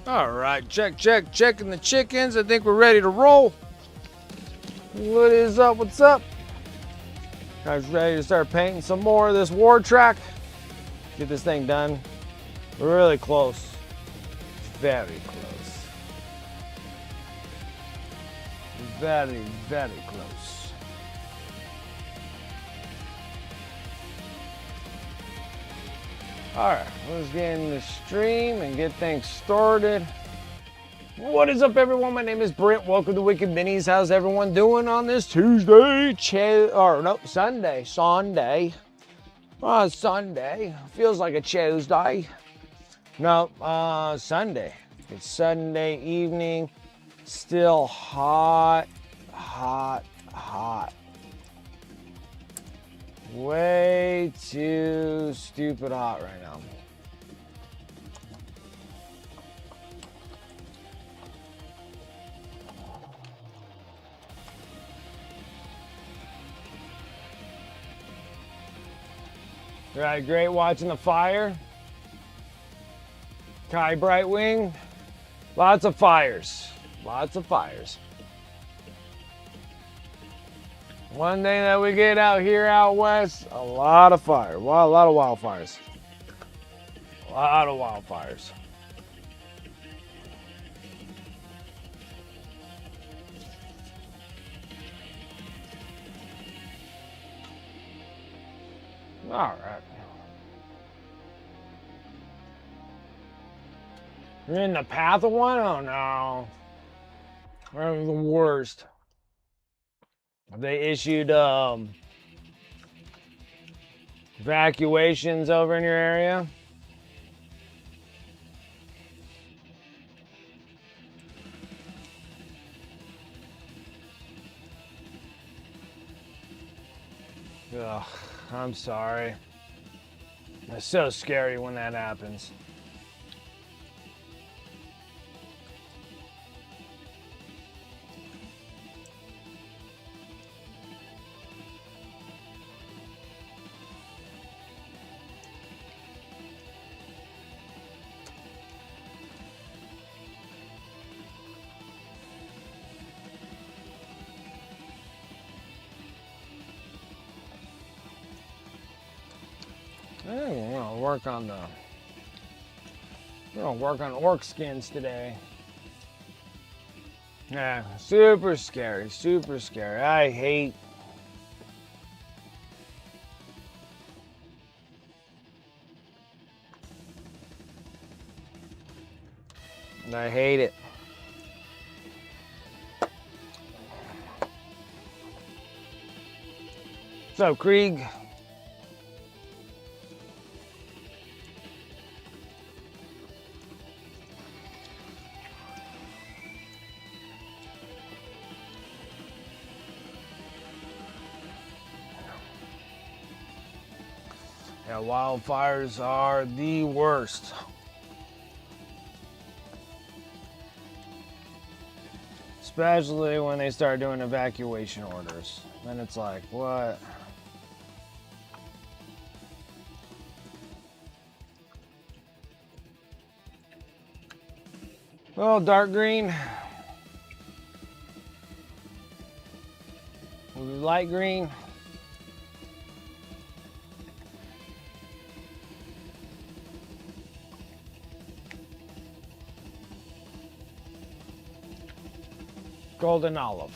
All right, checking the chickens. I think we're ready to roll. What is up? What's up? Guys, ready to start painting some more of this Wartrakk. Get this thing done. We're really close. Very close. Very, very close. All right, let's get in the stream and get things started. What is up, everyone? My name is Brent. Welcome to Wicked Minis. How's everyone doing on this Tuesday? Sunday. Sunday. Feels like a Tuesday. No, Sunday. It's Sunday evening. Still hot. Way too stupid hot right now. All right, great watching the fire. Kai Brightwing. Lots of fires. Lots of fires. One thing that we get out here out west, a lot of fire. Wow, a lot of wildfires. A lot of wildfires. All right. You're in the path of one? Oh no. We're the worst. They issued evacuations over in your area. Ugh, I'm sorry. It's so scary when that happens. We're gonna work on orc skins today. Yeah, super scary, super scary. I hate it. What's up, Krieg? Yeah, wildfires are the worst. Especially when they start doing evacuation orders. Then it's like, what? Oh, dark green. Light green. Golden olive.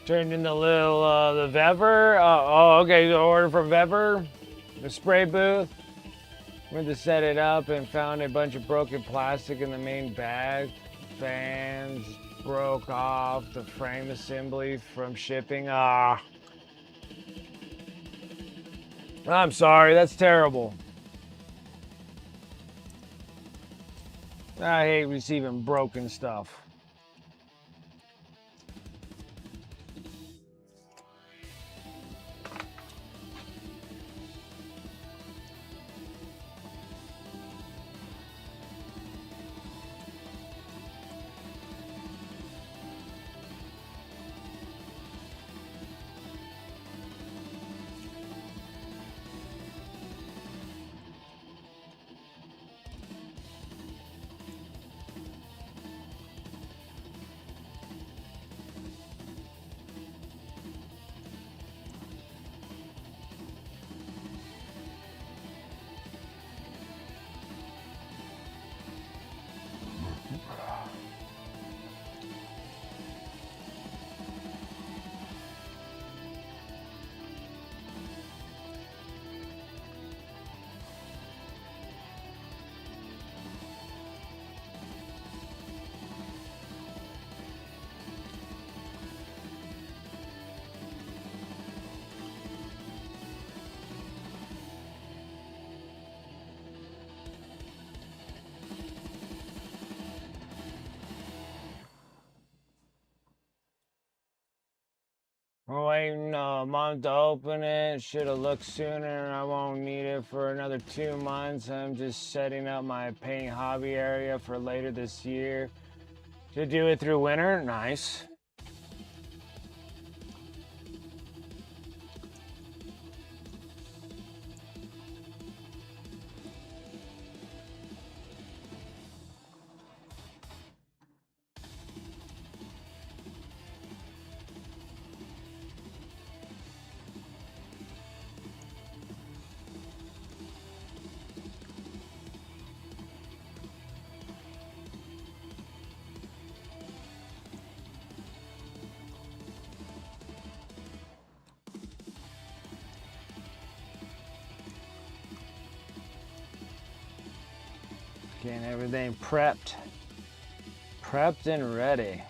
Turned into little the Vever. Oh, okay. The order from Vever, the spray booth. Went to set it up and found a bunch of broken plastic in the main bag. Fans broke off the frame assembly from shipping. I'm sorry. That's terrible. I hate receiving broken stuff. waiting a month to open it. Should have looked sooner. I won't need it for another 2 months. I'm just setting up my paint hobby area for later this year. To do it through winter. Nice. Getting everything prepped and ready.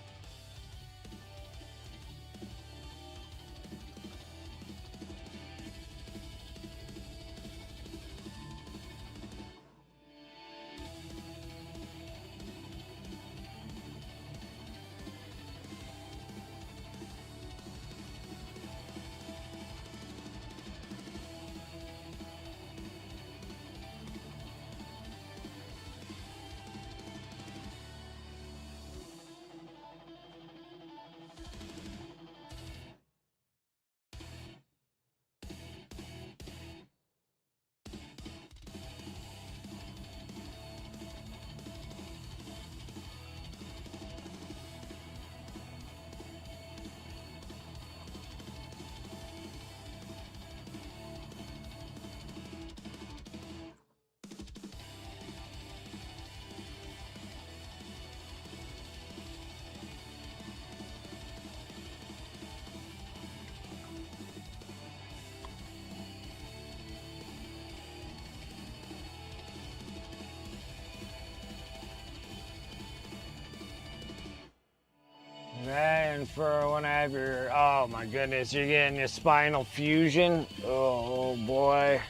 And for when I have your, oh my goodness, you're getting your spinal fusion. Oh boy.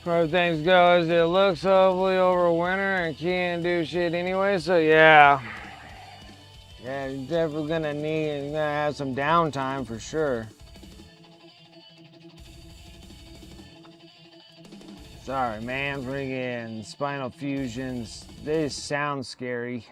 How things go as it looks, hopefully over winter and can't do shit anyway, so yeah. Yeah, you're definitely you're gonna have some downtime for sure. Sorry man, friggin' spinal fusions, they sound scary.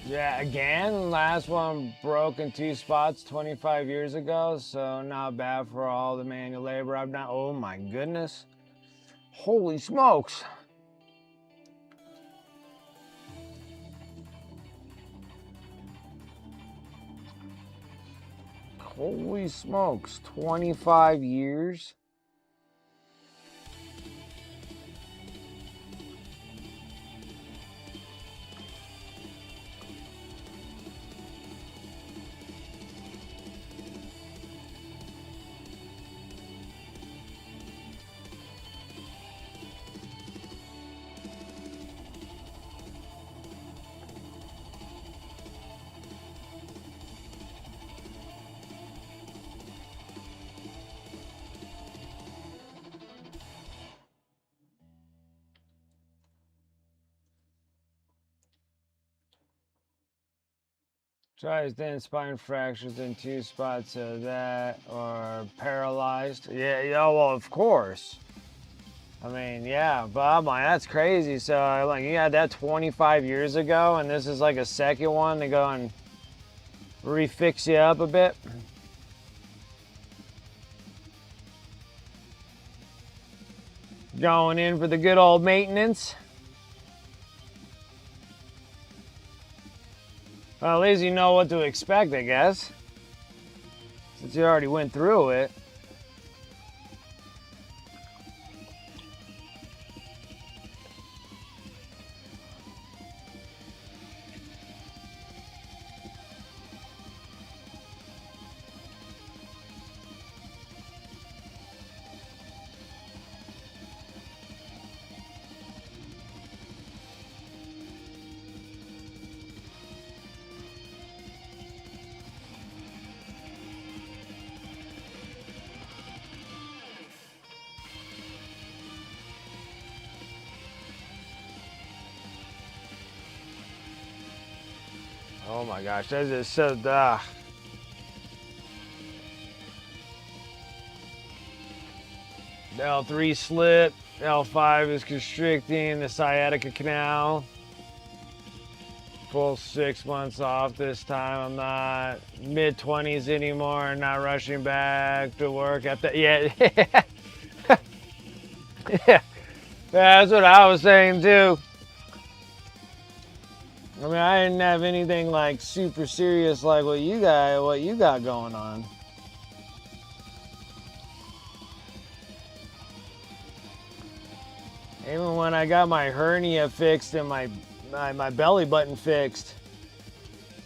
Yeah, again, last one broke in 2 spots 25 years ago, so not bad for all the manual labor I've done. Oh my goodness. Holy smokes. Holy smokes, 25 years? Tries then spine fractures in 2 spots of that, or paralyzed. Yeah, well, of course. I mean, yeah, but I'm like, that's crazy. So, like, you had that 25 years ago, and this is like a second one to go and refix you up a bit. Going in for the good old maintenance. Well, at least you know what to expect, I guess. Since you already went through it. Oh my gosh, that's just so L3 slip, L5 is constricting the sciatica canal. Full 6 months off this time. I'm not mid-20s anymore, not rushing back to work at the, yeah. Yeah, that's what I was saying too. I mean, I didn't have anything like super serious like what you got going on. Even when I got my hernia fixed and my belly button fixed,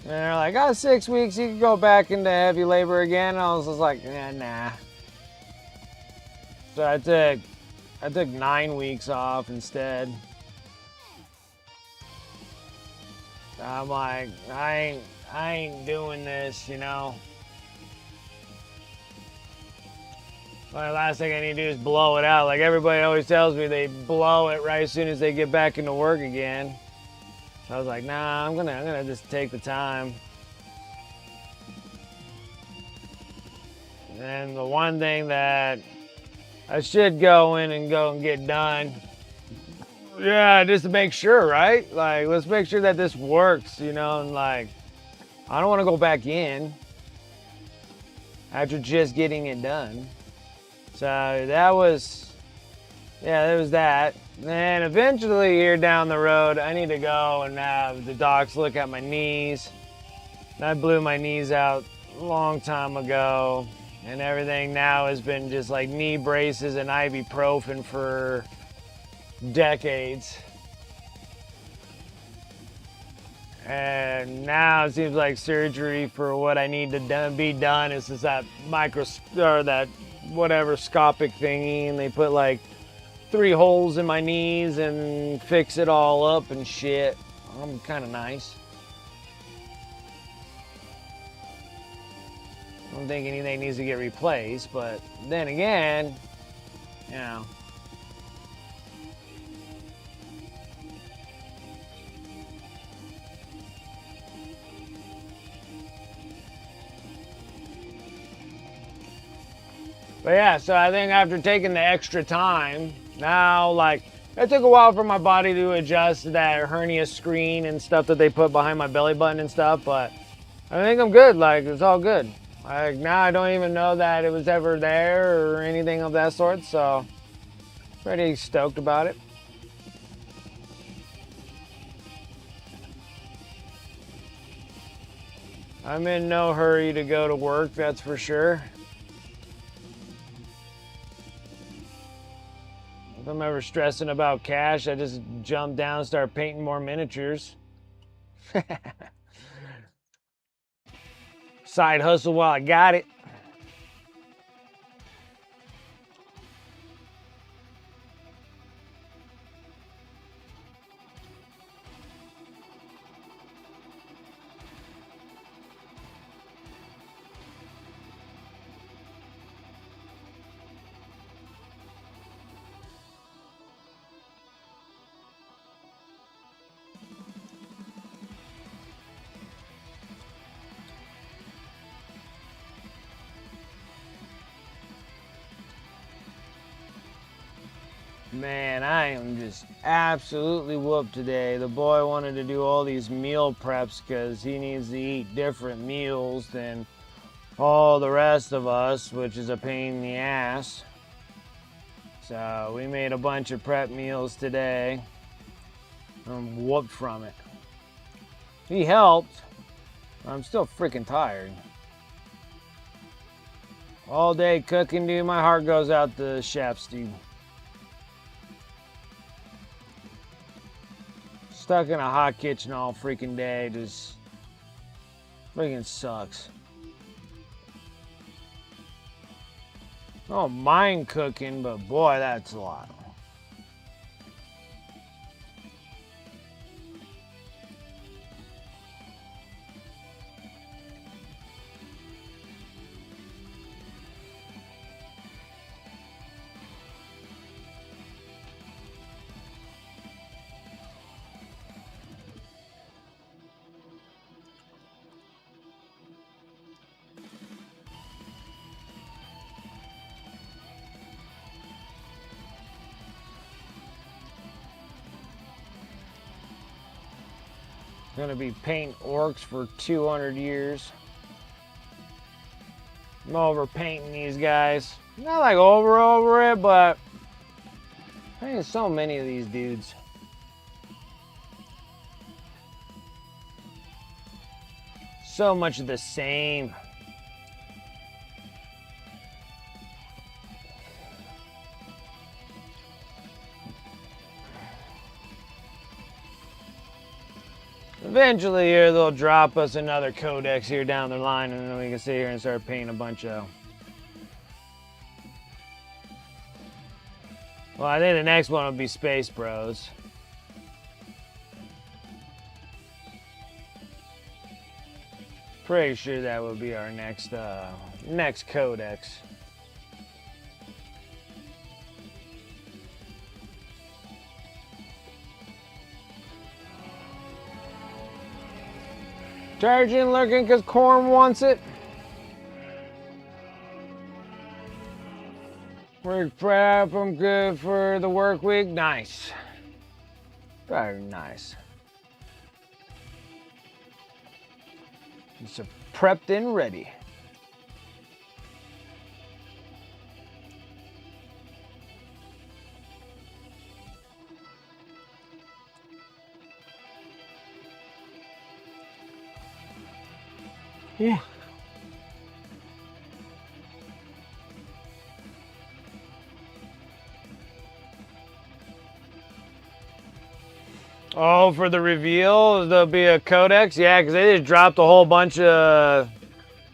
and they're like, "Oh, 6 weeks, you can go back into heavy labor again." And I was just like, nah. So I took 9 weeks off instead. I'm like, I ain't doing this, you know. Well, the last thing I need to do is blow it out. Like everybody always tells me, they blow it right as soon as they get back into work again. So I was like, nah, I'm gonna just take the time. And the one thing that I should go and get done, yeah, just to make sure, right? Like, let's make sure that this works, you know. And like, I don't want to go back in after just getting it done. So that was, yeah, there was that. And eventually here down the road, I need to go and have the docs look at my knees. I blew my knees out a long time ago, and everything now has been just like knee braces and ibuprofen for decades. And now it seems like surgery for what I need to be done is just that that whatever scopic thingy, and they put like 3 holes in my knees and fix it all up and shit. I'm kind of nice. I don't think anything needs to get replaced, but then again, you know. But yeah, so I think after taking the extra time, now like, it took a while for my body to adjust to that hernia screen and stuff that they put behind my belly button and stuff, but I think I'm good, like, it's all good. Like, now I don't even know that it was ever there or anything of that sort, so pretty stoked about it. I'm in no hurry to go to work, that's for sure. If I'm ever stressing about cash, I just jump down and start painting more miniatures. Side hustle while I got it. Man, I am just absolutely whooped today. The boy wanted to do all these meal preps because he needs to eat different meals than all the rest of us, which is a pain in the ass. So we made a bunch of prep meals today. I'm whooped from it. He helped. I'm still freaking tired. All day cooking, dude. My heart goes out to chefs, dude. Stuck in a hot kitchen all freaking day just freaking sucks. I don't mind cooking, but boy, that's a lot. Gonna be painting orcs for 200 years. I'm over painting these guys. Not like over it, but painting so many of these dudes. So much of the same. Eventually here they'll drop us another codex here down the line, and then we can sit here and start painting a bunch of... Well, I think the next one will be Space Bros. Pretty sure that will be our next codex. Charging, lurking because Corn wants it. We're prep, I'm good for the work week. Nice. Very nice. It's prepped and ready. Yeah. Oh, for the reveal, there'll be a codex? Yeah, because they just dropped a whole bunch of...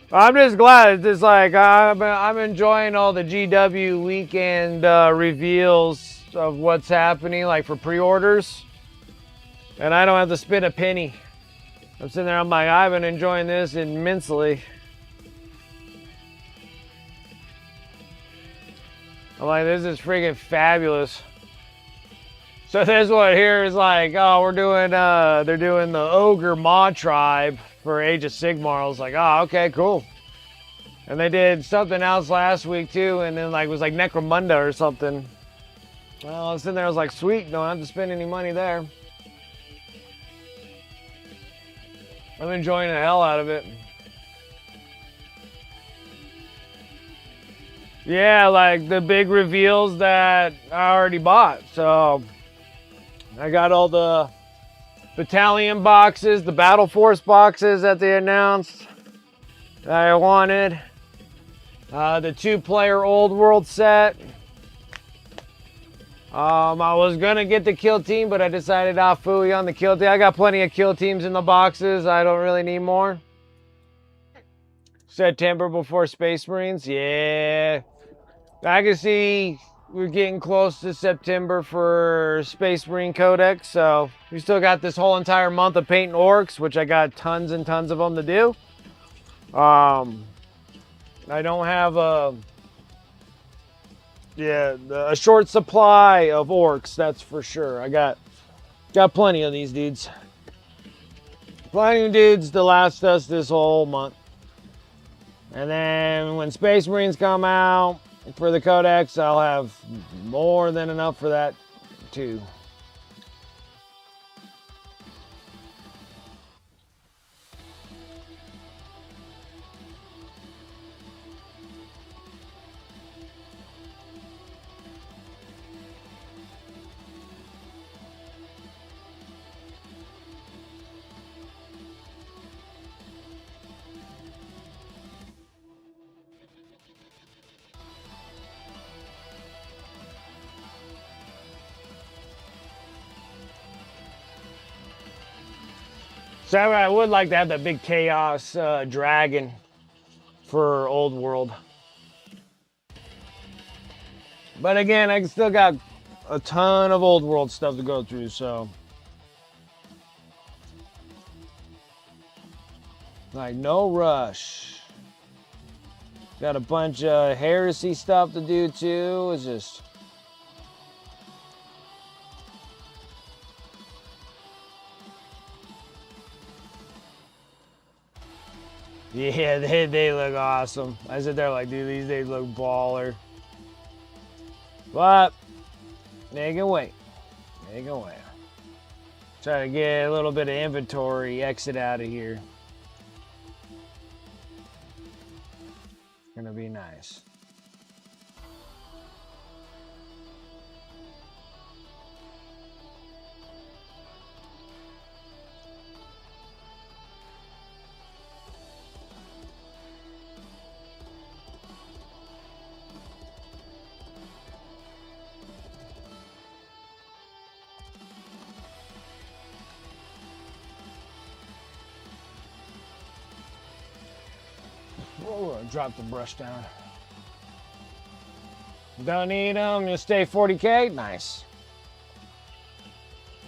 I'm just glad. It's just like, I'm enjoying all the GW weekend reveals of what's happening, like for pre-orders. And I don't have to spend a penny. I'm sitting there, I'm like, I've been enjoying this immensely. I'm like, this is freaking fabulous. So this one here is like, oh, we're doing, they're doing the Ogre Mod Tribe for Age of Sigmar. I was like, oh, okay, cool. And they did something else last week too, and then like, it was like Necromunda or something. Well, I was sitting there, I was like, sweet, don't have to spend any money there. I'm enjoying the hell out of it. Yeah, like the big reveals that I already bought. So I got all the battalion boxes, the Battle Force boxes that they announced that I wanted. The 2-player Old World set. I was gonna get the kill team, but I decided I'll fooey on the kill team. I got plenty of kill teams in the boxes. I don't really need more. September before Space Marines, yeah. I can see we're getting close to September for Space Marine Codex, so we still got this whole entire month of painting orcs, which I got tons and tons of them to do. I don't have a short supply of orcs, that's for sure. I got plenty of these dudes. Plenty of dudes to last us this whole month. And then when Space Marines come out for the Codex, I'll have more than enough for that too. So I would like to have that big Chaos Dragon for Old World. But again, I still got a ton of Old World stuff to go through, so. Like, no rush. Got a bunch of heresy stuff to do too. It's just. Yeah, they look awesome. I sit there like, dude, these days look baller. But they can wait. They can wait. Try to get a little bit of inventory, exit out of here. Gonna be nice. Whoa, drop the brush down. Don't need them, you stay 40K? Nice.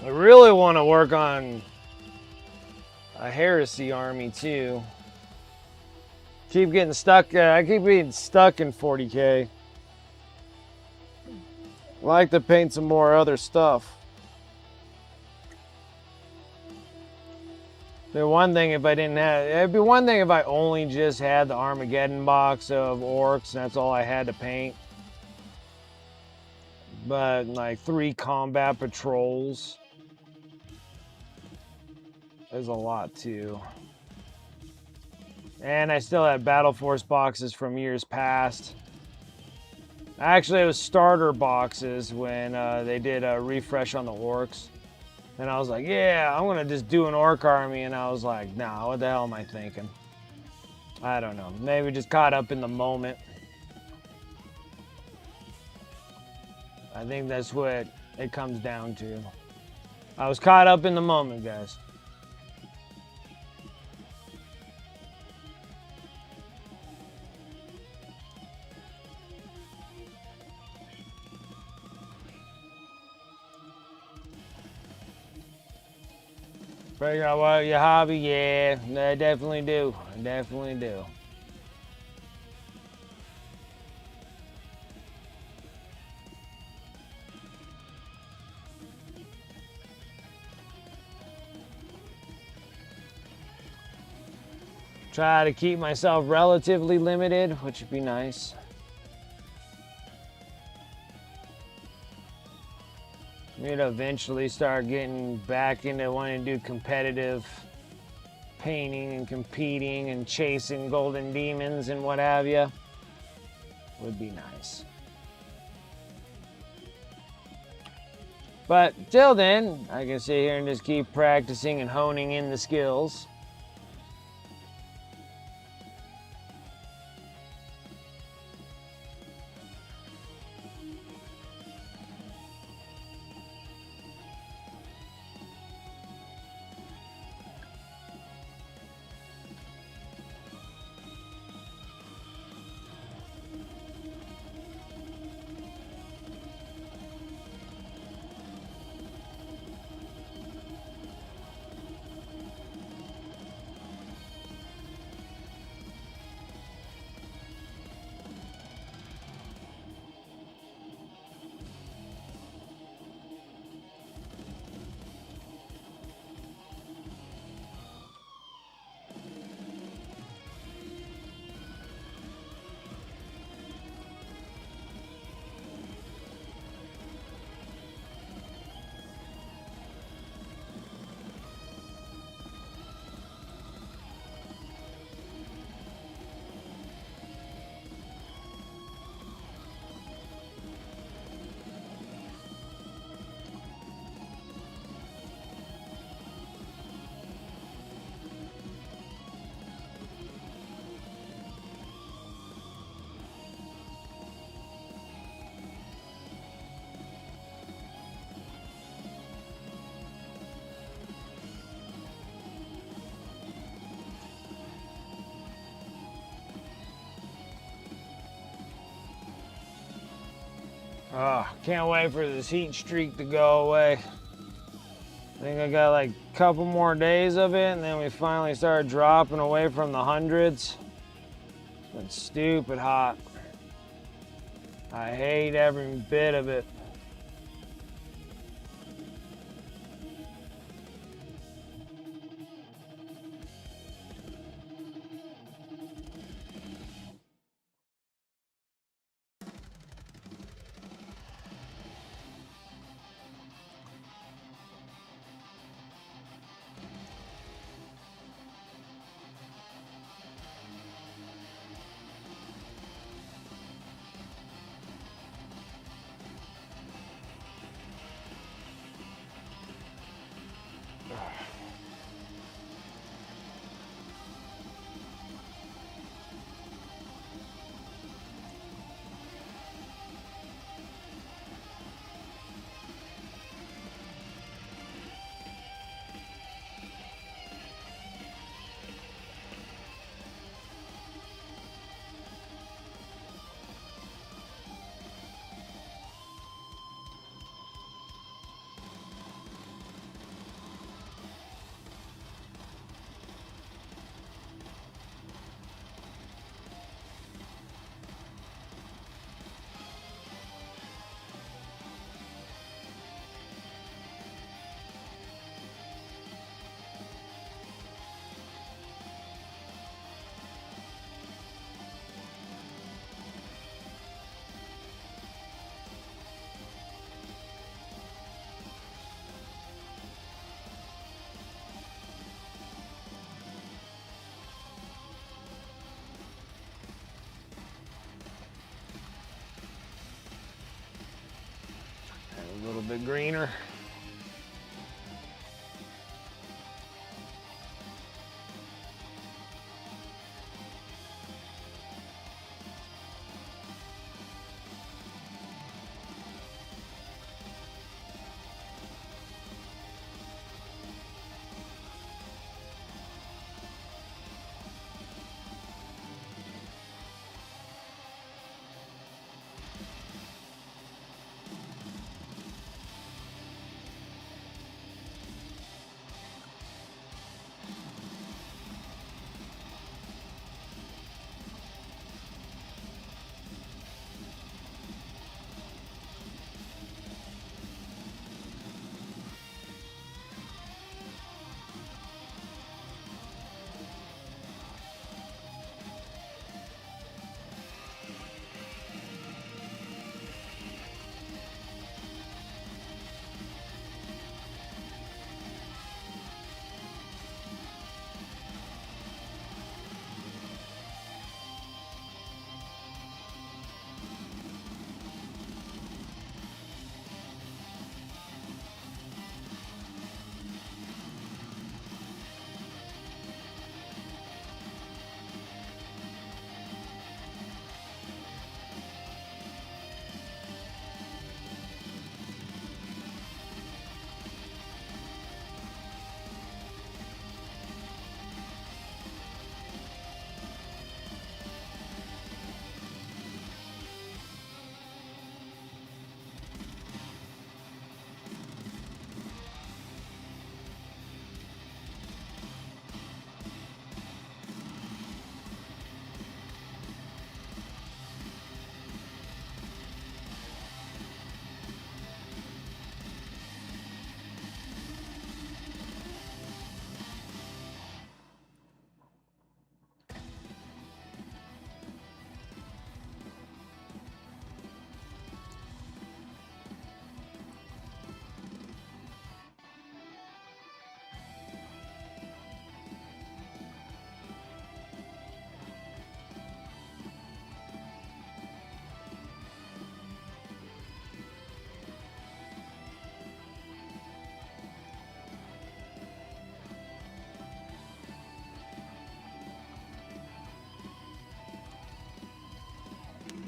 I really want to work on a heresy army too. Keep getting stuck, I keep being stuck in 40K. I like to paint some more other stuff. It'd be one thing if I didn't have, it'd be one thing if I only just had the Armageddon box of orcs and that's all I had to paint. But like 3 combat patrols is a lot too. And I still had Battle Force boxes from years past. Actually, it was starter boxes when they did a refresh on the orcs. And I was like, yeah, I'm going to just do an orc army. And I was like, nah, what the hell am I thinking? I don't know. Maybe just caught up in the moment. I think that's what it comes down to. I was caught up in the moment, guys. Figure out what your hobby, yeah, I definitely do. I definitely do. Try to keep myself relatively limited, which would be nice. I'm gonna eventually start getting back into wanting to do competitive painting and competing and chasing golden demons and what have you. Would be nice. But till then, I can sit here and just keep practicing and honing in the skills. Oh, can't wait for this heat streak to go away. I think I got like a couple more days of it, and then we finally start dropping away from the hundreds. It's been stupid hot. I hate every bit of it. bit greener.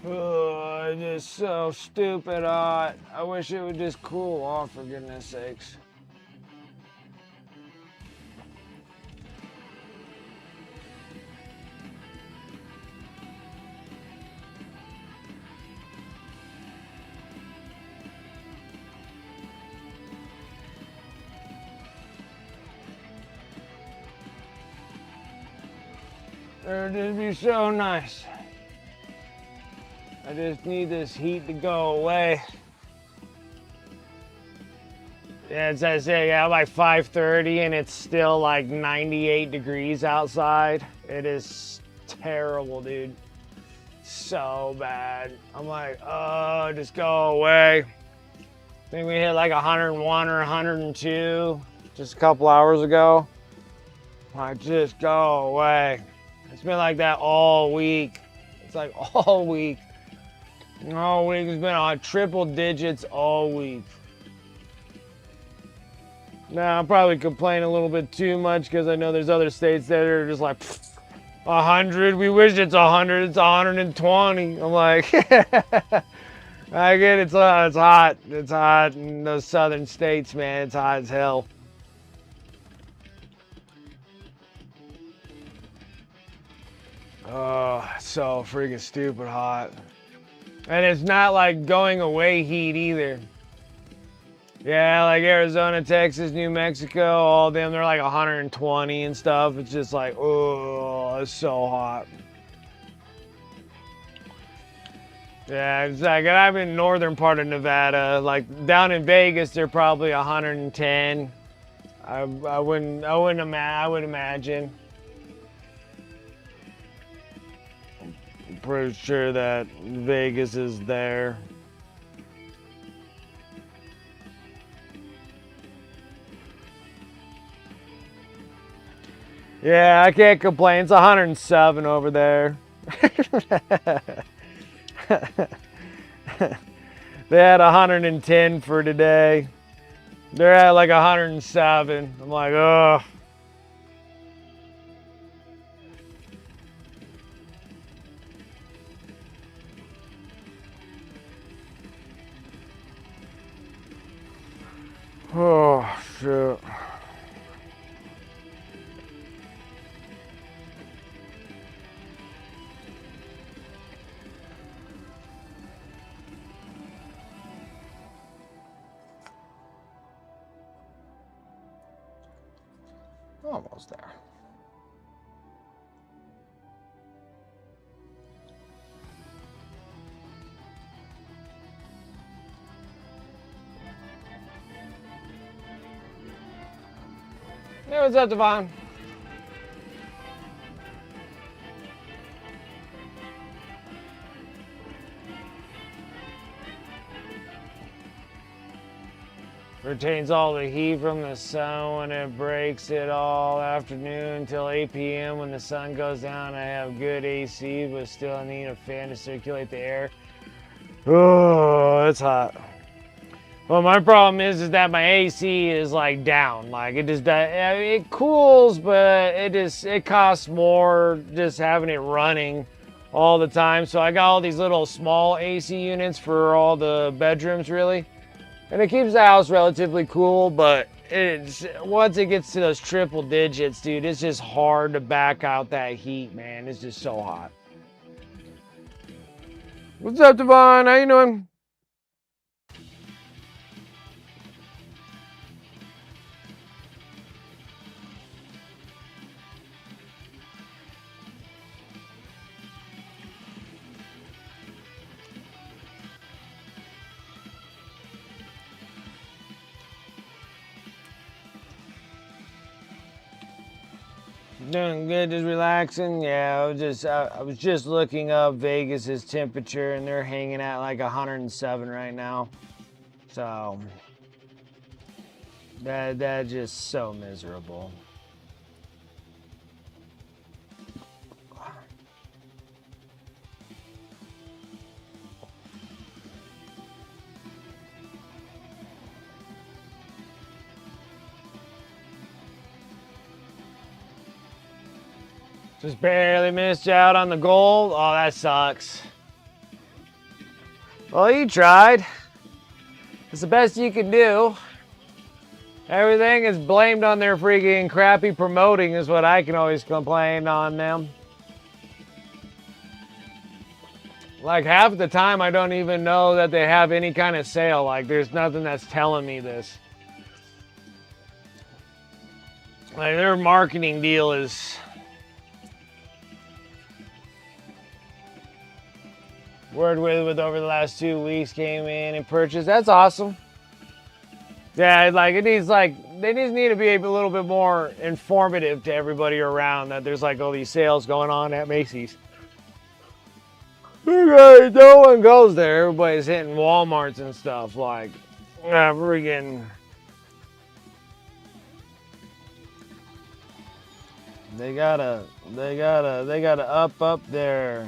Oh, it's just so stupid hot. I wish it would just cool off, for goodness sakes. It'd just be so nice. I just need this heat to go away. Yeah, as I say, yeah, like 5:30 and it's still like 98 degrees outside. It is terrible, dude. So bad. I'm like, oh, just go away. I think we hit like 101 or 102 just a couple hours ago. Like, just go away. It's been like that all week. It's like all week. All week. It's been on triple digits all week. Now, I'm probably complaining a little bit too much because I know there's other states that are just like 100. We wish it's 100. It's 120. I'm like, I get it. It's hot. It's hot in those southern states, man. It's hot as hell. Oh, it's so freaking stupid hot. And it's not like going away heat either. Yeah, like Arizona, Texas, New Mexico, all of them, they're like 120 and stuff. It's just like, oh, it's so hot. Yeah, it's like, I'm in northern part of Nevada. Like down in Vegas, they're probably 110. I would imagine. I'm pretty sure that Vegas is there. Yeah, I can't complain. It's 107 over there. They had 110 for today. They're at like 107. I'm like, oh. Oh, shit. Almost there. Hey, what's up, Devon? Retains all the heat from the sun when it breaks it all afternoon until 8 p.m. When the sun goes down, I have good AC, but still need a fan to circulate the air. Oh, it's hot. Well, my problem is that my AC is like down. Like it just it cools, but it costs more just having it running all the time. So I got all these little small AC units for all the bedrooms, really. And it keeps the house relatively cool, but once it gets to those triple digits, dude, it's just hard to back out that heat, man. It's just so hot. What's up, Devon? How you doing? Doing good, just relaxing. Yeah, I was just looking up Vegas's temperature, and they're hanging at like 107 right now. So that just so miserable. Just barely missed out on the goal. Oh, that sucks. Well, you tried. It's the best you can do. Everything is blamed on their freaking crappy promoting is what I can always complain on them. Like half the time I don't even know that they have any kind of sale. Like there's nothing that's telling me this. Like their marketing deal is word with over the last 2 weeks came in and purchased. That's awesome. Yeah, like they just need to be a little bit more informative to everybody around that there's like all these sales going on at Macy's. No one goes there. Everybody's hitting Walmarts and stuff. Like, freaking. They gotta up there.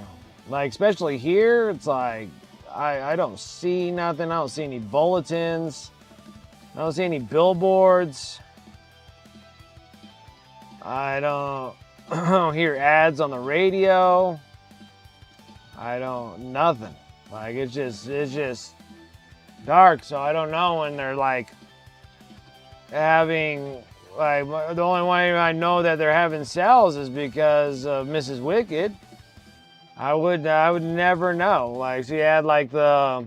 Like, especially here, it's like, I don't see nothing. I don't see any bulletins. I don't see any billboards. I don't hear ads on the radio. Nothing. Like, it's just dark. So I don't know when they're like having, like, the only way I know that they're having sales is because of Mrs. Wicked. I would never know. Like, she had like the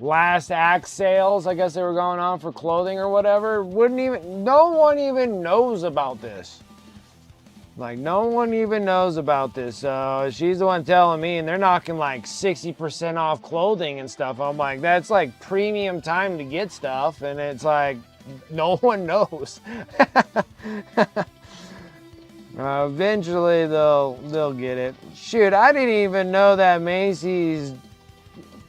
last act sales, I guess they were going on for clothing or whatever. No one even knows about this. Like, no one even knows about this. So she's the one telling me, and they're knocking like 60% off clothing and stuff. I'm like, that's like premium time to get stuff, and it's like no one knows. Eventually they'll get it. Shoot, I didn't even know that Macy's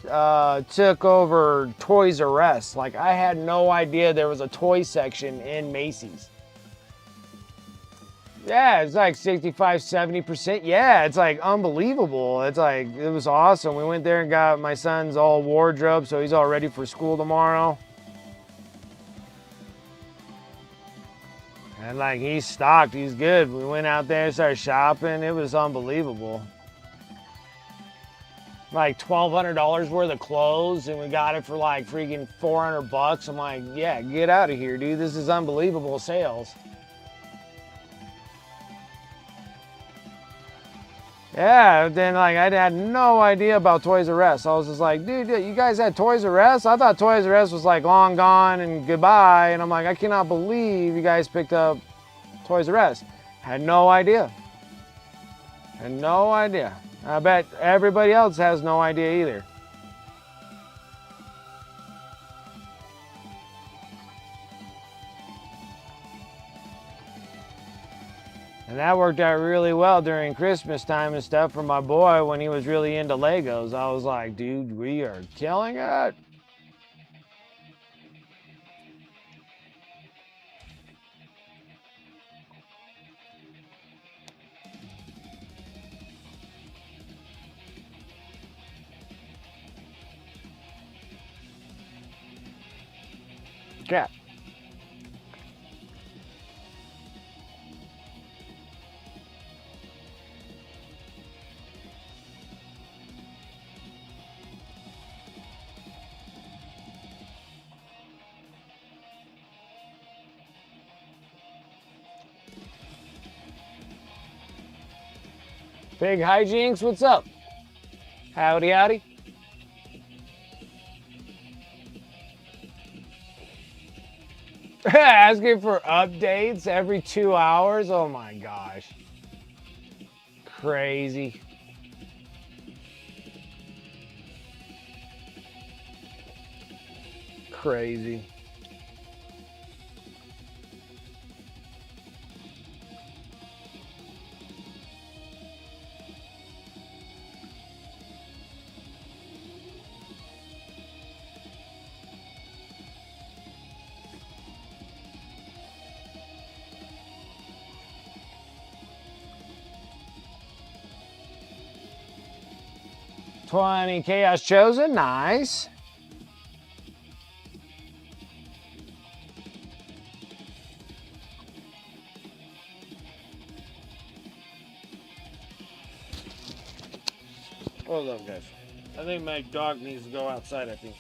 took over Toys R Us. Like, I had no idea there was a toy section in Macy's. Yeah, it's like 65, 70%. Yeah, it's like unbelievable. It's like, it was awesome. We went there and got my son's all wardrobe, so he's all ready for school tomorrow. And like, he's stocked, he's good. We went out there and started shopping. It was unbelievable. Like $1,200 worth of clothes, and we got it for like freaking 400 bucks. I'm like, yeah, get out of here, dude. This is unbelievable sales. Yeah, then like I had no idea about Toys R Us. I was just like, dude, you guys had Toys R Us? I thought Toys R Us was like long gone and goodbye. And I'm like, I cannot believe you guys picked up Toys R Us. Had no idea. Had no idea. I bet everybody else has no idea either. And that worked out really well during Christmas time and stuff for my boy when he was really into Legos. I was like, dude, we are killing it. Crap. Big Hijinks, what's up? Howdy, howdy. Asking for updates every 2 hours? Oh my gosh. Crazy. Crazy. $20 Chaos Chosen, nice. Hold on, guys. I think my dog needs to go outside, I think.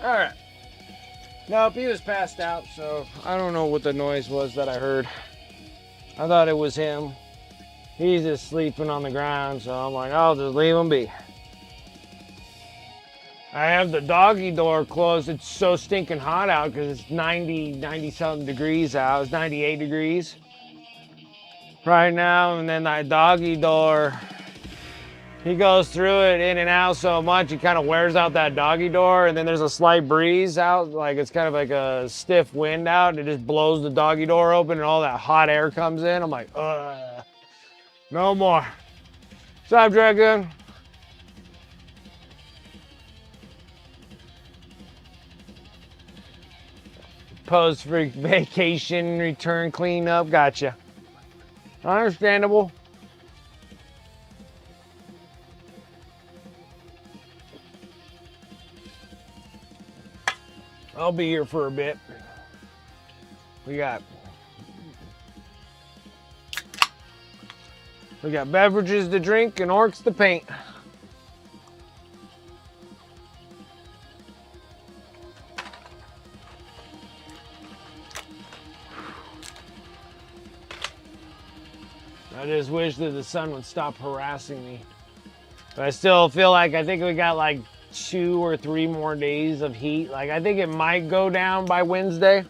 All right. Nope, he was passed out, so I don't know what the noise was that I heard. I thought it was him. He's just sleeping on the ground, so I'm like, I'll just leave him be. I have the doggy door closed. It's so stinking hot out because it's 90 something degrees out. It's 98 degrees right now, and then that doggy door He goes through it in and out so much, he kind of wears out that doggy door, and then there's a slight breeze out, like it's kind of like a stiff wind out, and it just blows the doggy door open, and all that hot air comes in. I'm like, ugh, no more. What's up, Dragoon? Post for vacation, return, clean up, gotcha. Understandable. I'll be here for a bit. We got beverages to drink and orcs to paint. I just wish that the sun would stop harassing me. But I still feel like I think we got like 2 or 3 more days of heat. Like I think it might go down by Wednesday.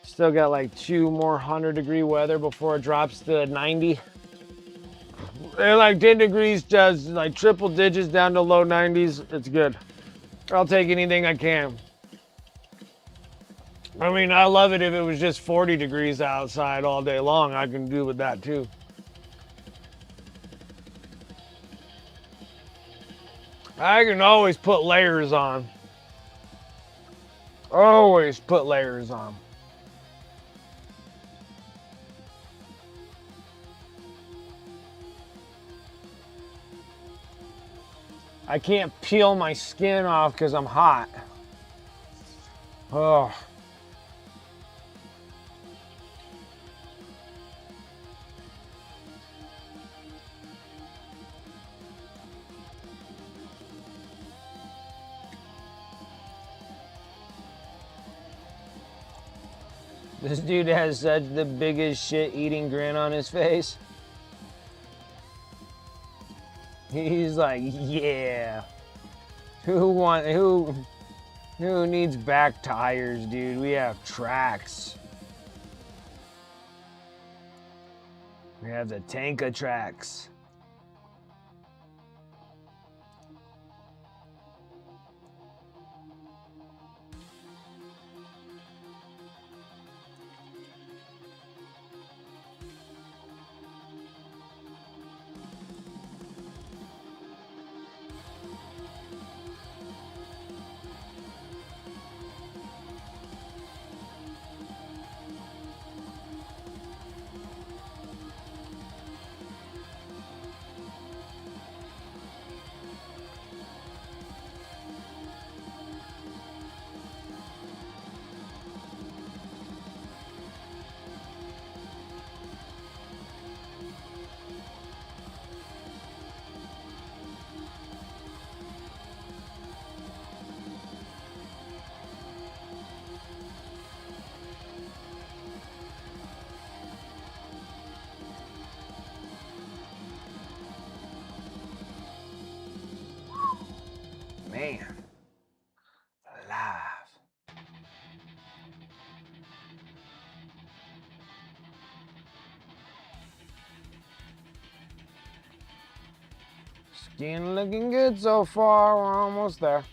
Still got like 2 more 100-degree weather before it drops to 90. They're like 10 degrees, just like triple digits down to low 90s. It's good. I'll take anything I can. I mean, I love it if it was just 40 degrees outside all day long. I can do with that too. I can always put layers on. Always put layers on. I can't peel my skin off because I'm hot. Oh. This dude has such the biggest shit-eating grin on his face. He's like, yeah. Who needs back tires, dude? We have tracks. We have the tank of tracks. Man, alive. Skin looking good so far. We're almost there.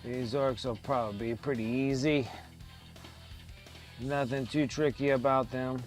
These orcs will probably be pretty easy. Nothing too tricky about them.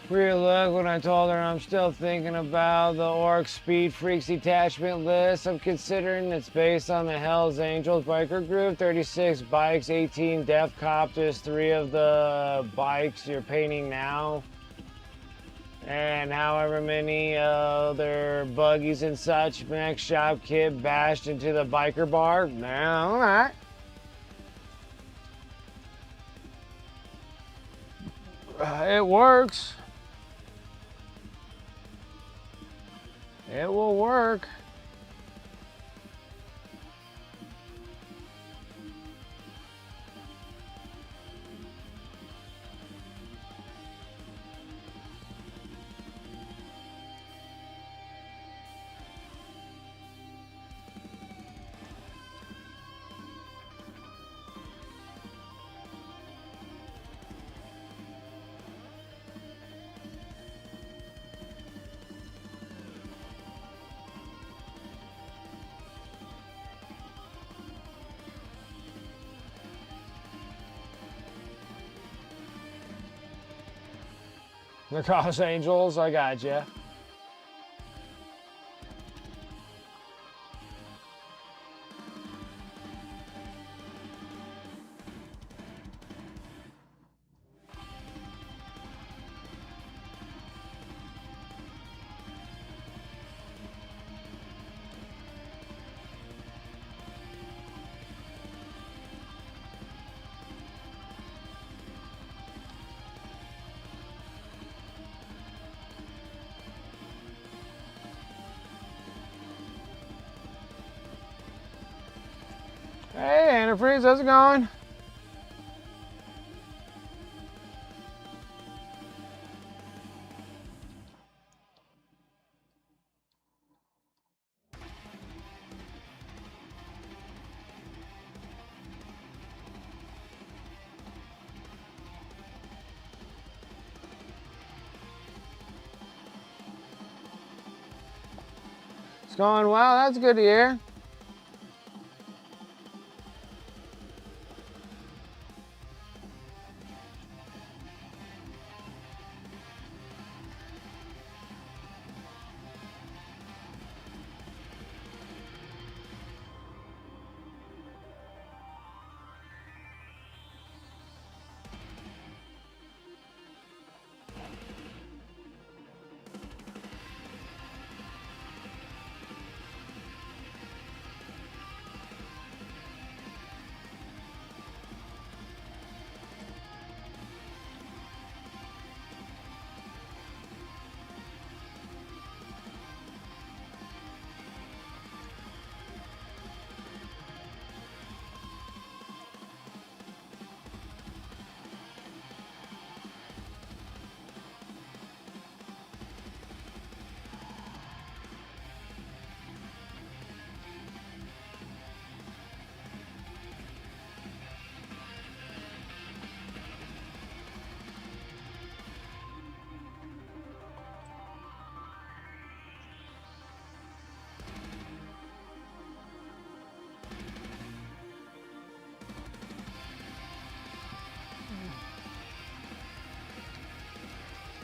Real look when I told her I'm still thinking about the Orc Speed Freaks detachment list. I'm considering it's based on the Hells Angels biker group. 36 bikes, 18 death copters, 3 of the bikes you're painting now. And however many other buggies and such. Next shop kit bashed into the biker bar. Now, alright. It works. It will work. The Cross Angels, I got you. Hey, Antifreeze, how's it going? It's going well, that's good to hear.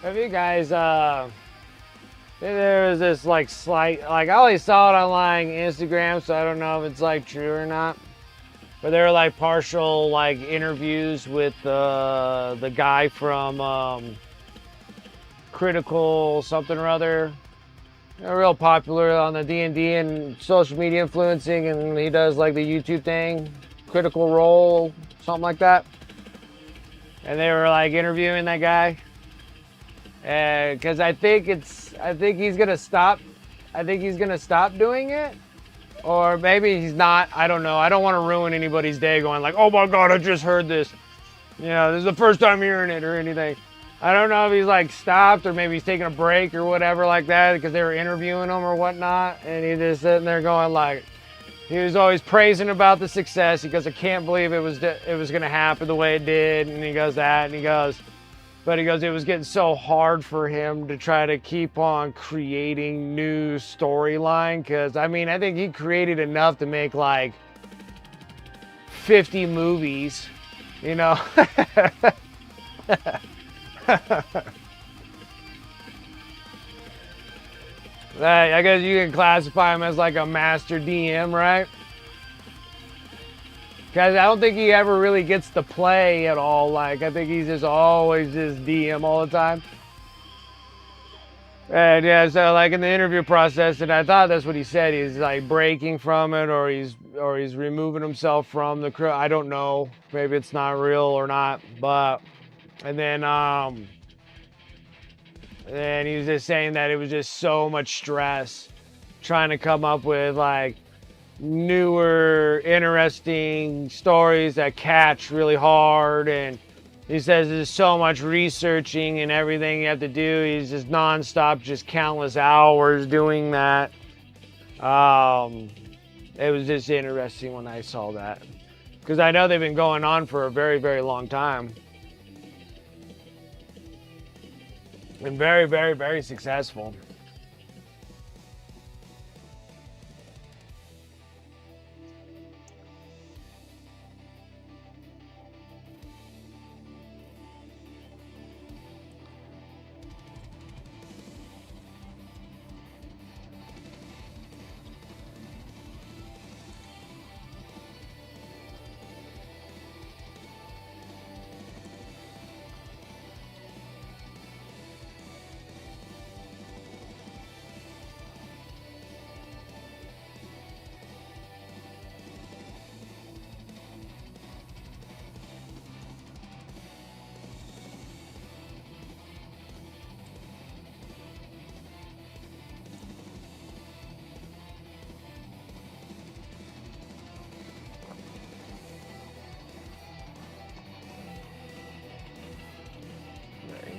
Have you guys, there was this like slight, like I only saw it on like Instagram, so I don't know if it's like true or not. But there were like partial like interviews with the guy from Critical something or other. They're real popular on the D&D and social media influencing, and he does like the YouTube thing, Critical Role, something like that. And they were like interviewing that guy. Because I think he's gonna stop. I think he's gonna stop doing it, or maybe he's not. I don't know. I don't want to ruin anybody's day going like, oh my God, I just heard this. You know, this is the first time hearing it or anything. I don't know if he's like stopped or maybe he's taking a break or whatever like that because they were interviewing him or whatnot, and he's just sitting there going like, he was always praising about the success. He goes, I can't believe it was gonna happen the way it did, and he goes that, and he goes. But he goes, it was getting so hard for him to try to keep on creating new storyline. Because, I mean, I think he created enough to make like 50 movies, you know? I guess you can classify him as like a master DM, right? Because I don't think he ever really gets to play at all. Like, I think he's just always just DM all the time. And yeah, so like in the interview process, and I thought that's what he said. He's like breaking from it, or he's removing himself from the crew. I don't know. Maybe it's not real or not. But and then he was just saying that it was just so much stress trying to come up with like newer, interesting stories that catch really hard. And he says there's so much researching and everything you have to do. He's just nonstop, just countless hours doing that. It was just interesting when I saw that, because I know they've been going on for a very, very long time. And very, very, very successful.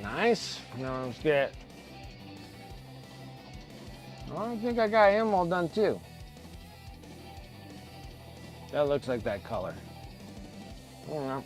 Nice. Now let's get. I think I got him all done too. That looks like that color. I don't know.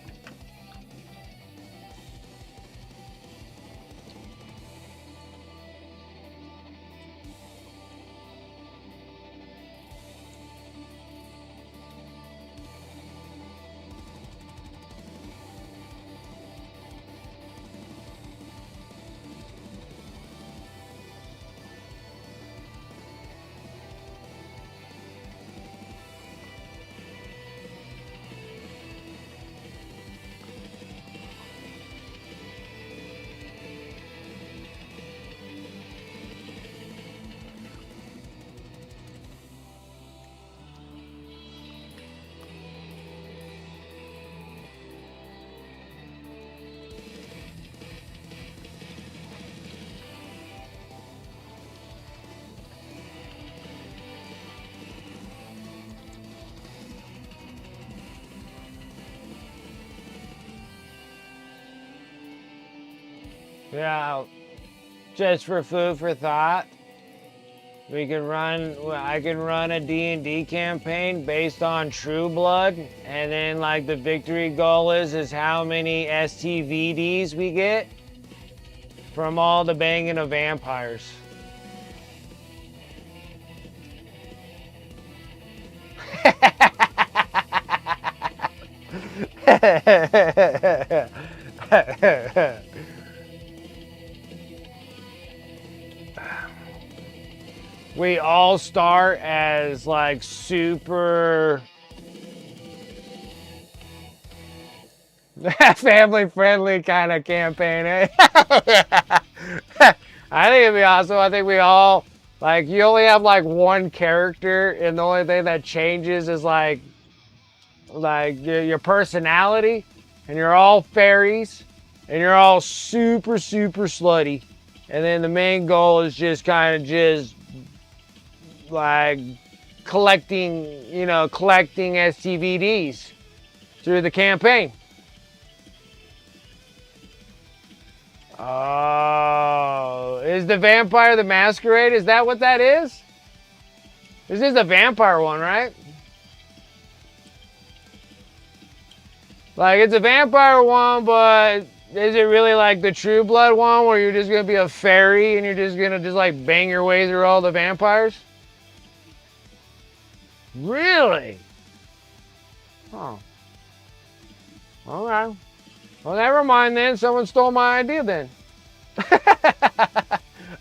Yeah, just for food for thought, I can run a D&D campaign based on True Blood, and then like the victory goal is how many STVDs we get from all the banging of vampires. We all start as like super family friendly kind of campaign, eh? I think it'd be awesome. I think we all, like, you only have like one character, and the only thing that changes is like your personality, and you're all fairies, and you're all super, super slutty. And then the main goal is just kind of just like collecting STVDs through the campaign. Oh, is the Vampire the Masquerade? Is that what that is? This is the vampire one, right? Like, it's a vampire one, but is it really like the True Blood one where you're just gonna be a fairy and you're just gonna like bang your way through all the vampires? Really? Oh. Alright. Well, never mind then. Someone stole my idea then.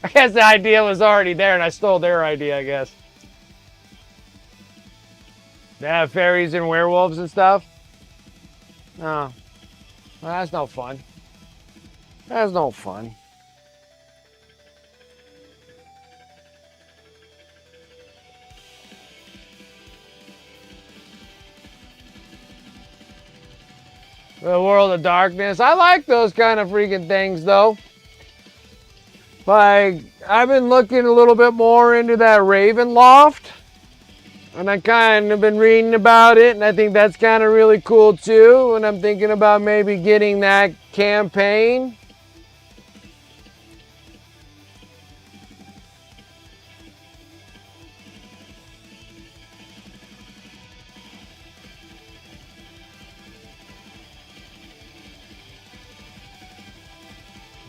I guess the idea was already there, and I stole their idea, I guess. They have fairies and werewolves and stuff? Oh. Well, that's no fun. That's no fun. The World of Darkness. I like those kind of freaking things, though. Like, I've been looking a little bit more into that Ravenloft. And I kind of been reading about it, and I think that's kind of really cool, too. And I'm thinking about maybe getting that campaign.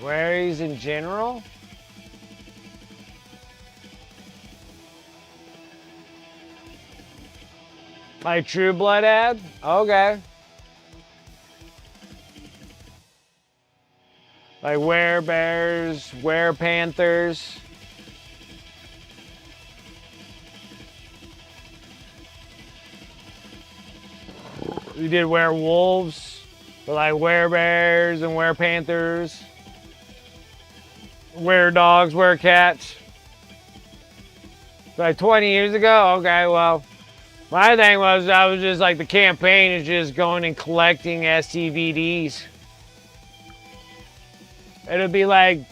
Wherries in general? Like True Blood ad? Okay. Like werebears, werepanthers. We did werewolves, but like werebears and werepanthers. Weredogs, werecats. Like 20 years ago? Okay, well. My thing was, I was just like, the campaign is just going and collecting STVDs. It'd be like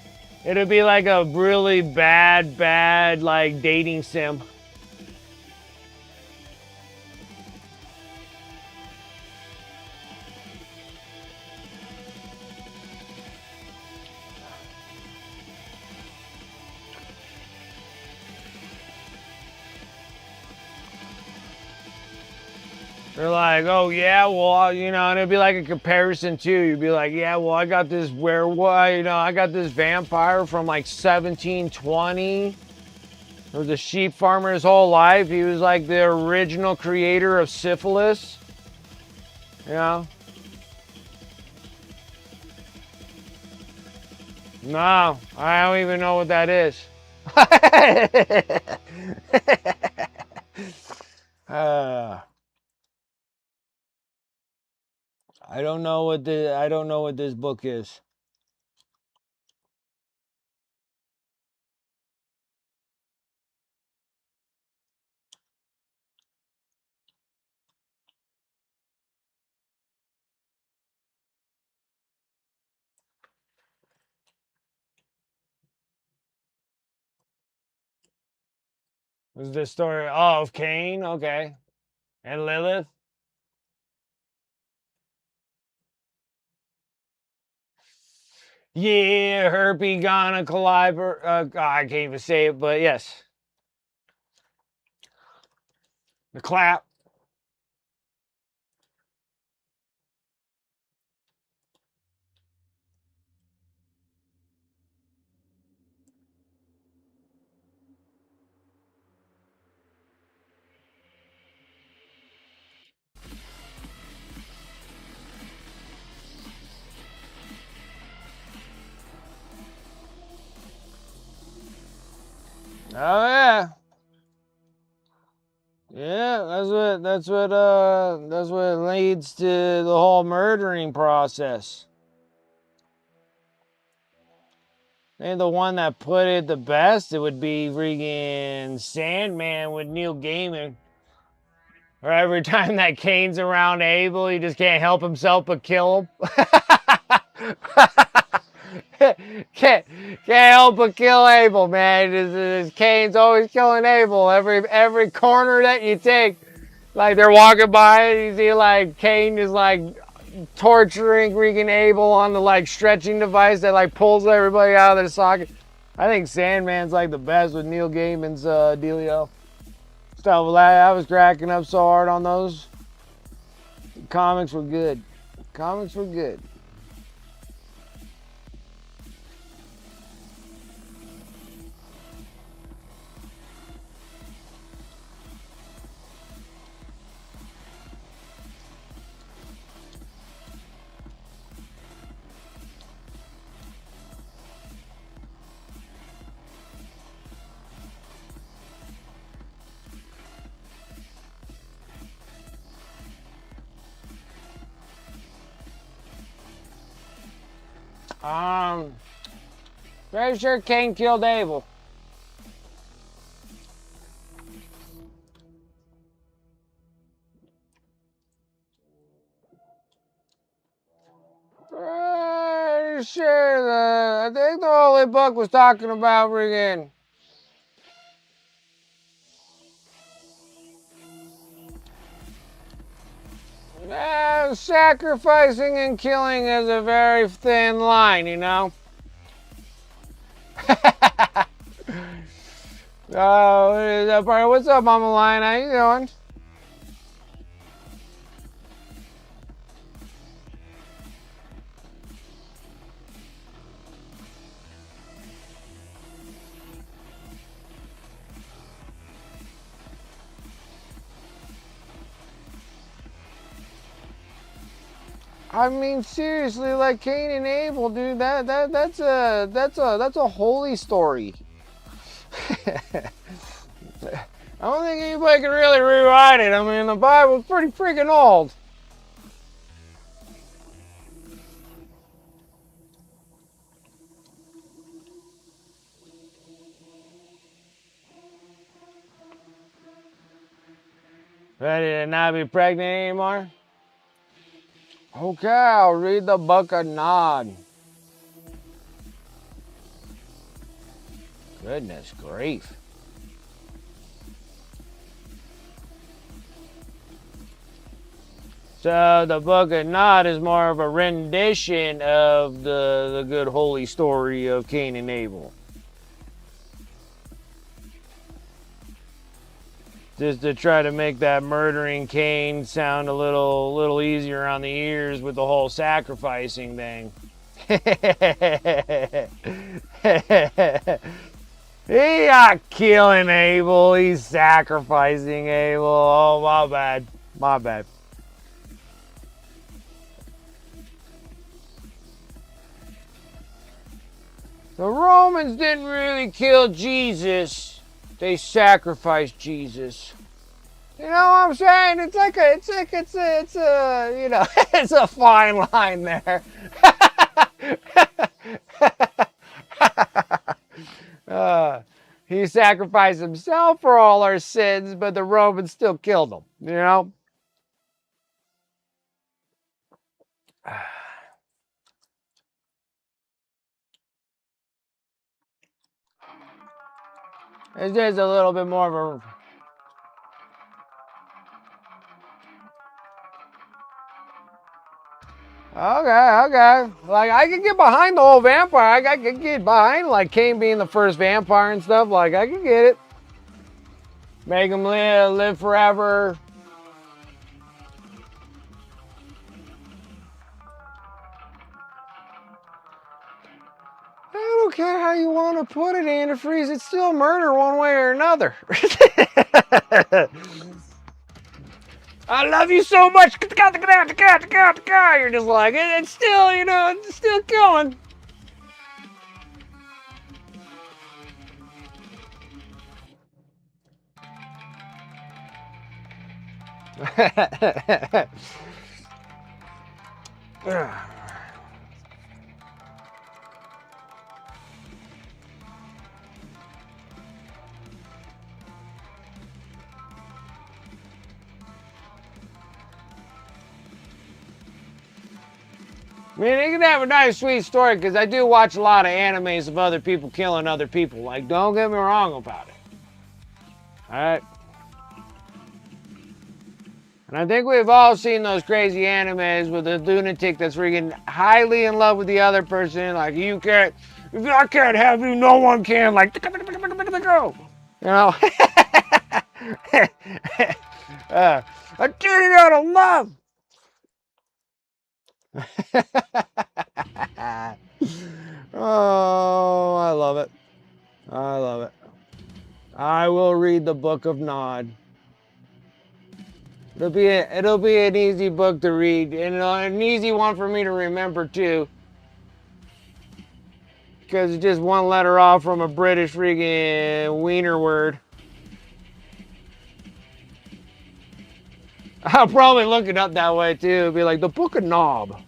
a really bad, like, dating sim. They're like, oh yeah, well, you know, and it'd be like a comparison too. You'd be like, yeah, well, I got this werewolf, you know, I got this vampire from like 1720. He was a sheep farmer his whole life. He was like the original creator of syphilis. You know? No, I don't even know what that is. I don't know what this book is. This is the story of Cain, okay, and Lilith. Yeah, herpy gonna collider. I can't even say it, but yes, the clap. Oh yeah. Yeah, that's what leads to the whole murdering process. And the one that put it the best, it would be freaking Sandman with Neil Gaiman. Or every time that Kane's around Abel, he just can't help himself but kill him. can't help but kill Abel, man. Kane's always killing Abel. Every corner that you take, like they're walking by, and you see like Kane is like torturing freaking Abel on the like stretching device that like pulls everybody out of their socket. I think Sandman's like the best with Neil Gaiman's dealio. Stuff like I was cracking up so hard on those. Comics were good. Comics were good. Very sure Cain killed Abel. Pretty sure I think the Holy Book was talking about friggin' sacrificing and killing is a very thin line, you know? Oh, what's up, Mama Lion? How you doing? I mean, seriously, like Cain and Abel, dude. That's a holy story. I don't think anybody can really rewrite it. I mean, the Bible's pretty freaking old. Ready to not be pregnant anymore? Okay, I'll read the Book of Nod. Goodness grief. So the Book of Nod is more of a rendition of the good holy story of Cain and Abel. Just to try to make that murdering Cain sound a little easier on the ears with the whole sacrificing thing. He's not killing Abel, he's sacrificing Abel. Oh, my bad. My bad. The Romans didn't really kill Jesus. They sacrificed Jesus. You know what I'm saying? It's a, you know, it's a fine line there. He sacrificed himself for all our sins, but the Romans still killed him, you know? It's just a little bit more of a... Okay. Like, I can get behind the whole vampire. I can get behind, like, Cain being the first vampire and stuff. Like, I can get it. Make him live forever. I don't care how you want to put it, antifreeze. It's still murder one way or another. I love you so much. You're just like, it's still, you know, it's still killing. I mean, it can have a nice, sweet story, because I do watch a lot of animes of other people killing other people. Like, don't get me wrong about it. Alright? And I think we've all seen those crazy animes with the lunatic that's freaking highly in love with the other person. Like, you can't, if I can't have you, no one can. Like, go. You know? I did it out of love. Oh, I love it. I love it. I will read the Book of Nod. It'll be an easy book to read, and an easy one for me to remember too, because it's just one letter off from a British freaking wiener word. I'll probably look it up that way too. Be like the Book of Knob.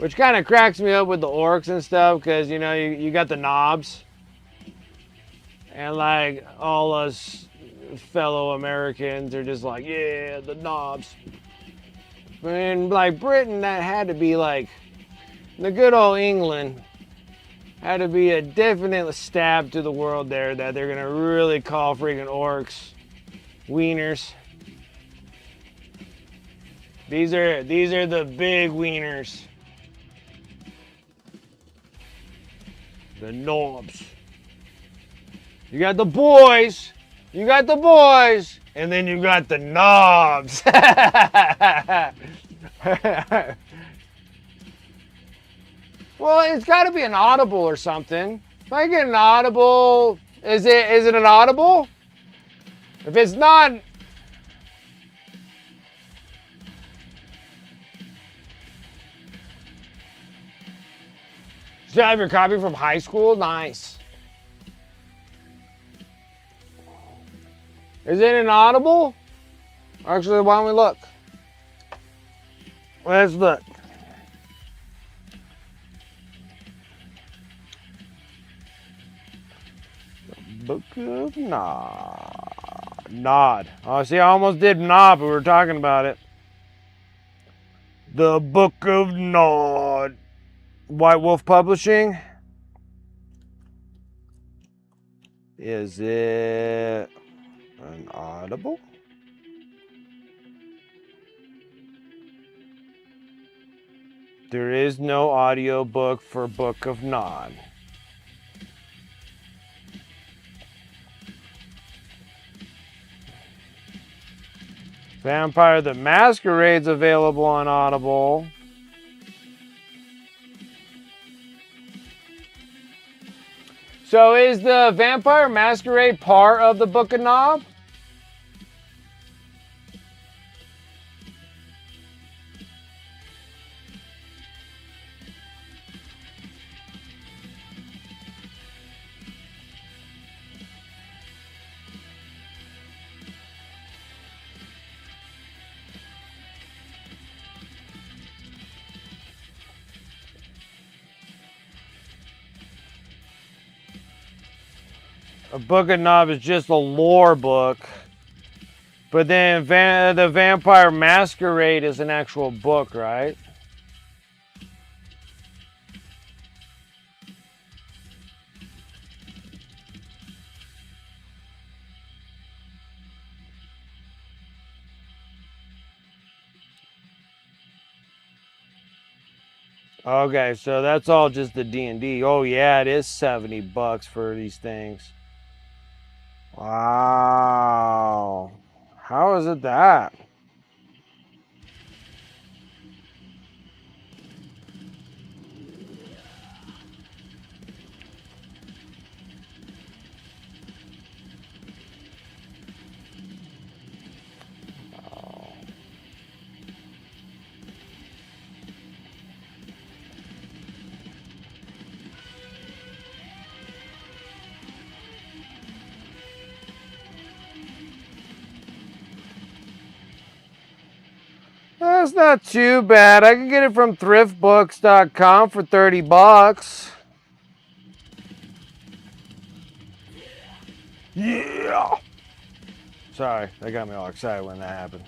Which kind of cracks me up with the orcs and stuff, because, you know, you got the knobs. And, like, all us fellow Americans are just like, yeah, the knobs. But in, like, Britain, that had to be, like, the good old England had to be a definite stab to the world there that they're going to really call freaking orcs wieners. These are the big wieners. The knobs. You got the boys, and then you got the knobs. Well, it's got to be an audible or something. If I get an audible, is it an audible? If it's not, still have your copy from high school? Nice. Is it an audible? Actually, why don't we look? Let's look. Book of Nod. Oh, see, I almost did Nod, but we were talking about it. The Book of Nod. White Wolf Publishing. Is it an audible? There is no audio book for Book of Nod. Vampire the Masquerade's available on Audible. So is the Vampire Masquerade part of the Book of Nod? A Book of Nod is just a lore book. But then the Vampire Masquerade is an actual book, right? Okay, so that's all just the D&D. Oh yeah, it is $70 for these things. Wow. How is it that? That's not too bad. I can get it from thriftbooks.com for $30. Yeah! Sorry, that got me all excited when that happened.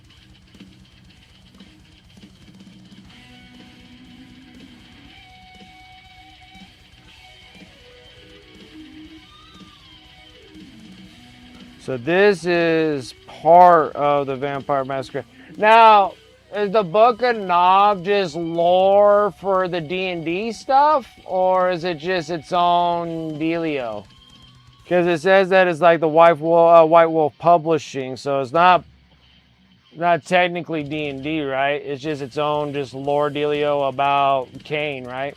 So this is part of the Vampire Masquerade. Now, is the Book of Nod just lore for the D&D stuff, or is it just its own dealio? Because it says that it's like the White Wolf Publishing, so it's not technically D&D, right? It's just its own just lore dealio about Kane, right?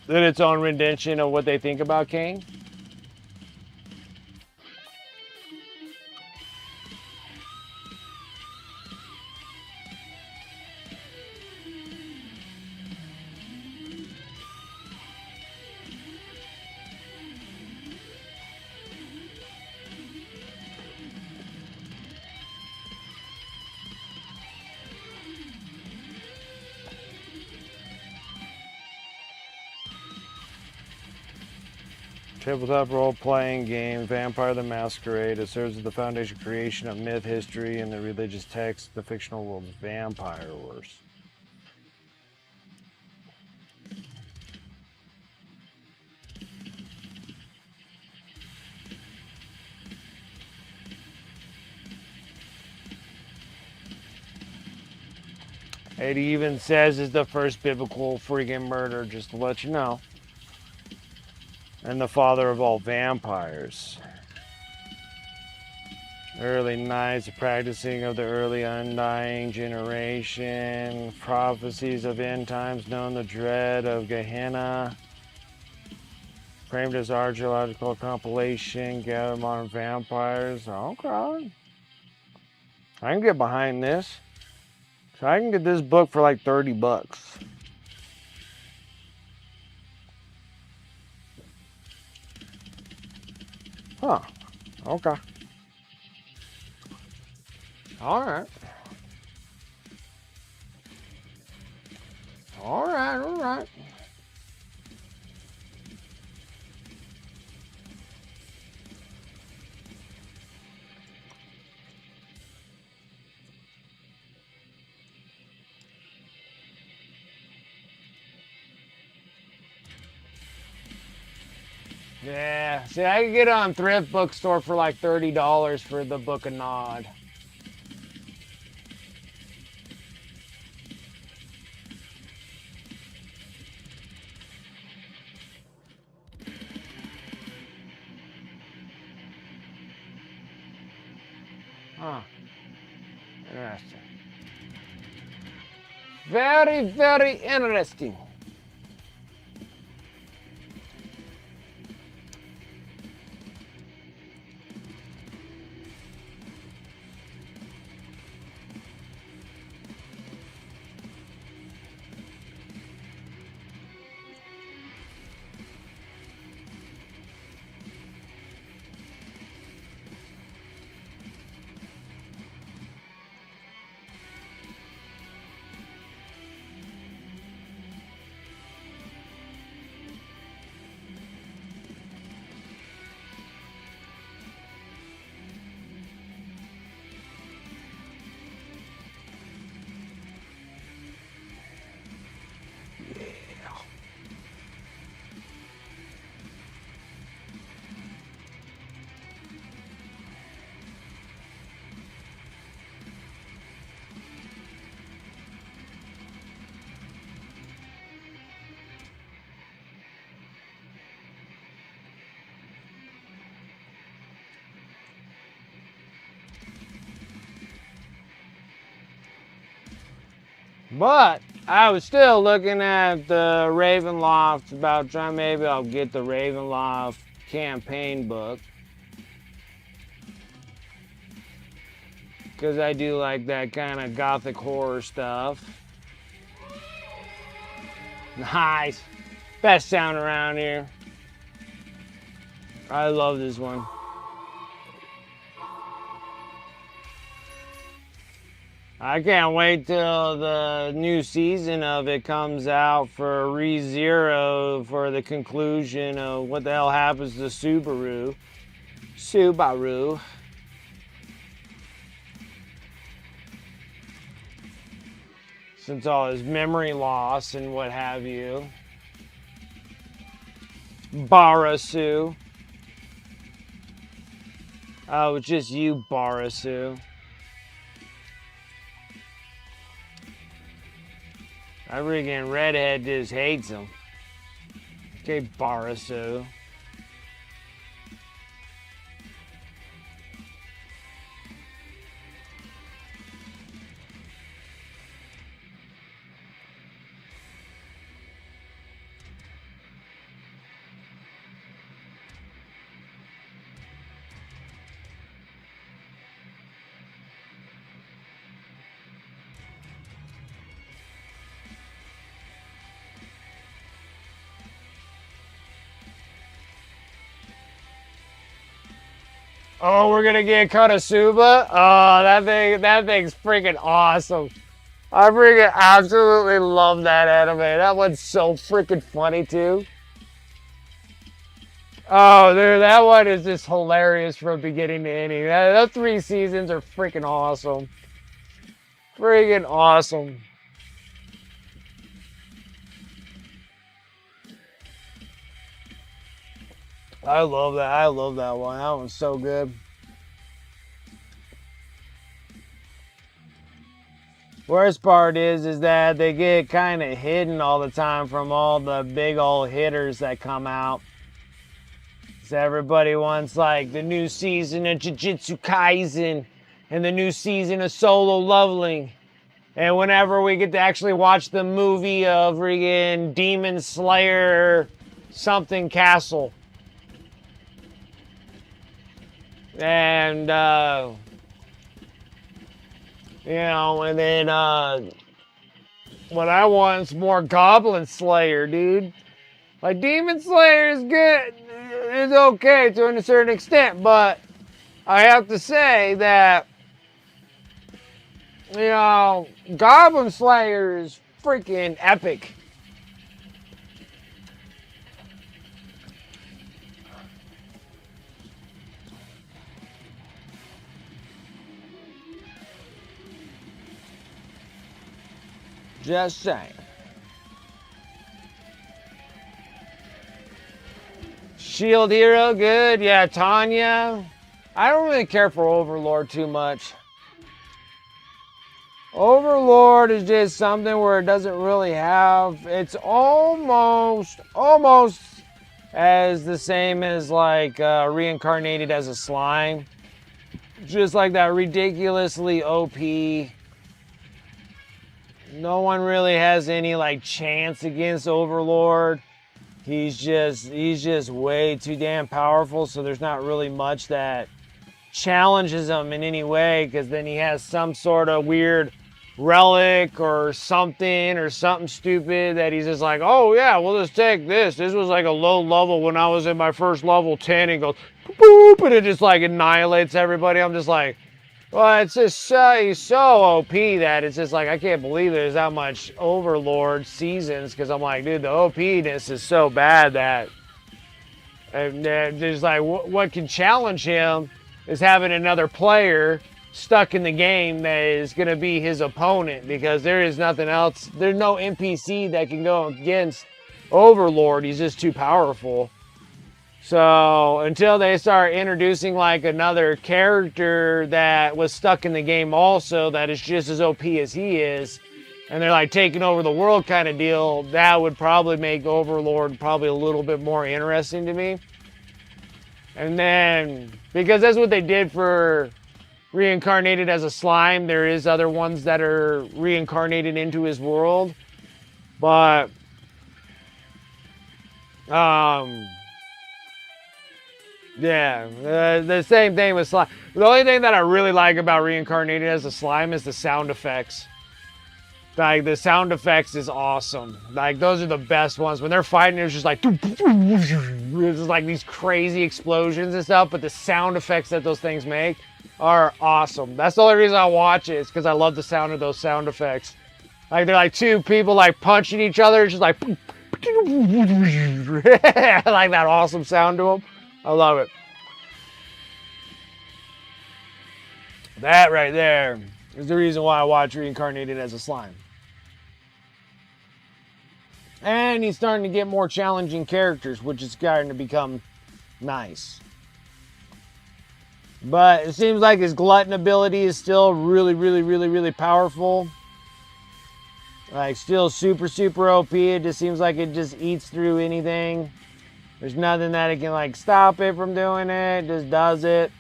Then its own rendition of what they think about Kane. Tabletop role-playing game, Vampire the Masquerade. It serves as the foundation creation of myth, history, and the religious text of the fictional world of Vampire Wars. It even says it's the first biblical freaking murder, just to let you know. And the father of all vampires. Early nights of practicing of the early undying generation. Prophecies of end times known the dread of Gehenna. Framed as archaeological compilation. Gather modern vampires. Okay. I can get behind this. So I can get this book for like 30 bucks. Huh. Okay. Alright. Alright. Yeah, see, I can get it on thrift bookstore for like $30 for the Book of Nod. Huh. Interesting. Very, very interesting. But I was still looking at the Ravenloft, about trying, maybe I'll get the Ravenloft campaign book. Because I do like that kind of gothic horror stuff. Nice. Best sound around here. I love this one. I can't wait till the new season of it comes out for ReZero for the conclusion of what the hell happens to Subaru. Since all his memory loss and what have you. Barasu. Oh, it's just you, Barasu. I freaking redhead just hates him. Okay, Barasu. Oh, we're gonna get Konosuba? Oh, that thing's freaking awesome. I freaking absolutely love that anime. That one's so freaking funny too. Oh, dude, that one is just hilarious from beginning to ending. Those 3 seasons are freaking awesome. Freaking awesome. I love that. I love that one. That one's so good. Worst part is that they get kind of hidden all the time from all the big old hitters that come out. So everybody wants like the new season of Jujutsu Kaisen and the new season of Solo Leveling. And whenever we get to actually watch the movie of friggin' Demon Slayer something Castle. And, you know, and then what I want is more Goblin Slayer, dude. Like, Demon Slayer is good. It's okay to a certain extent, but I have to say that, you know, Goblin Slayer is freaking epic. Just saying. Shield Hero, good. Yeah, Tanya. I don't really care for Overlord too much. Overlord is just something where it doesn't really have, it's almost as the same as like reincarnated as a slime. Just like that ridiculously OP. No one really has any like chance against Overlord. He's just way too damn powerful, so there's not really much that challenges him in any way, because then he has some sort of weird relic or something stupid that he's just like, oh yeah, we'll just take this. This was like a low level when I was in my first level 10, and goes boop, and it just like annihilates everybody. I'm just like, well, it's just he's so OP that it's just like, I can't believe there's that much Overlord seasons, because I'm like, dude, the OP-ness is so bad that there's like, what can challenge him is having another player stuck in the game that is going to be his opponent, because there is nothing else. There's no NPC that can go against Overlord. He's just too powerful. So until they start introducing like another character that was stuck in the game also that is just as OP as he is, and they're like taking over the world kind of deal, that would probably make Overlord probably a little bit more interesting to me. And then, because that's what they did for reincarnated as a slime, there is other ones that are reincarnated into his world. But yeah, the same thing with slime. The only thing that I really like about reincarnated as a slime is the sound effects. Like, the sound effects is awesome. Like, those are the best ones. When they're fighting, it's just like, it's just like these crazy explosions and stuff, but the sound effects that those things make are awesome. That's the only reason I watch it, is because I love the sound of those sound effects. Like, they're like two people like punching each other, it's just like, like that awesome sound to them. I love it. That right there is the reason why I watch Reincarnated as a Slime. And he's starting to get more challenging characters, which is starting to become nice. But it seems like his glutton ability is still really powerful. Like, still super OP. It just seems like it just eats through anything. There's nothing that it can like stop it from doing it. It just does it.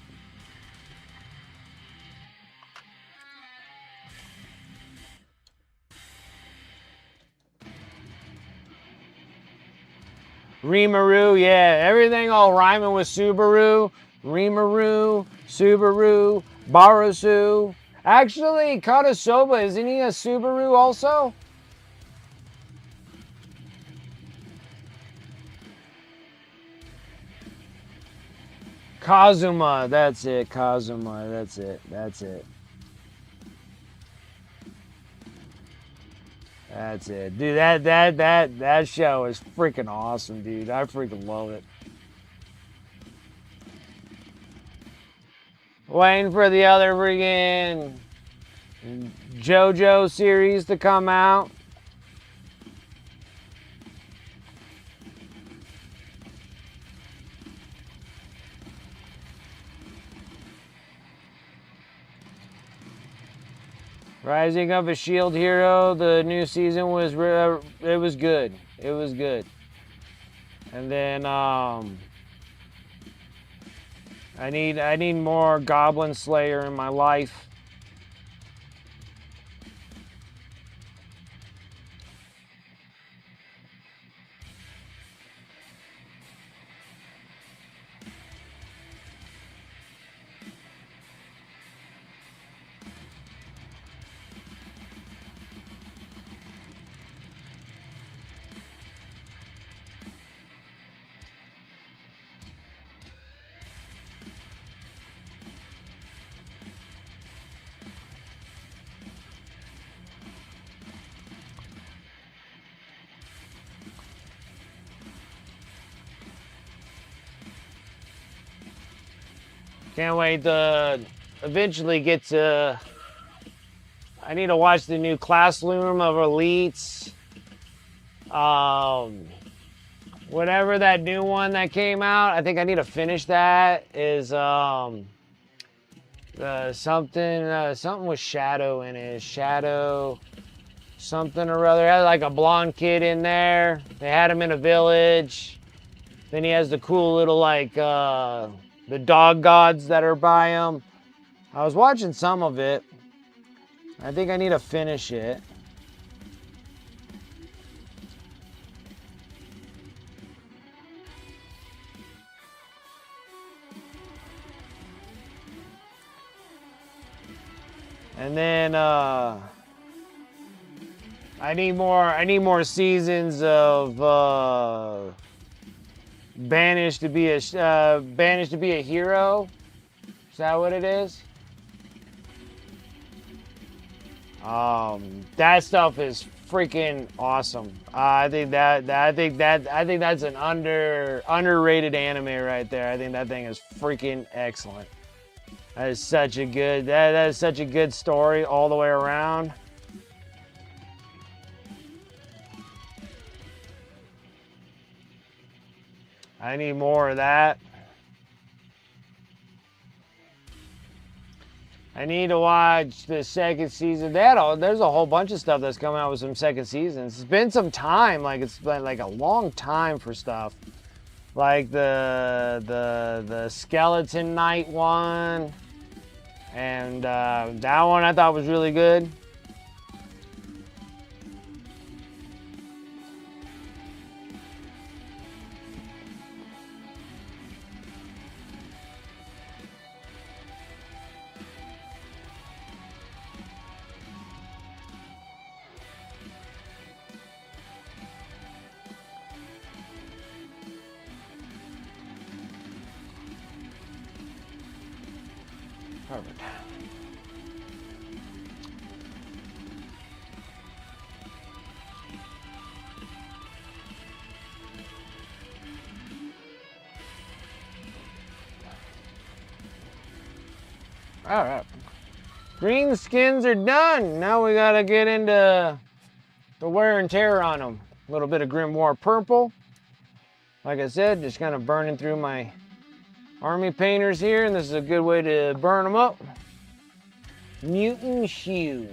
Rimuru, yeah, everything all rhyming with Subaru. Rimuru, Subaru, Barasu. Actually, Katasoba, isn't he a Subaru also? Kazuma, that's it. Kazuma, that's it. That's it. That's it. Dude, that show is freaking awesome, dude. I freaking love it. Waiting for the other freaking JoJo series to come out. Rising of a Shield Hero, the new season was it was good. It was good. And then I need more Goblin Slayer in my life. Can't wait to eventually get to... I need to watch the new Classroom of Elites. Whatever that new one that came out, I think I need to finish that. Is something with Shadow in it. Shadow something or other. It had like a blonde kid in there. They had him in a village. Then he has the cool little like the dog gods that are by him. I was watching some of it. I think I need to finish it. And then I need more seasons of Banished to be a Hero. Is that what it is? That stuff is freaking awesome. I think that's an underrated anime right there. I think that thing is freaking excellent. That is such a good story all the way around. I need more of that. I need to watch the second season. There's a whole bunch of stuff that's coming out with some second seasons. It's been some time, like it's been like a long time for stuff. Like the Skeleton Knight one. And that one I thought was really good. Perfect. All right. Green skins are done. Now we gotta get into the wear and tear on them. A little bit of Grimoire Purple. Like I said, just kind of burning through my army painters here, and this is a good way to burn them up. Mutant Hue.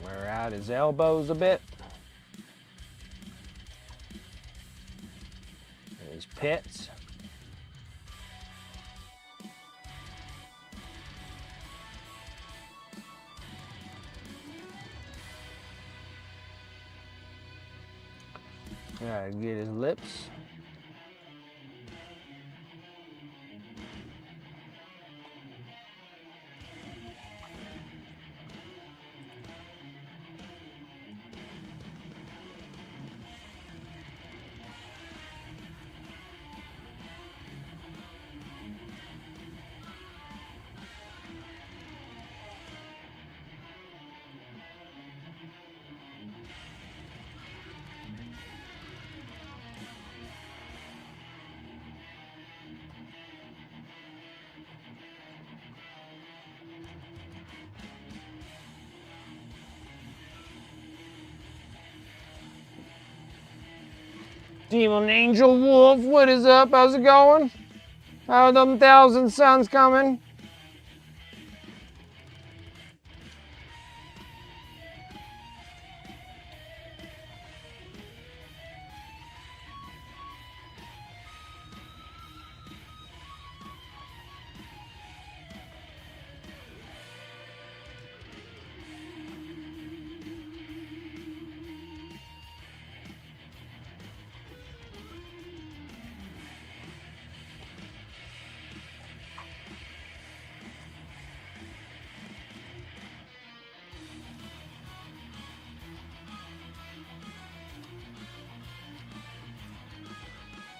Wear out his elbows a bit. And his pits. Gotta get his lips. Demon Angel Wolf, what is up? How's it going? How are them 1,000 suns coming?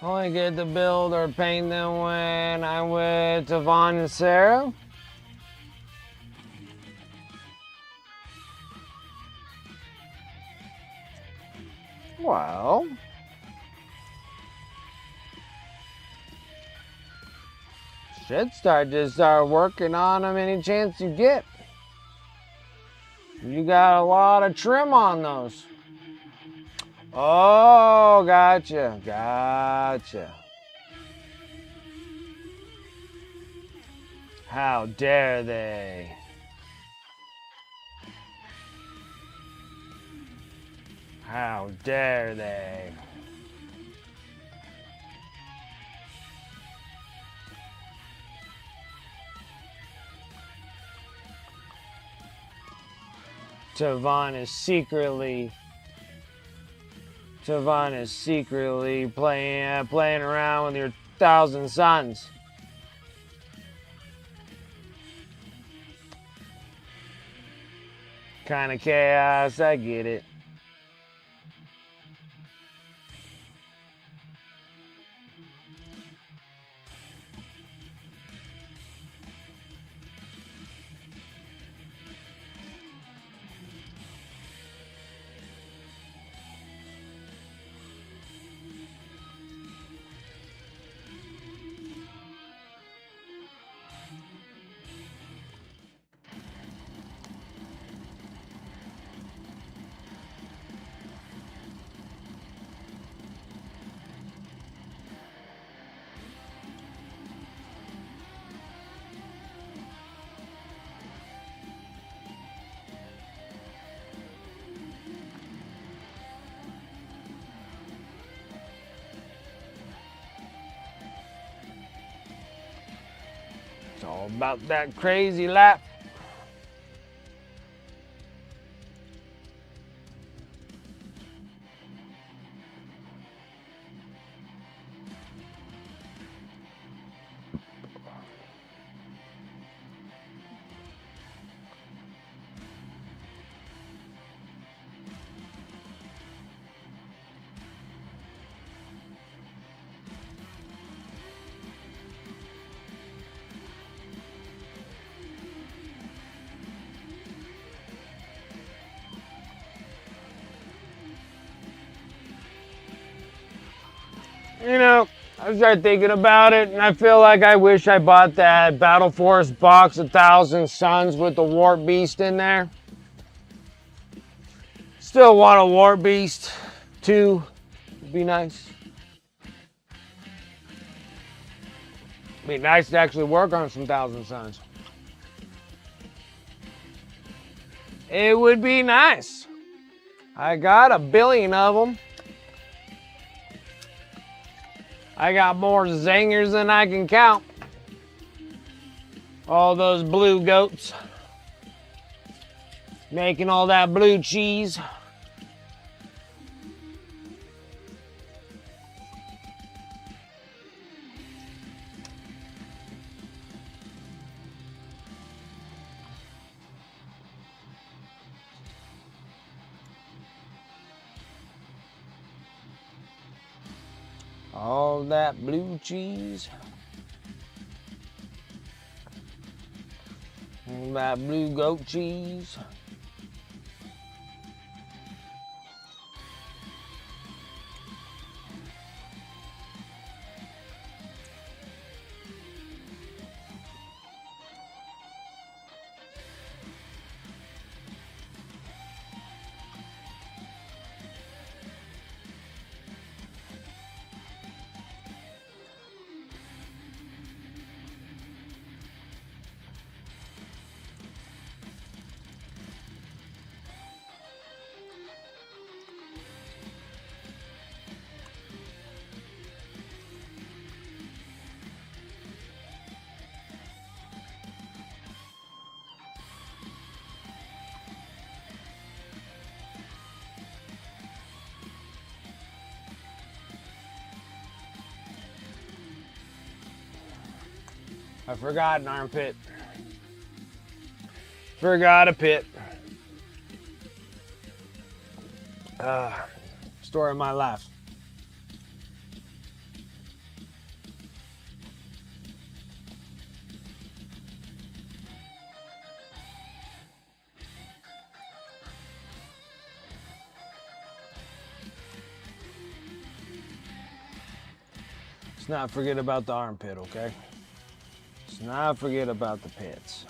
Only get to build or paint them when I'm with Yvonne and Sarah. Well, should start working on them any chance you get. You got a lot of trim on those. Oh, gotcha. How dare they? How dare they? Tavon is secretly playing around with your 1,000 suns. Kind of chaos, I get it. It's all about that crazy lap. You know, I started thinking about it, and I feel like I wish I bought that Battle Force box 1,000 Suns with the Warp Beast in there. Still want a Warp Beast 2. Would be nice. Be nice to actually work on some 1,000 Suns. It would be nice. I got 1 billion of them. I got more zingers than I can count. All those blue goats. Making all that blue cheese. All that blue cheese. All that blue goat cheese. I forgot an armpit. Forgot a pit. Story of my life. Let's not forget about the armpit, okay? Let's not forget about the pits.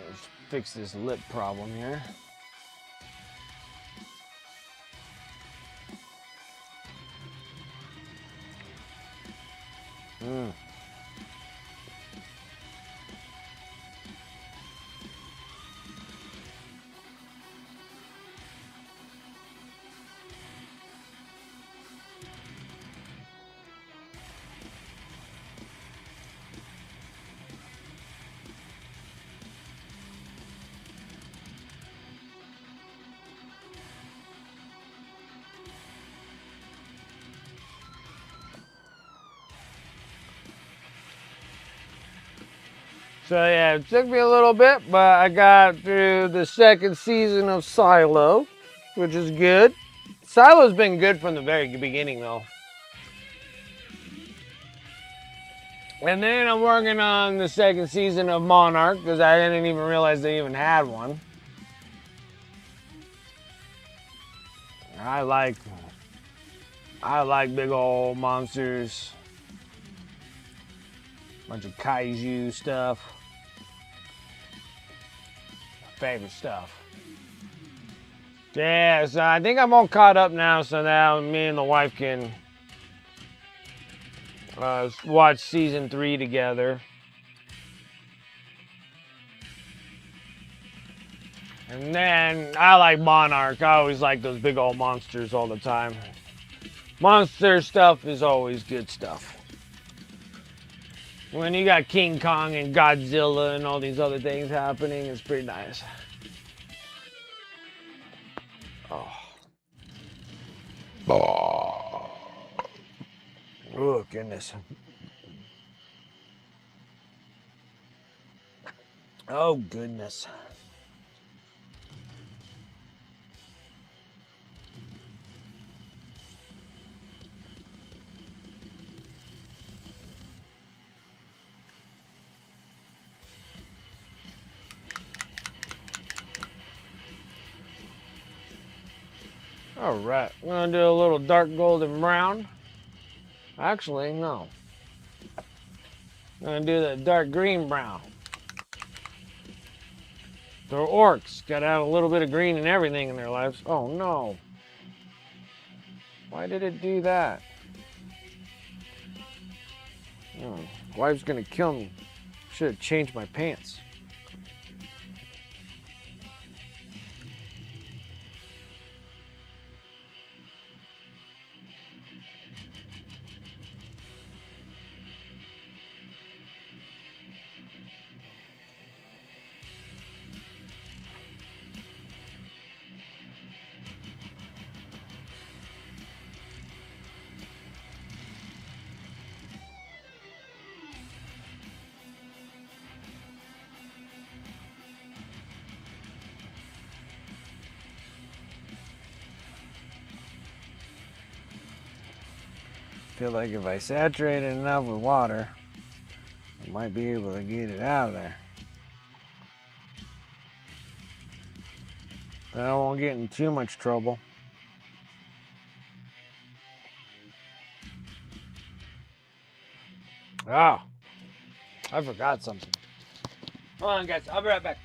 Let's fix this lip problem here. So yeah, it took me a little bit, but I got through the second season of Silo, which is good. Silo's been good from the very beginning though. And then I'm working on the second season of Monarch, because I didn't even realize they even had one. I like big old monsters. Bunch of kaiju stuff. Favorite stuff. Yeah, so I think I'm all caught up now, so now me and the wife can watch season 3 together. And then I like Monarch. I always like those big old monsters all the time. Monster stuff is always good stuff. When you got King Kong and Godzilla and all these other things happening, it's pretty nice. Oh, goodness. Oh, goodness. All right, I'm gonna do a little dark golden brown. Actually, no. I'm gonna do the dark green brown. They're orcs. Gotta have a little bit of green in everything in their lives. Oh no. Why did it do that? Oh, wife's gonna kill me. Should have changed my pants. Feel like if I saturate it enough with water, I might be able to get it out of there. I won't get in too much trouble. Ah, I forgot something. Hold on, guys. I'll be right back.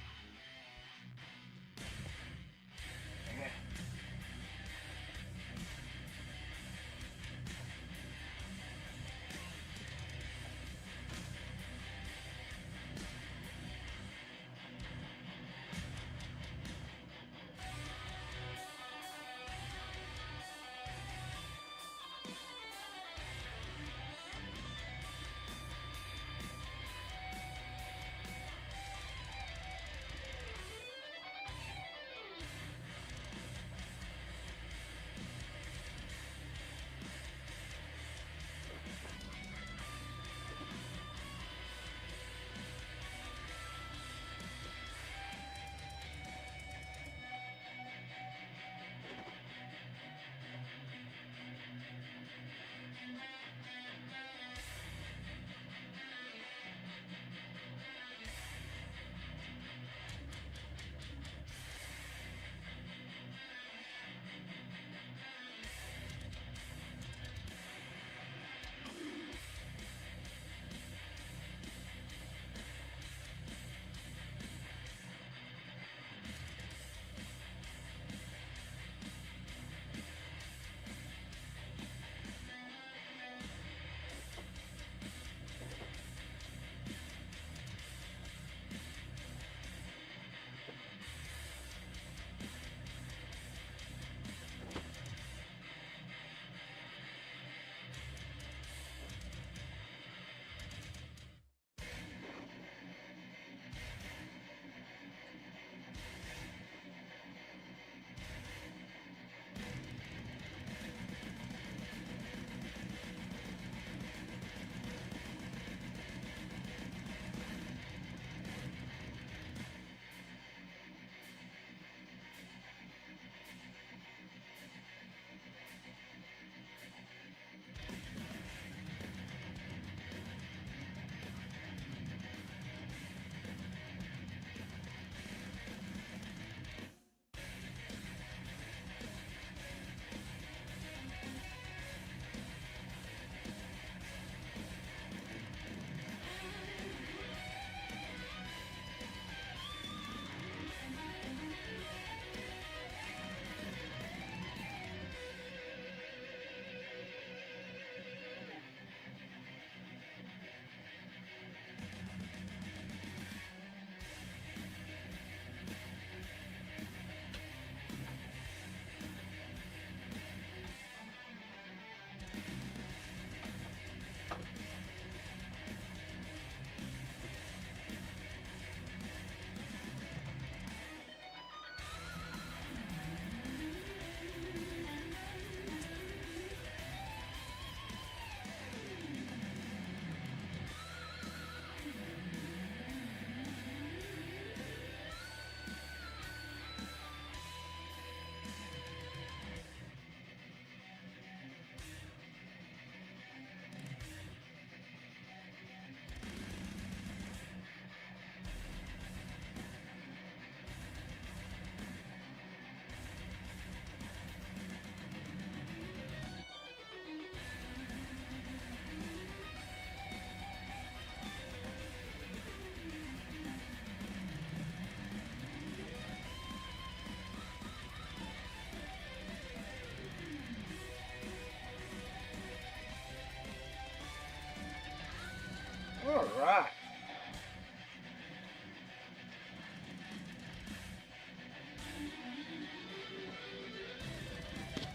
All right.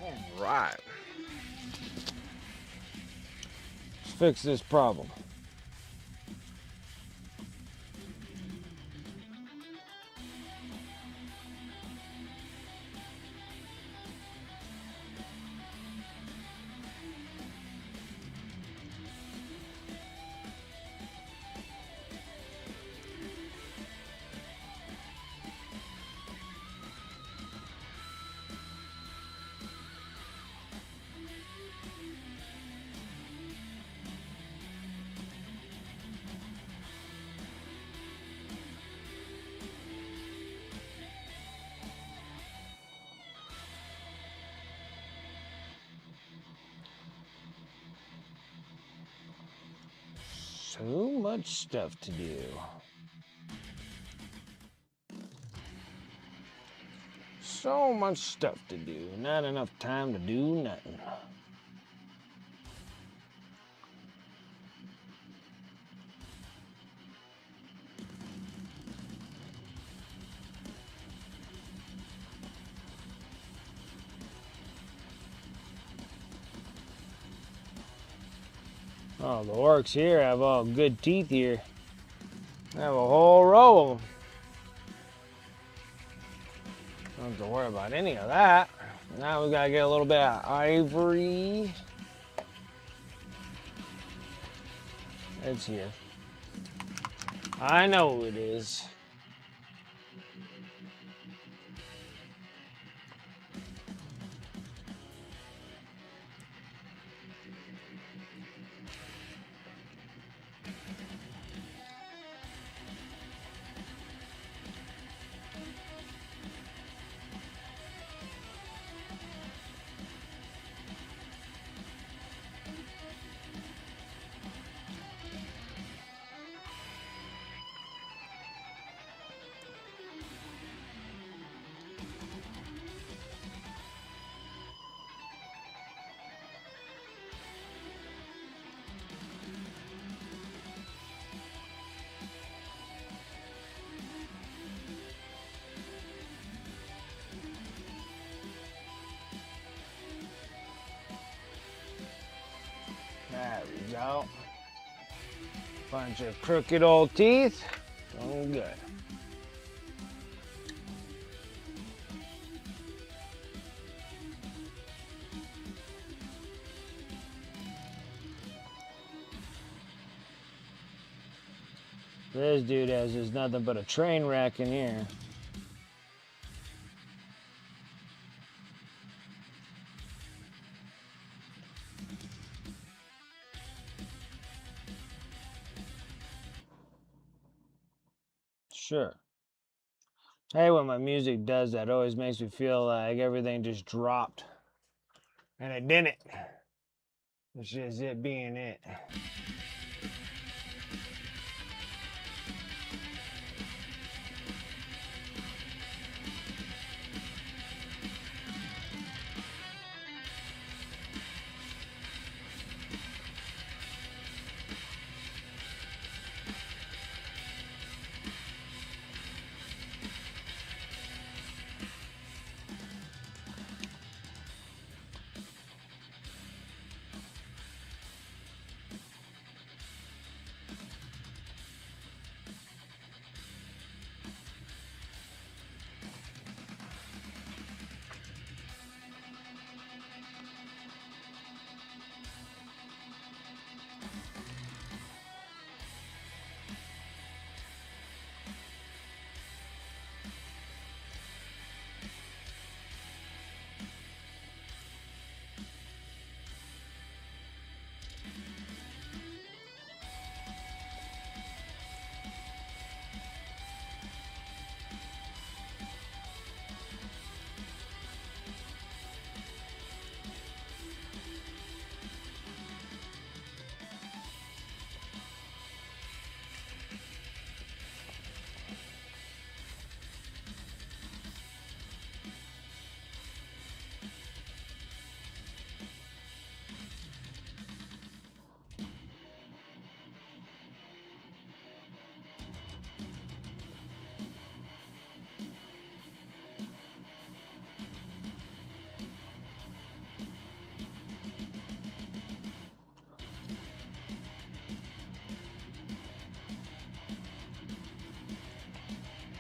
All right. Let's fix this problem. So much stuff to do. So much stuff to do. Not enough time to do nothing. Oh, the orcs here have all good teeth here. I have a whole row of them. Don't have to worry about any of that. Now we gotta get a little bit of ivory. It's here. I know it is. There we go. Bunch of crooked old teeth. Oh, good. This dude has just nothing but a train wreck in here. Sure. Hey, when my music does that, it always makes me feel like everything just dropped. And it didn't. It's just it being it.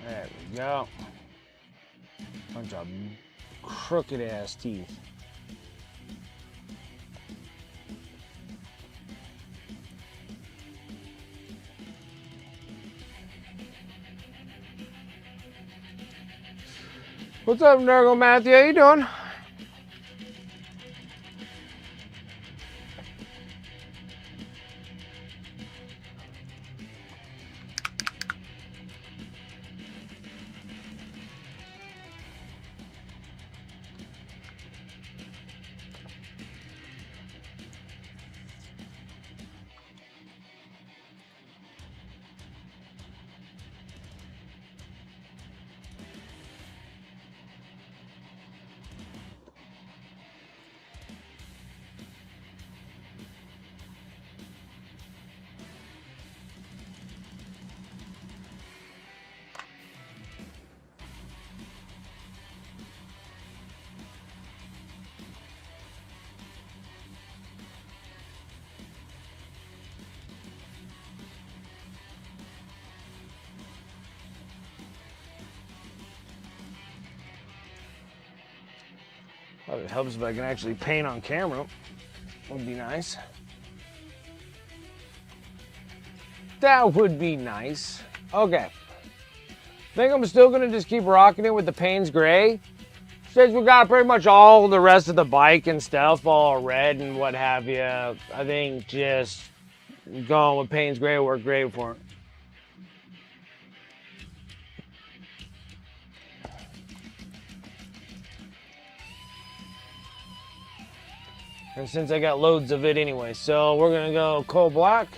There we go. Bunch of crooked ass teeth. What's up, Nurgle Matthew? How you doing? Well, it helps if I can actually paint on camera. Would be nice. That would be nice. Okay. I think I'm still gonna just keep rocking it with the Payne's Gray. Since we got pretty much all the rest of the bike and stuff all red and what have you, I think just going with Payne's Gray will work great for it. And since I got loads of it anyway, so we're gonna go coal black.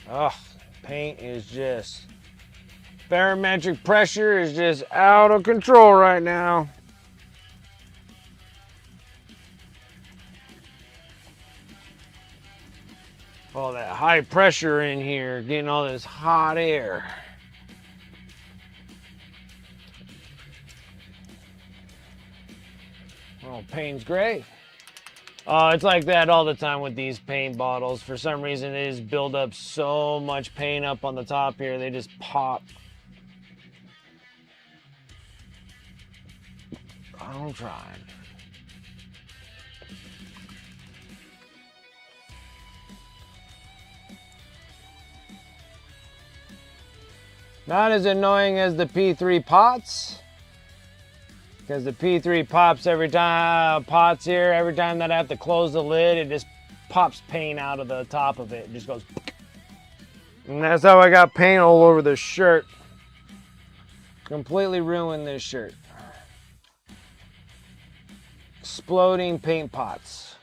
Ugh, paint is just, barometric pressure is just out of control right now. All that high pressure in here, getting all this hot air. Oh, Payne's Gray. It's like that all the time with these paint bottles. For some reason, they just build up so much paint up on the top here, they just pop. I'm trying. Not as annoying as the P3 pots, because the P3 pops every time, pots here, every time that I have to close the lid, it just pops paint out of the top of it. It just goes. And that's how I got paint all over this shirt. Completely ruined this shirt. Exploding paint pots.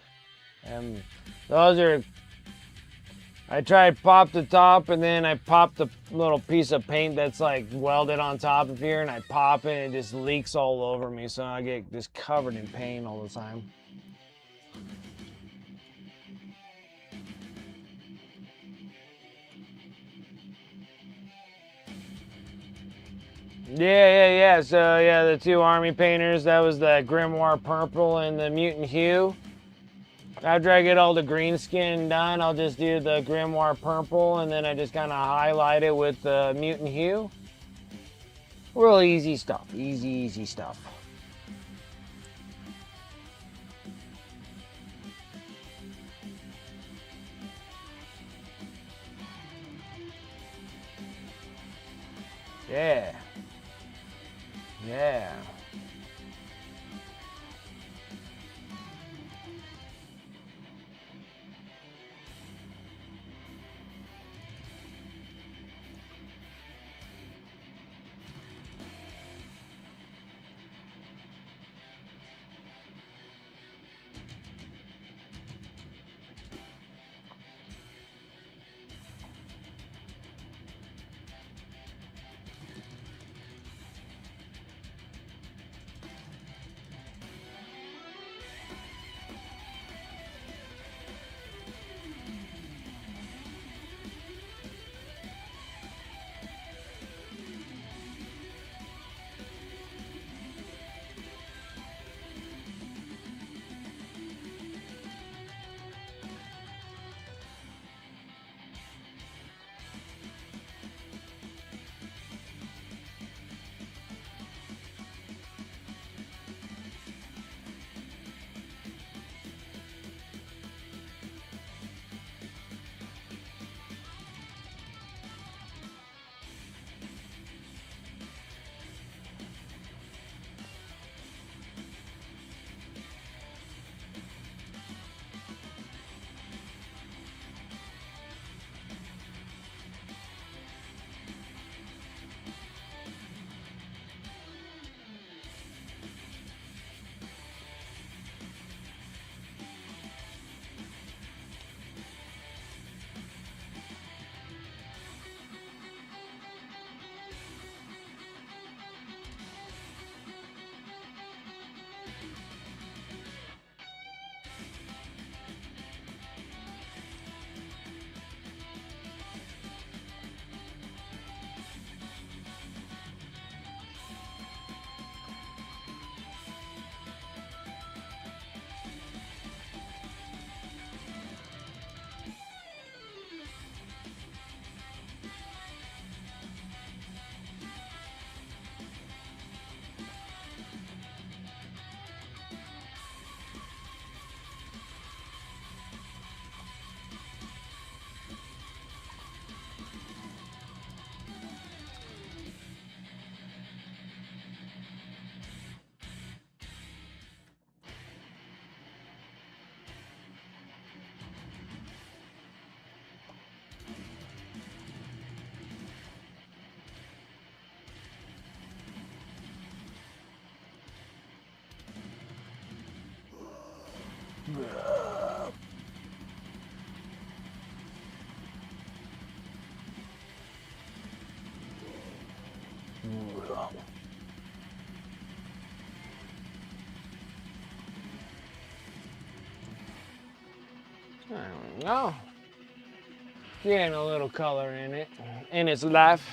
And those are, I tried pop the top and then I popped the little piece of paint that's like welded on top of here and I pop it and it just leaks all over me, so I get just covered in paint all the time. Yeah. So yeah, the two army painters, that was the Grimoire Purple and the Mutant Hue. After I get all the green skin done, I'll just do the Grimoire Purple and then I just kind of highlight it with the Mutant Hue. Real easy stuff, easy stuff. Yeah. I don't know. Getting a little color in it, in its life.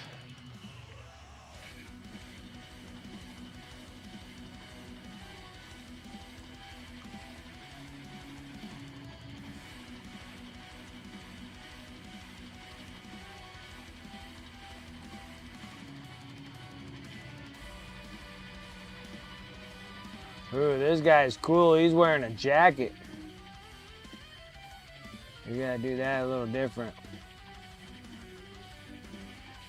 Ooh, this guy's cool. He's wearing a jacket. You gotta do that a little different.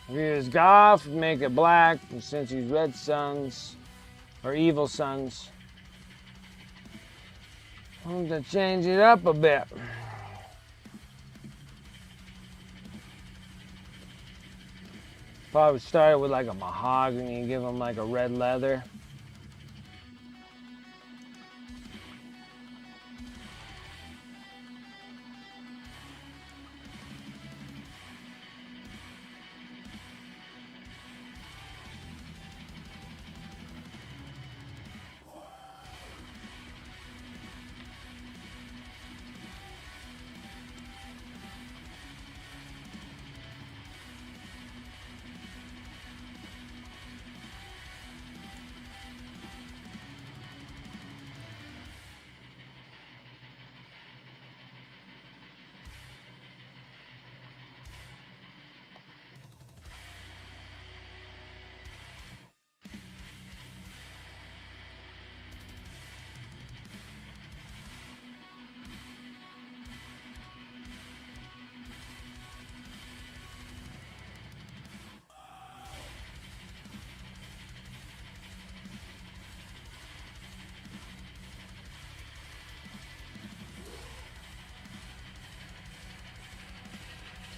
If he was Goth, make it black. And since he's Red Suns, or Evil Suns, I'm gonna change it up a bit. Probably start with like a mahogany and give him like a red leather.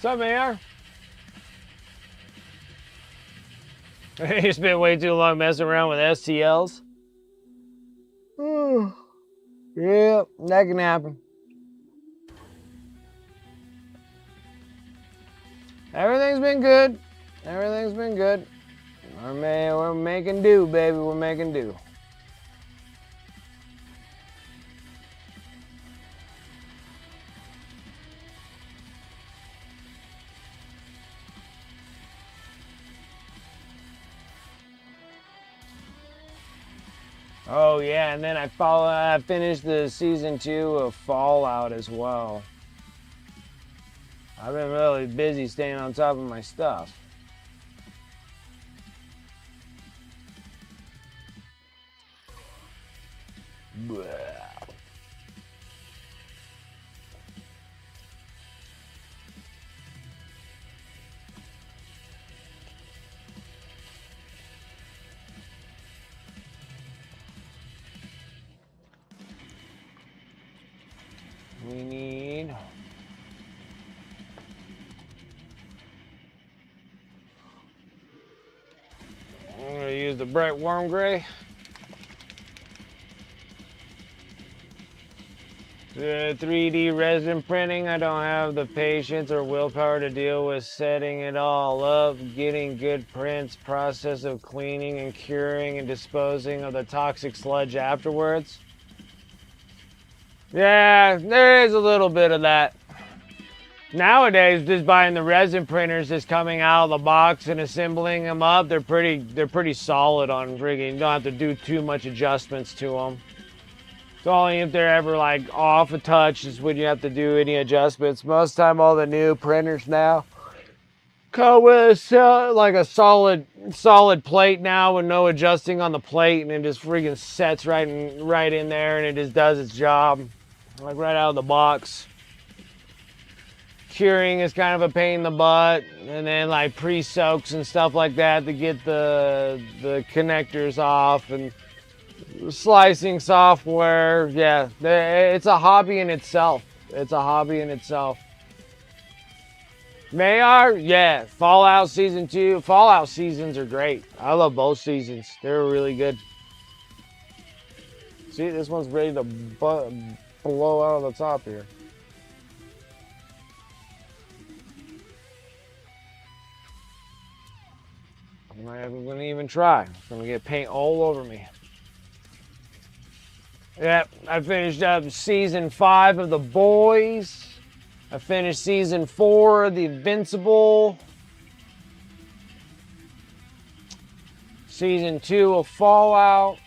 What's up, Mayor? You spent way too long messing around with STLs. Yeah, that can happen. Everything's been good. Everything's been good. We're making do, baby. We're making do. Oh yeah, and then I finished the season 2 of Fallout as well. I've been really busy staying on top of my stuff. We need... I'm going to use the bright warm gray. The 3D resin printing, I don't have the patience or willpower to deal with setting it all up, getting good prints, process of cleaning and curing and disposing of the toxic sludge afterwards. Yeah, there is a little bit of that. Nowadays, just buying the resin printers, just coming out of the box and assembling them up, they're pretty solid on friggin'. You don't have to do too much adjustments to them. It's only if they're ever like off a touch is when you have to do any adjustments. Most of the time, all the new printers now come with like a solid plate now with no adjusting on the plate, and it just friggin' sets right in there, and it just does its job, like right out of the box. Curing is kind of a pain in the butt, and then like pre-soaks and stuff like that to get the connectors off, and slicing software. Yeah, it's a hobby in itself. It's a hobby in itself. Mayar, yeah, Fallout Season 2. Fallout seasons are great. I love both seasons. They're really good. See, this one's ready to blow out of the top here. I'm not even gonna even try. I'm gonna get paint all over me. Yep, I finished up season 5 of The Boys. I finished season 4 of The Invincible. Season 2 of Fallout.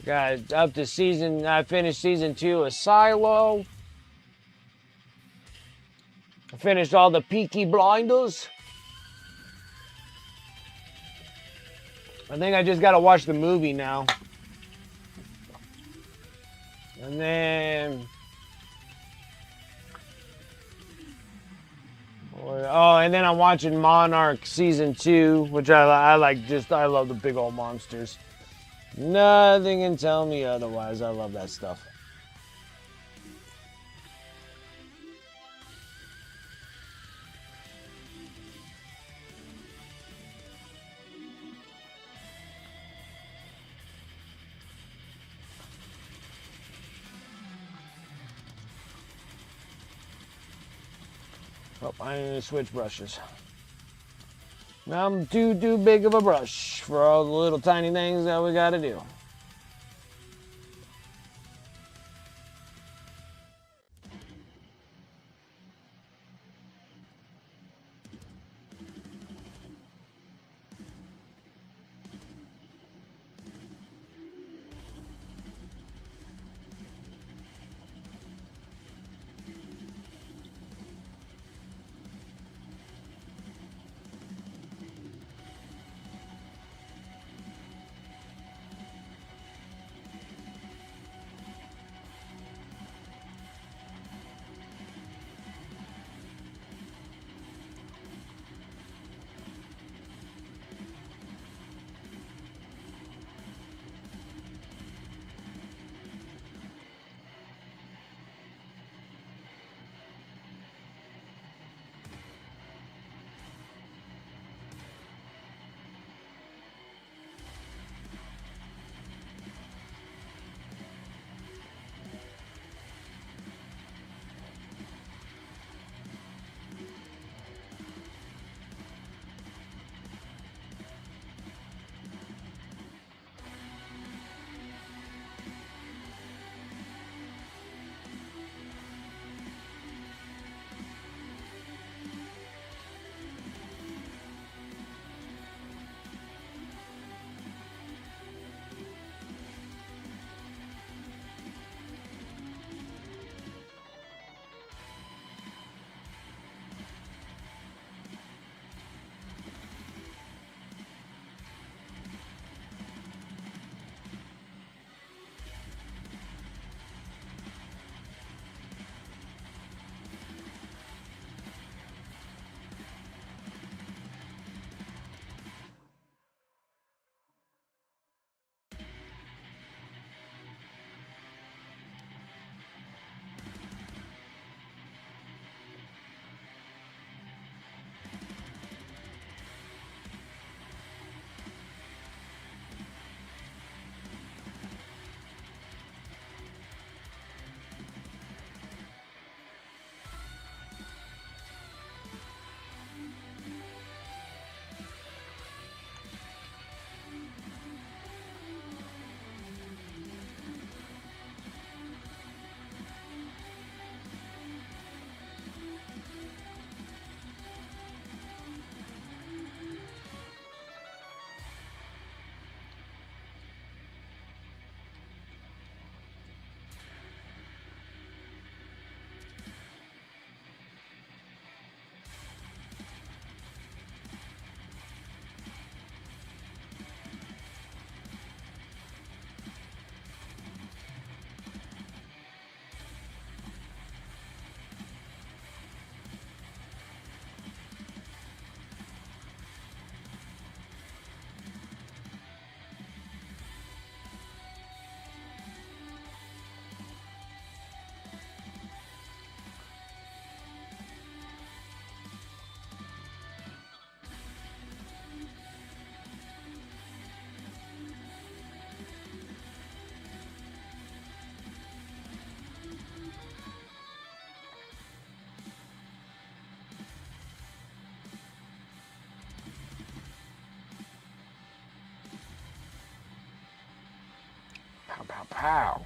Got up to I finished season 2 of Silo. I finished all the Peaky Blinders. I think I just gotta watch the movie now. And then... Oh, and then I'm watching Monarch season 2, which I like. I love the big old monsters. Nothing can tell me otherwise. I love that stuff. Oh, I need to switch brushes. Now I'm too big of a brush for all the little tiny things that we gotta do. Ow.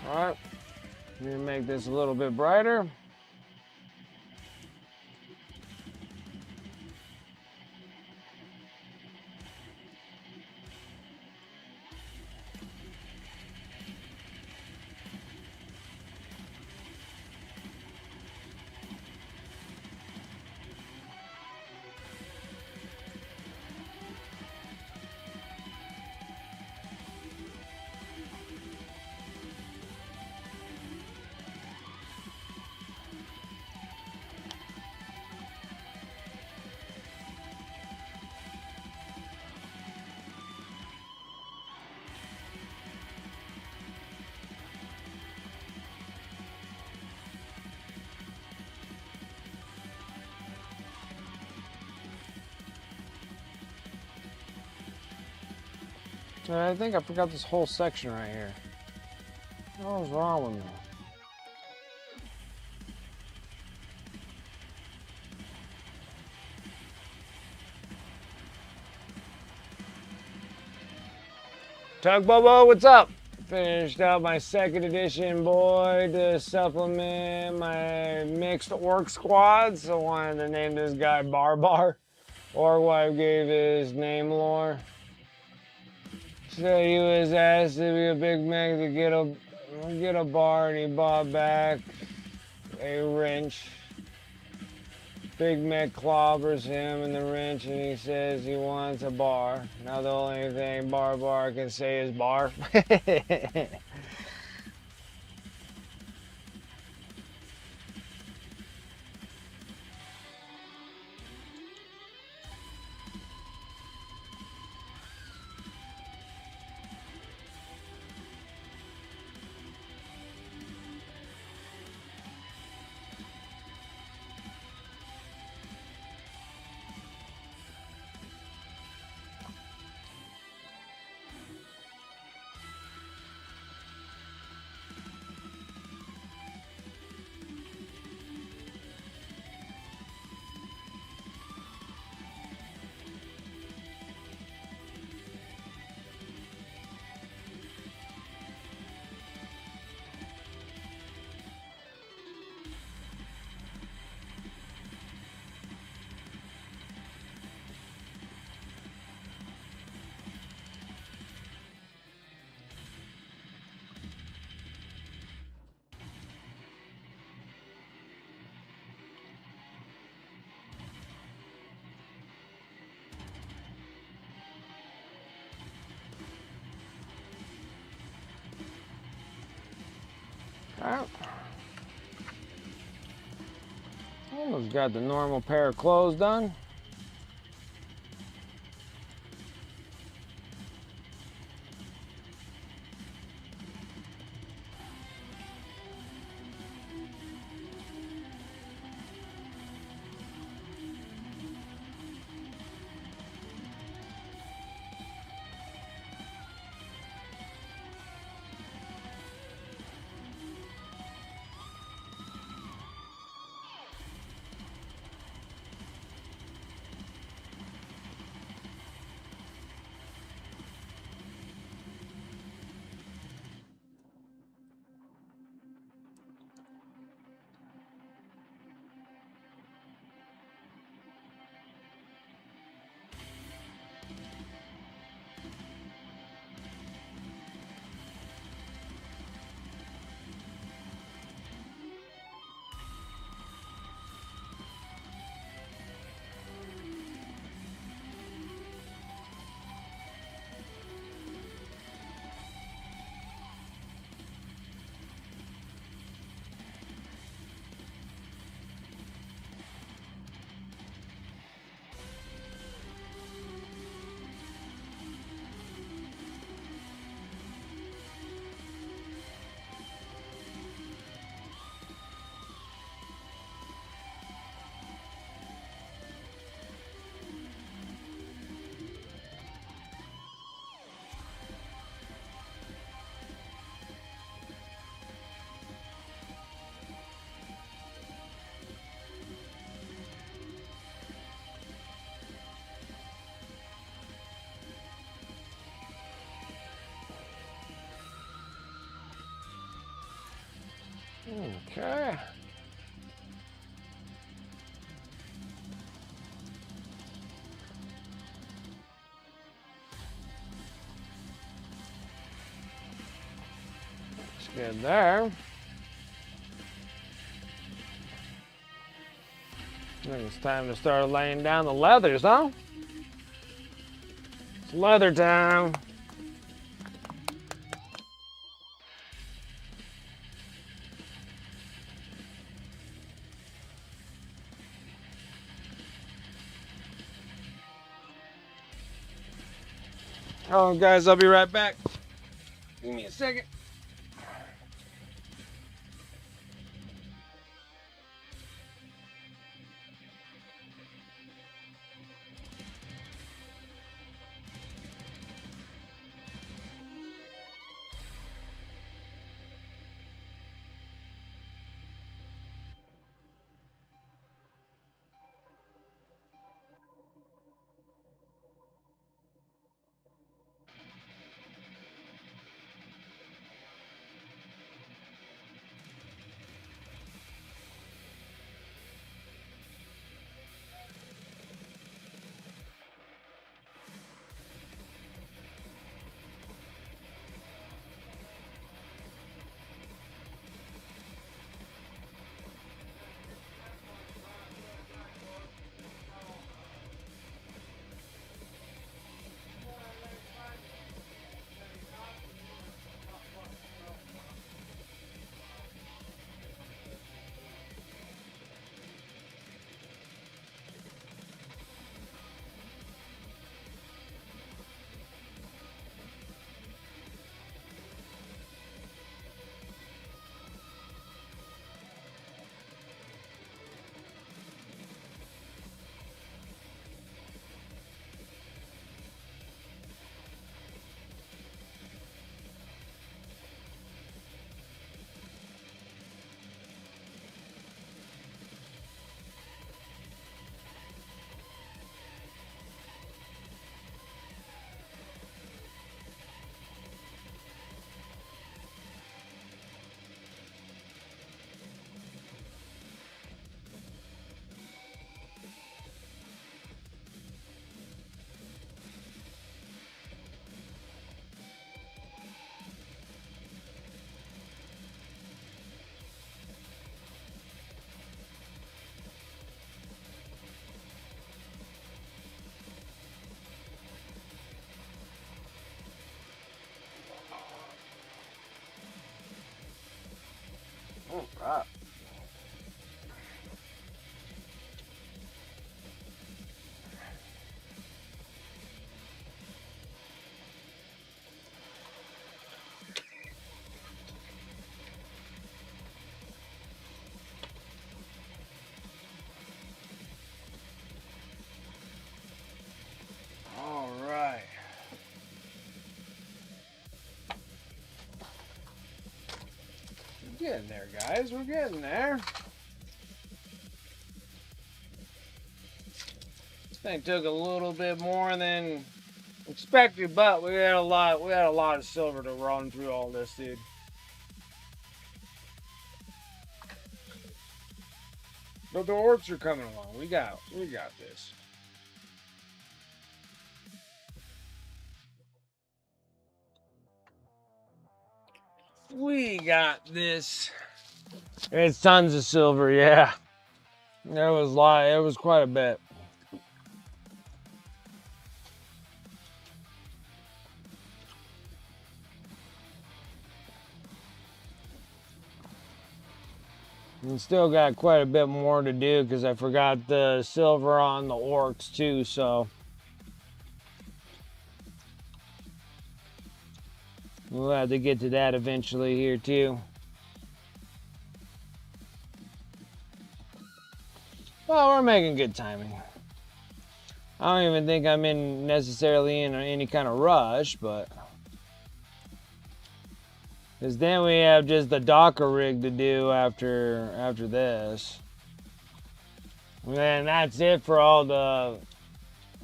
All right, let me make this a little bit brighter. I think I forgot this whole section right here. What was wrong with me? Tug Bobo, what's up? Finished out my second edition, boy, to supplement my mixed orc squad. So I wanted to name this guy Barbar. Orc wife gave his name lore. So he was asked to be a Big Mac to get a bar, and he bought back a wrench. Big Mac clobbers him in the wrench, and he says he wants a bar. Now the only thing Barbar can say is bar. Alright. Almost got the normal pair of clothes done. Okay. It's good there. I think it's time to start laying down the leathers, huh? It's leather time. Oh, guys, I'll be right back. Give me a second. All right. All right. We're getting there, guys. We're getting there. This thing took a little bit more than expected, but we had a lot of silver to run through all this, dude. But the orcs are coming along. We got this. We got this. It's tons of silver, yeah. There was it was quite a bit. And still got quite a bit more to do because I forgot the silver on the orcs too, so we'll have to get to that eventually here too. Well, we're making good timing. I don't even think I'm necessarily in any kind of rush, but because then we have just the Docker rig to do after this. And then that's it for all the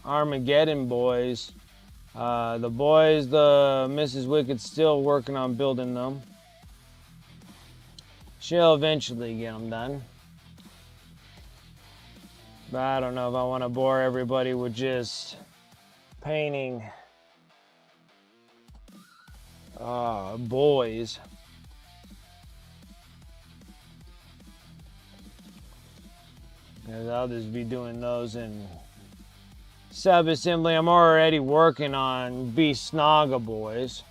Armageddon boys. The boys, the Mrs. Wicked's still working on building them. She'll eventually get them done. But I don't know if I want to bore everybody with just painting boys. Because I'll just be doing those in sub-assembly. I'm already working on Beast Snaga boys.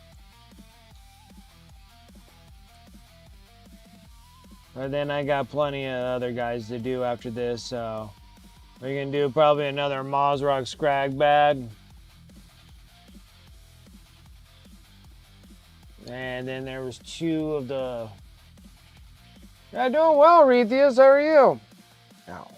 But then I got plenty of other guys to do after this, so we can do probably another Mozrock Scrag Bag. And then there was 2 of the... Yeah, doing well, Rethius. How are you? No.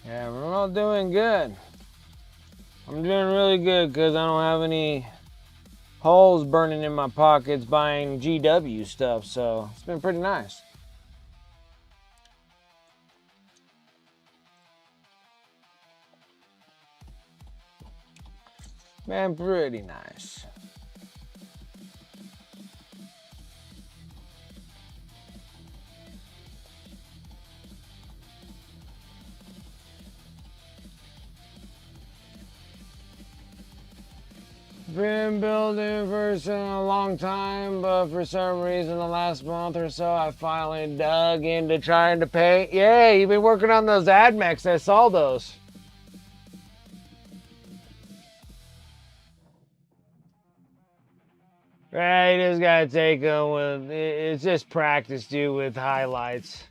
Yeah, we're all doing good. I'm doing really good because I don't have any holes burning in my pockets buying GW stuff, so it's been pretty nice. Been pretty nice. Been building for a long time, but for some reason the last month or so I finally dug into trying to paint. Yeah, you've been working on those AdMechs. I saw those. Right, you just gotta take them with, it's just practice, dude, with highlights.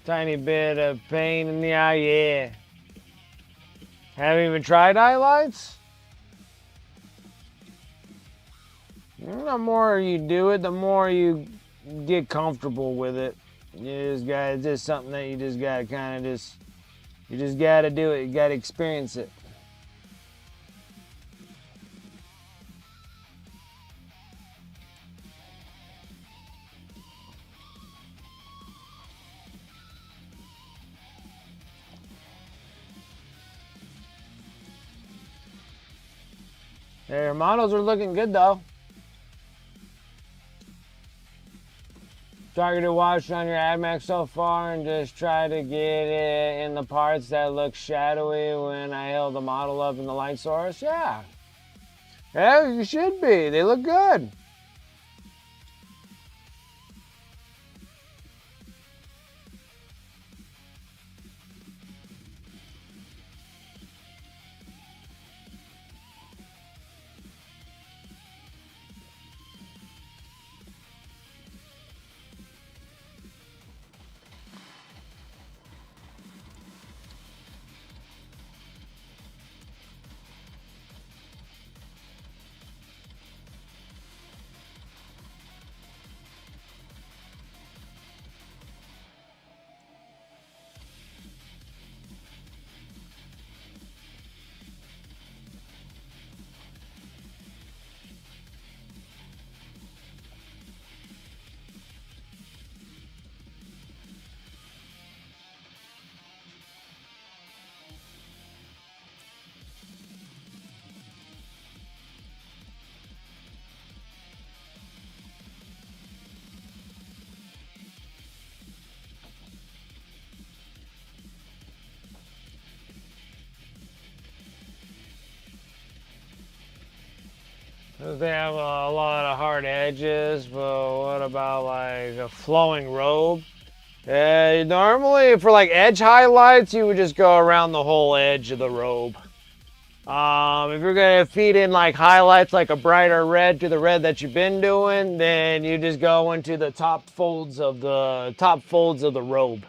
Tiny bit of pain in the eye, yeah. Haven't even tried highlights? The more you do it, the more you get comfortable with it. It's just something that you just gotta kind of you just gotta do it. You gotta experience it. Your models are looking good though. Targeted watch on your AdMech so far and just try to get it in the parts that look shadowy when I held the model up in the light source. Yeah. Yeah, you should be. They look good. They have a lot of hard edges, but what about like a flowing robe? Normally for like edge highlights, you would just go around the whole edge of the robe. If you're gonna feed in like highlights, like a brighter red to the red that you've been doing, then you just go into the top folds of the robe.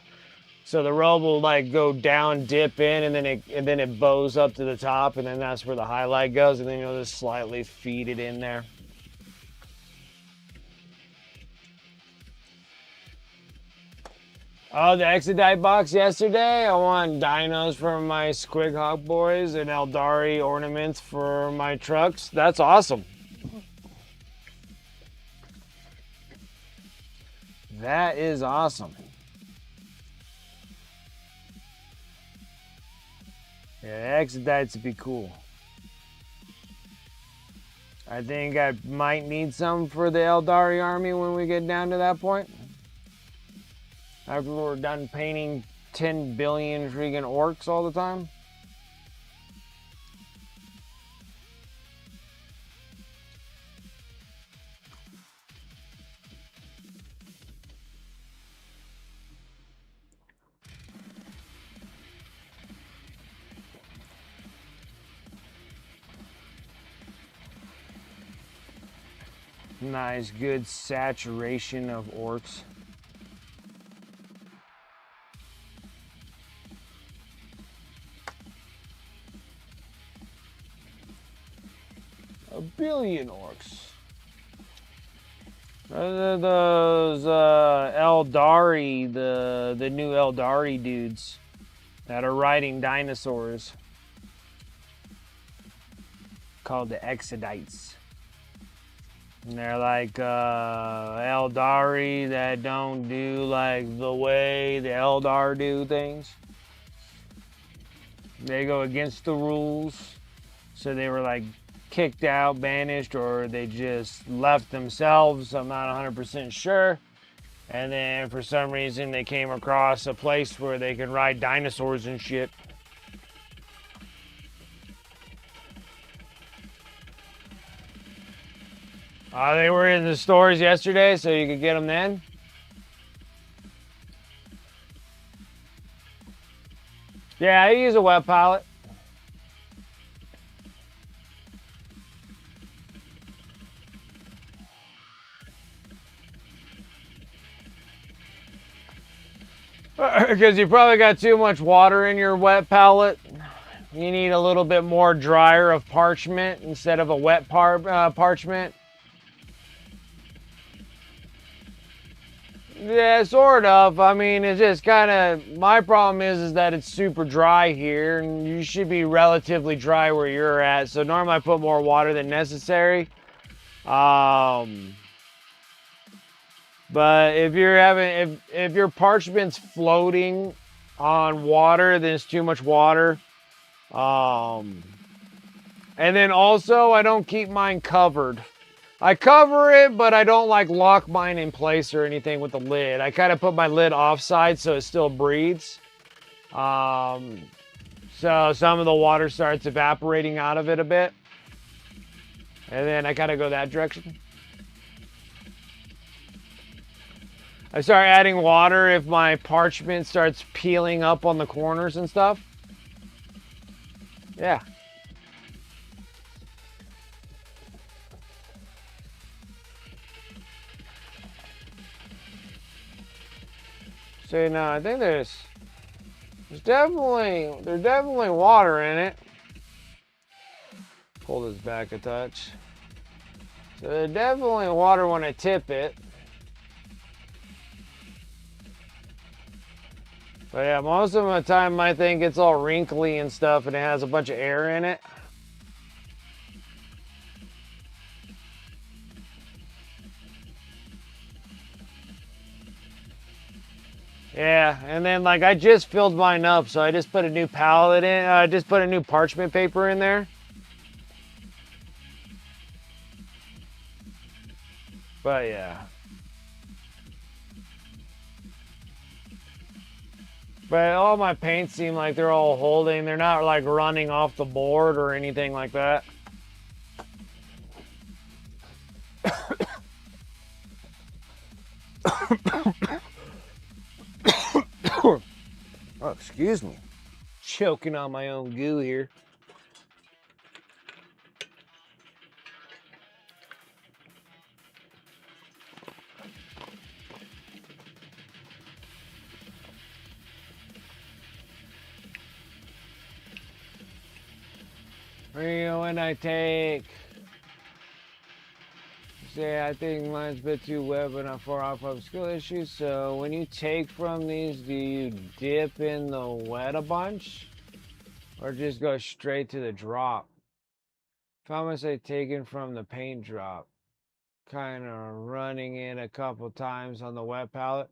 So the robe will like go down, dip in, and then it bows up to the top, and then that's where the highlight goes, and then you'll just slightly feed it in there. Oh, the Exodite box yesterday. I won dinos for my Squig Hawk boys and Eldari ornaments for my trucks. That's awesome. That is awesome. Yeah, the Exodites would be cool. I think I might need some for the Eldari army when we get down to that point. After we're done painting 10 billion freaking orcs all the time. Nice, good saturation of orcs. A billion orcs. Those Eldari, the new Eldari dudes that are riding dinosaurs, called the Exodites. And they're like Eldari that don't do like the way the Eldar do things. They go against the rules. So they were like kicked out, banished, or they just left themselves. I'm not 100% sure. And then for some reason they came across a place where they could ride dinosaurs and shit. They were in the stores yesterday, so you could get them then. Yeah, I use a web palette. Because you probably got too much water in your wet palette. You need a little bit more drier of parchment instead of a wet parchment. Yeah, sort of. I mean, it's just kind of, my problem is that it's super dry here, and you should be relatively dry where you're at. So normally I put more water than necessary. But if you're having, if your parchment's floating on water, then it's too much water. And then also I don't keep mine covered. I cover it, but I don't like lock mine in place or anything with the lid. I kind of put my lid offside so it still breathes. So some of the water starts evaporating out of it a bit. And then I kind of go that direction. I start adding water if my parchment starts peeling up on the corners and stuff. Yeah. See, now I think there's definitely water in it. Pull this back a touch. So there's definitely water when I tip it. But yeah, most of the time I think it's all wrinkly and stuff and it has a bunch of air in it. Yeah, and then like I just filled mine up, so I just put a new palette in. I just put a new parchment paper in there. But yeah. But all my paints seem like they're all holding. They're not like running off the board or anything like that. Oh, excuse me. Choking on my own goo here. You know, when I take Say, I think mine's a bit too wet, but not far off of skill issues. So when you take from these, do you dip in the wet a bunch? Or just go straight to the drop? If I'm gonna say taken from the paint drop, kind of running in a couple times on the wet palette.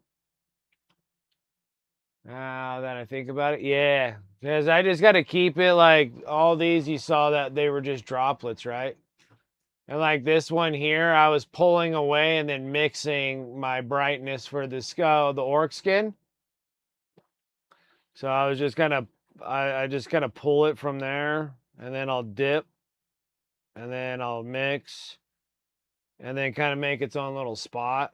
Now that I think about it, yeah. Because I just got to keep it like all these, you saw that they were just droplets, right? And like this one here, I was pulling away and then mixing my brightness for the skull, the orc skin. So I was just I just kind of pull it from there and then I'll dip and then I'll mix and then kind of make its own little spot.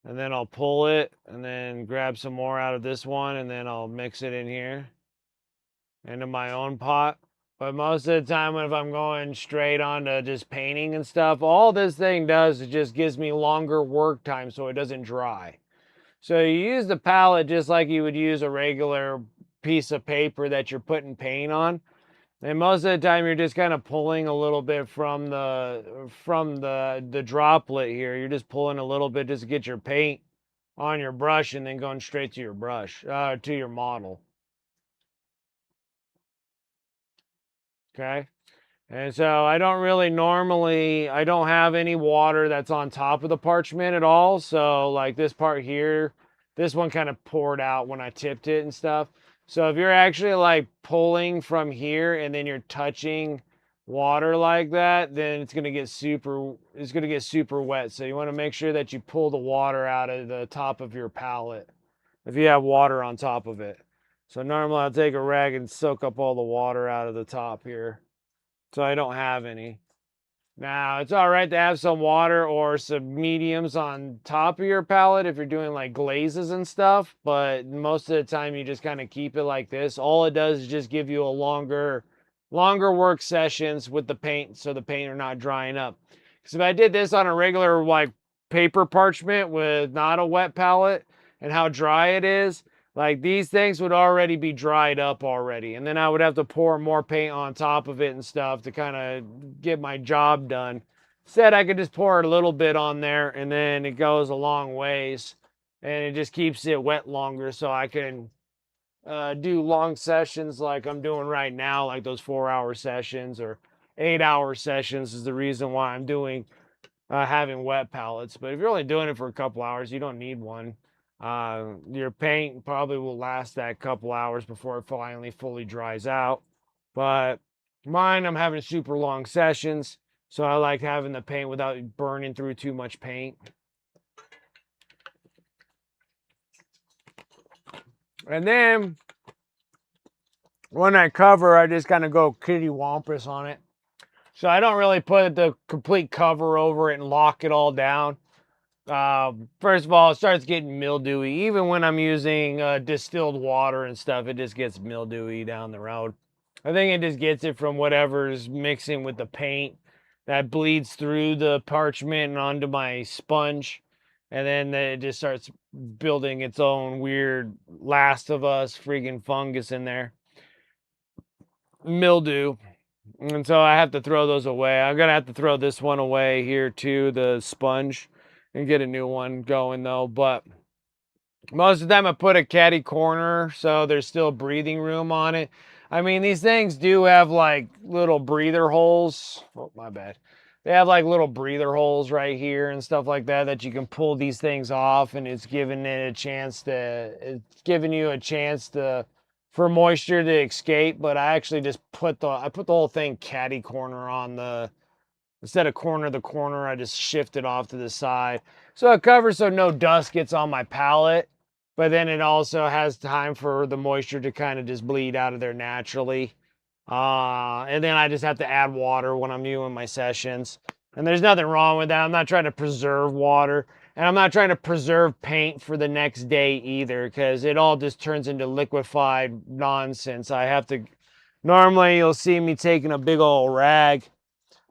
And then I'll pull it and then grab some more out of this one and then I'll mix it in here into my own pot. But most of the time, if I'm going straight on to just painting and stuff, all this thing does is just gives me longer work time so it doesn't dry. So you use the palette just like you would use a regular piece of paper that you're putting paint on. And most of the time you're just kind of pulling a little bit from the droplet here. You're just pulling a little bit just to get your paint on your brush and then going straight to your brush, to your model. Okay. And so I don't really normally, I don't have any water that's on top of the parchment at all. So like this part here, this one kind of poured out when I tipped it and stuff. So if you're actually like pulling from here and then you're touching water like that, then it's going to get super wet. So you want to make sure that you pull the water out of the top of your palette if you have water on top of it. So normally I'll take a rag and soak up all the water out of the top here. So I don't have any. Now, it's all right to have some water or some mediums on top of your palette if you're doing like glazes and stuff, but most of the time you just kind of keep it like this. All it does is just give you a longer work sessions with the paint so the paint are not drying up. Because if I did this on a regular like paper parchment with not a wet palette and how dry it is, like these things would already be dried up already. And then I would have to pour more paint on top of it and stuff to kind of get my job done. Instead, I could just pour a little bit on there and then it goes a long ways and it just keeps it wet longer so I can do long sessions like I'm doing right now, like those 4-hour sessions or 8-hour sessions is the reason why I'm doing having wet palettes. But if you're only doing it for a couple hours, you don't need one. Your paint probably will last that couple hours before it finally fully dries out. But mine, I'm having super long sessions, so I like having the paint without burning through too much paint. And then when I cover, I just kind of go kitty wampus on it. So I don't really put the complete cover over it and lock it all down. First of all, it starts getting mildewy. Even when I'm using distilled water and stuff, it just gets mildewy down the road. I think it just gets it from whatever's mixing with the paint that bleeds through the parchment and onto my sponge. And then it just starts building its own weird Last of Us freaking fungus in there. Mildew. And so I have to throw those away. I'm going to have to throw this one away here too, the sponge, and get a new one going though. But most of the time I put a caddy corner so there's still breathing room on it. I mean, these things do have like little breather holes. Oh, my bad. They have like little breather holes right here and stuff like that that you can pull these things off, and it's giving you a chance to for moisture to escape. But I actually just put the whole thing caddy corner on the instead of corner to corner. I just shift it off to the side so it covers so no dust gets on my palette, but then it also has time for the moisture to kind of just bleed out of there naturally. And then I just have to add water when I'm doing my sessions. And there's nothing wrong with that. I'm not trying to preserve water. And I'm not trying to preserve paint for the next day either, because it all just turns into liquefied nonsense. Normally you'll see me taking a big old rag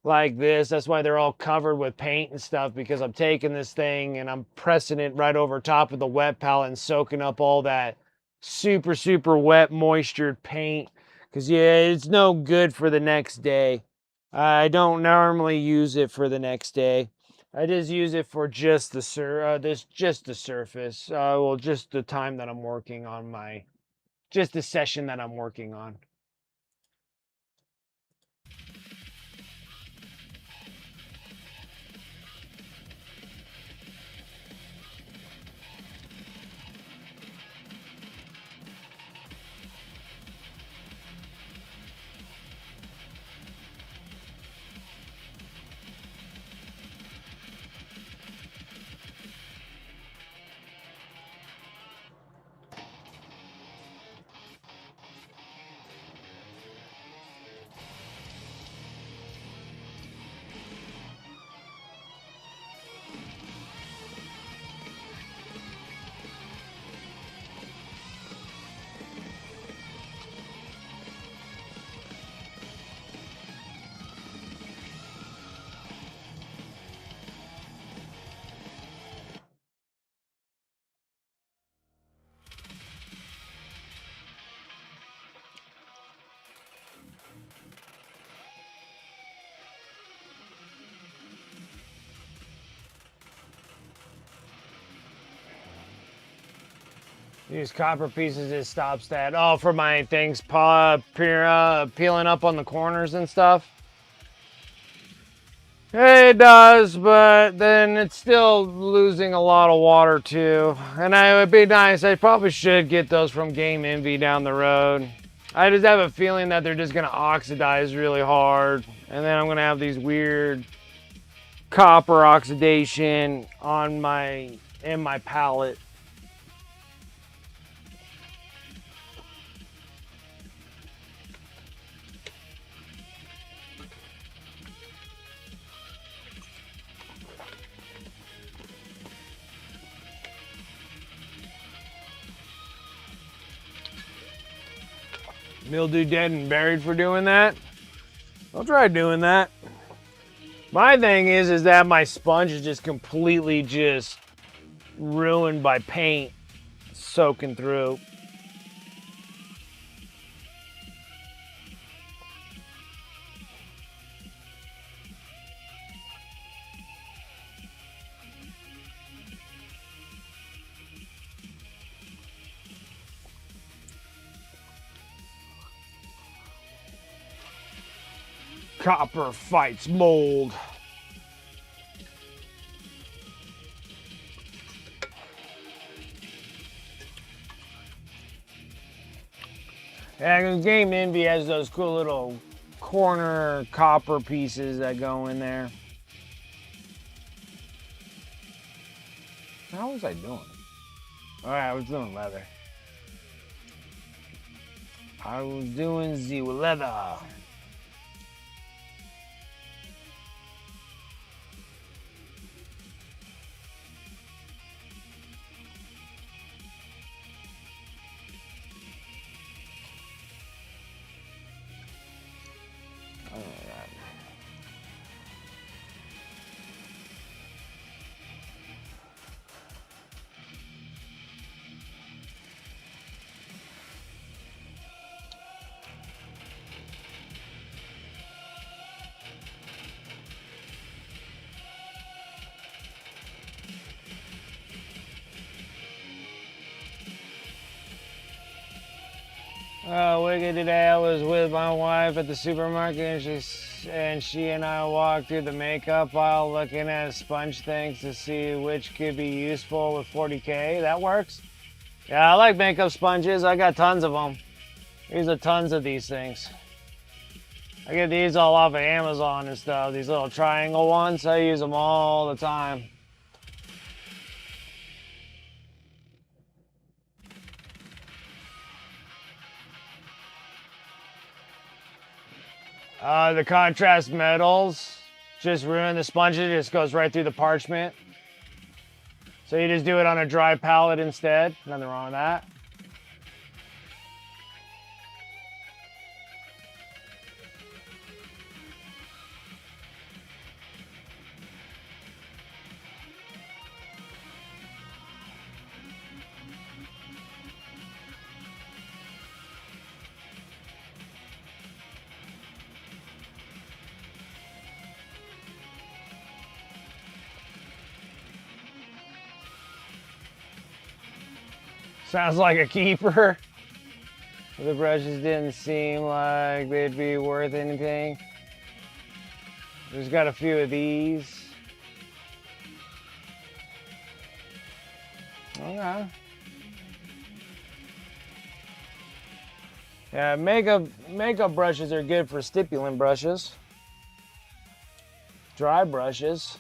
like this. That's why they're all covered with paint and stuff, because I'm taking this thing and I'm pressing it right over top of the wet palette and soaking up all that super wet moistured paint, because yeah, it's no good for the next day. I don't normally use it for the next day. I just use it for just the just the surface. Well, just the time that I'm working on just the session that I'm working on. Use copper pieces, it stops that. Oh, for my things peeling up on the corners and stuff. It does, but then it's still losing a lot of water too. And it would be nice. I probably should get those from Game Envy down the road. I just have a feeling that they're just gonna oxidize really hard, and then I'm gonna have these weird copper oxidation on my palette. Mildew dead and buried for doing that. I'll try doing that. My thing is that my sponge is just completely just ruined by paint soaking through. Copper fights mold. Yeah, because Game Envy has those cool little corner copper pieces that go in there. How was I doing? All right, I was doing leather. I was doing the leather. Wicked today. I was with my wife at the supermarket, and she and I walked through the makeup aisle looking at sponge things to see which could be useful with 40K. That works. Yeah, I like makeup sponges. I got tons of them. These are tons of these things. I get these all off of Amazon and stuff. These little triangle ones. I use them all the time. The contrast metals just ruin the sponge. It just goes right through the parchment. So you just do it on a dry palette instead. Nothing wrong with that. Sounds like a keeper. The brushes didn't seem like they'd be worth anything. Just got a few of these. Okay. Yeah, makeup brushes are good for stippling brushes. Dry brushes.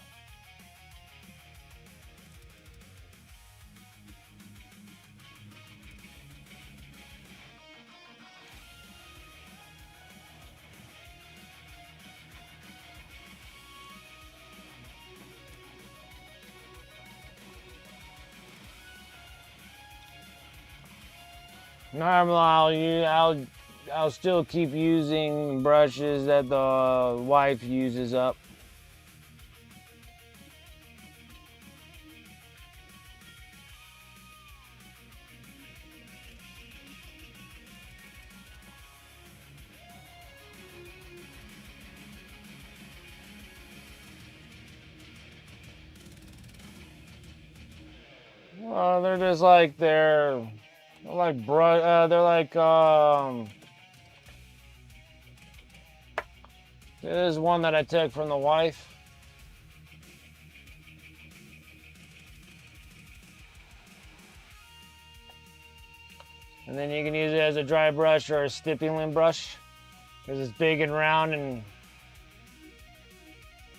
Normally, I'll still keep using brushes that the wife uses up. Well, they're just like this is one that I took from the wife. And then you can use it as a dry brush or a stippling brush because it's big and round, and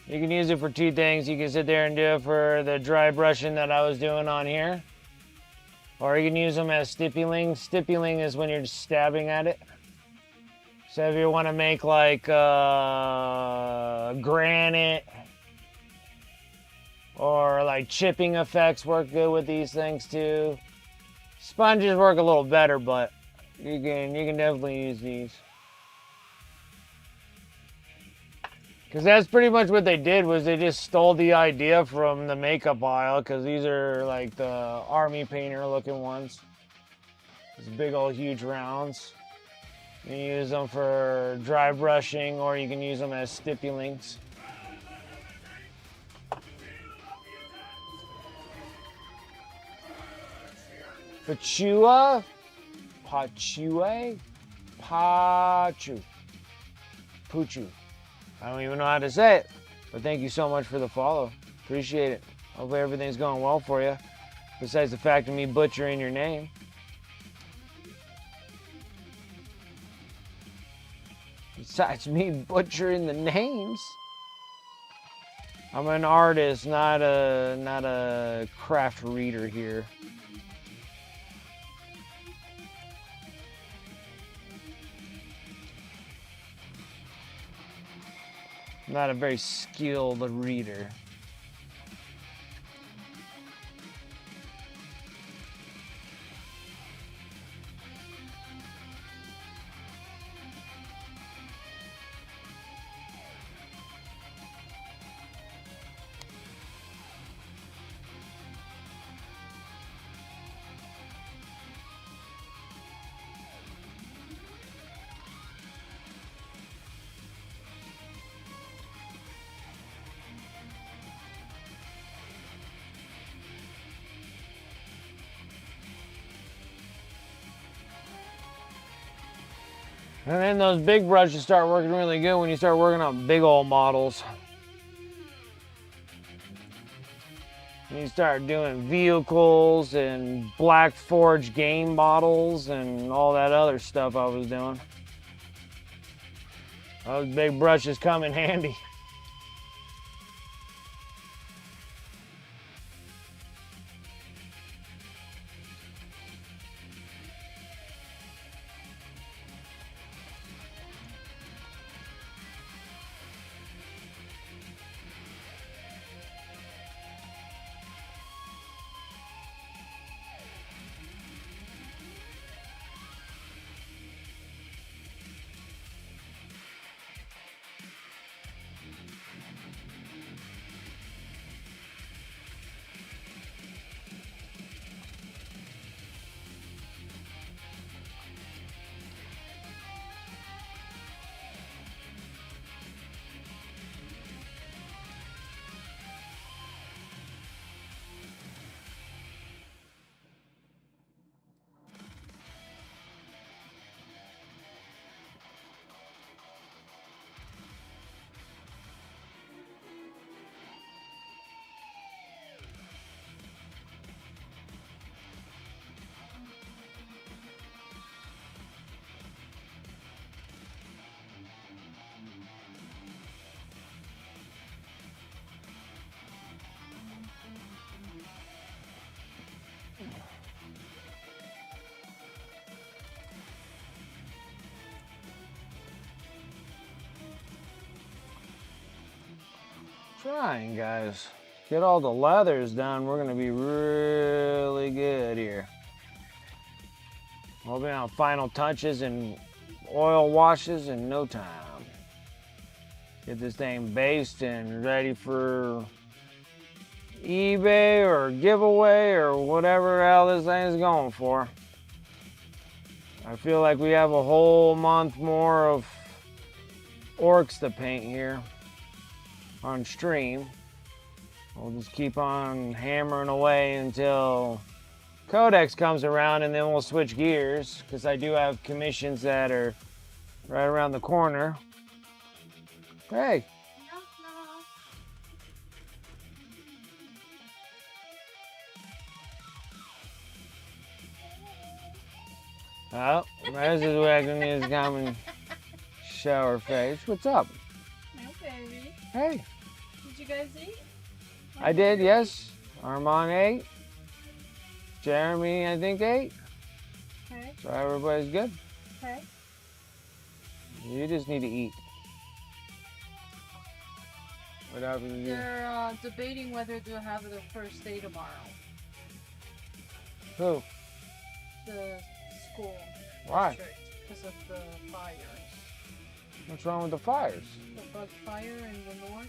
you can use it for two things. You can sit there and do it for the dry brushing that I was doing on here, or you can use them as stippling. Stippling is when you're just stabbing at it. So if you want to make like granite or like chipping effects, work good with these things too. Sponges work a little better, but you can definitely use these. Because that's pretty much what they did, was they just stole the idea from the makeup aisle, because these are like the army painter looking ones. These big old huge rounds. You can use them for dry brushing, or you can use them as stippulings. Pachua? Pachue? Pachu. Puchu. I don't even know how to say it, but thank you so much for the follow. Appreciate it. Hopefully everything's going well for you, besides the fact of me butchering your name. Besides me butchering the names. I'm an artist, not a craft reader here. Not a very skilled reader. And then those big brushes start working really good when you start working on big old models. You start doing vehicles and Black Forge game models and all that other stuff I was doing. Those big brushes come in handy. trying, guys. Get all the leathers done. We're gonna be really good here. We'll be on final touches and oil washes in no time. Get this thing based and ready for eBay or giveaway or whatever hell this thing is going for. I feel like we have a whole month more of orcs to paint here on stream. We'll just keep on hammering away until Codex comes around, and then we'll switch gears because I do have commissions that are right around the corner. Hey. Oh, this is wagging his common shower face. What's up? No, baby. Hey. Did you guys eat? I did, yes. Armand ate. Jeremy, I think, ate. Okay. So everybody's good. Okay. You just need to eat. What happened to you? They're debating whether to have the first day tomorrow. Who? The school. Why? Because of the fires. What's wrong with the fires? The bug fire in the north.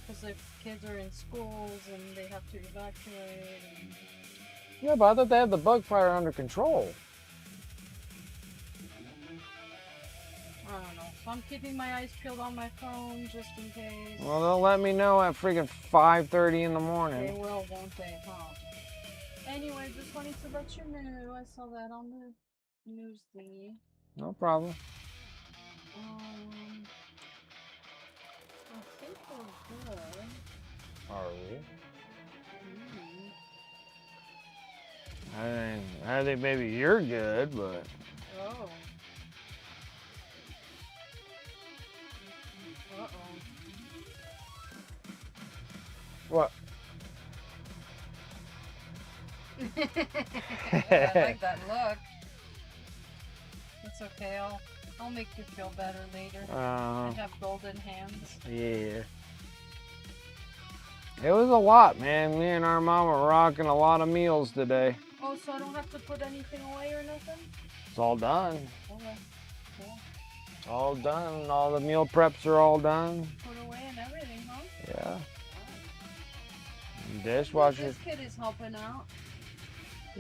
Because the kids are in schools and they have to evacuate. And... Yeah, but I thought they had the bug fire under control. I don't know. So I'm keeping my eyes peeled on my phone just in case. Well, they'll let me know at freaking 5:30 in the They morning. will, won't they, huh? Anyway, just wanted to let you know. I saw that on the news thingy. No problem. I think we're good. Are we? Mm. I think maybe you're good, but Oh. Uh-oh. what? I like that look. It's okay. I'll make you feel better later. I have golden hands. Yeah. It was a lot, man. Me and our mom were rocking a lot of meals today. Oh, so I don't have to put anything away or nothing? It's all done. Okay. Cool. It's all done. All the meal preps are all done. Put away and everything, huh? Yeah. Wow. Dishwasher. This kid is helping out.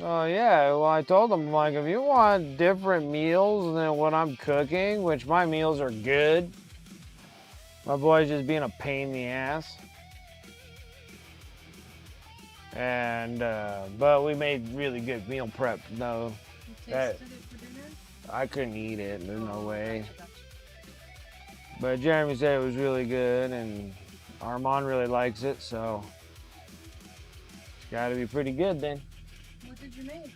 Oh yeah, well I told them, like, if you want different meals than what I'm cooking, which my meals are good, my boy's just being a pain in the ass. And, but we made really good meal prep. No, You tasted it for dinner? I couldn't eat it, there's no Oh, way. gotcha. But Jeremy said it was really good, and Armand really likes it, so it's gotta be pretty good then. What did you make?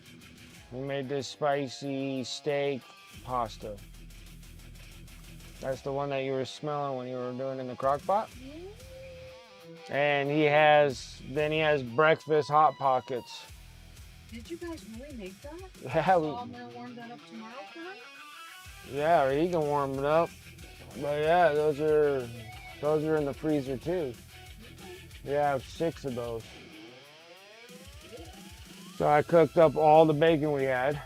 We made this spicy steak pasta. That's the one that you were smelling when you were doing it in the crock pot. And he has breakfast hot pockets. Did you guys really make that? Yeah, So I'm gonna warm that up tomorrow for him? yeah, or he can warm it up. But yeah, those are in the freezer too. We have 6 of those. So I cooked up all the bacon we had.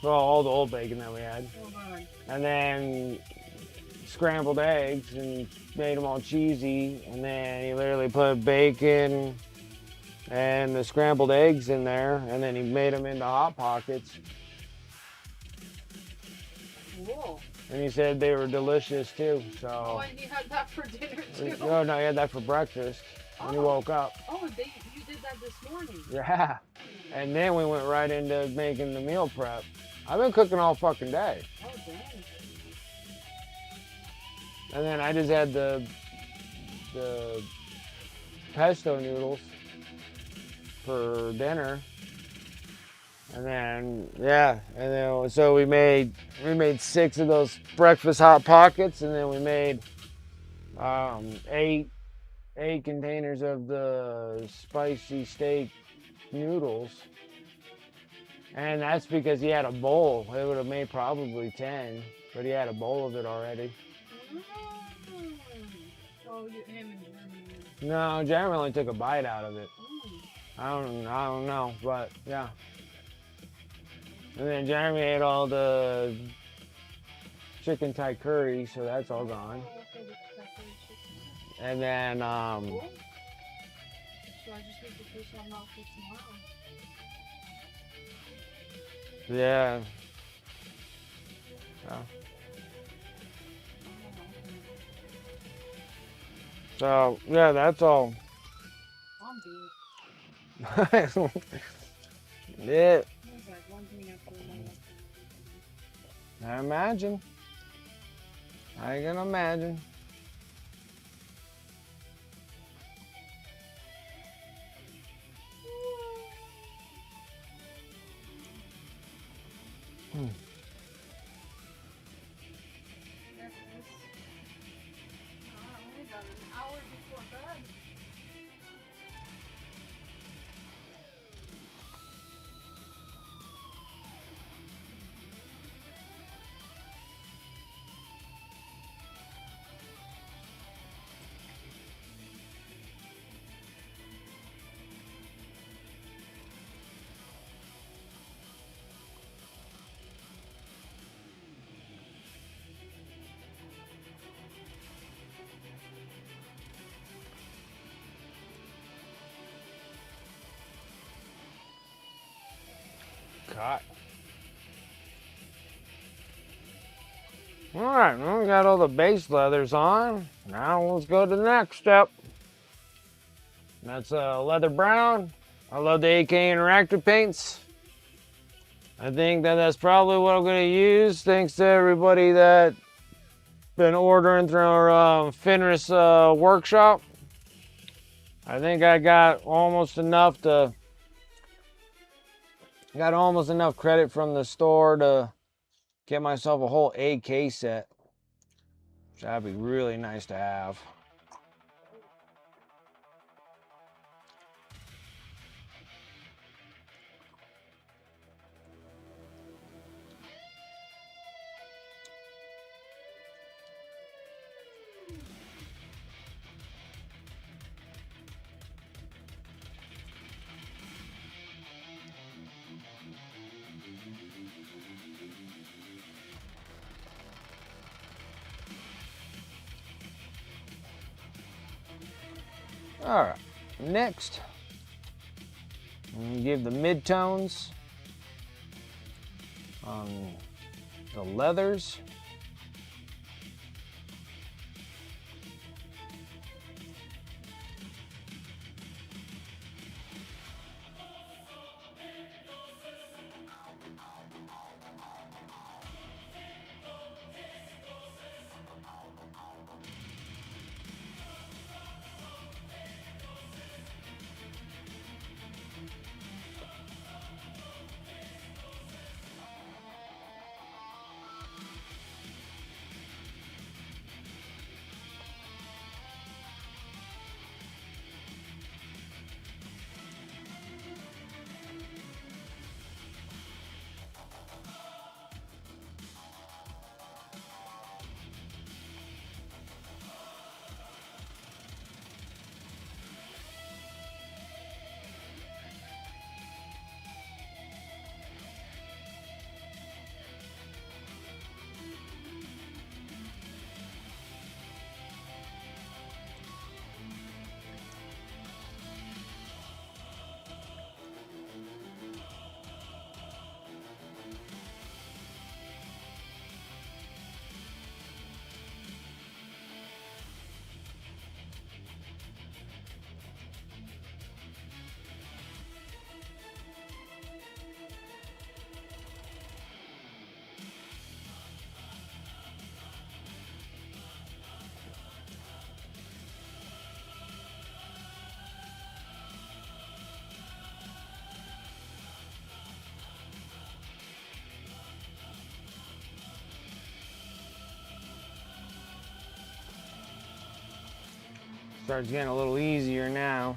Well, all the old bacon that we had. Hold on. And then scrambled eggs and made them all cheesy. And then he literally put bacon and the scrambled eggs in there. And then he made them into Hot Pockets. Cool. And he said they were delicious too. Oh, So, and you had that for dinner too? no, he had that for breakfast when he woke up. Oh, you did that this morning. Yeah. And then we went right into making the meal prep. I've been cooking all fucking day. Oh, dang. And then I just had the pesto noodles for dinner. And then, yeah, and then so we made 6 of those breakfast hot pockets, and then we made 8 containers of the spicy steak noodles. And that's because he had a bowl. It would have made probably 10, but he had a bowl of it already. Oh, him and Jeremy. No, Jeremy only took a bite out of it. Ooh. I don't know, but yeah. And then Jeremy ate all the chicken Thai curry, so that's all gone. Oh, okay, the pepperoni chicken. And then Cool. So I just need to fish on out for tomorrow. yeah. So yeah, that's all. I'm beat. Yeah. It was like one thing after another. I imagine. I can imagine. I only got an hour before bed. Caught. All right, well, we got all the base leathers on. Now let's go to the next step. That's leather brown. I love the AK interactive paints. I think that's probably what I'm going to use. Thanks to everybody that been ordering through our Fenris workshop. I think I got almost enough credit from the store to get myself a whole AK set. Which that'd be really nice to have. All right, next, I'm gonna give the midtones on the leathers. Starts getting a little easier now.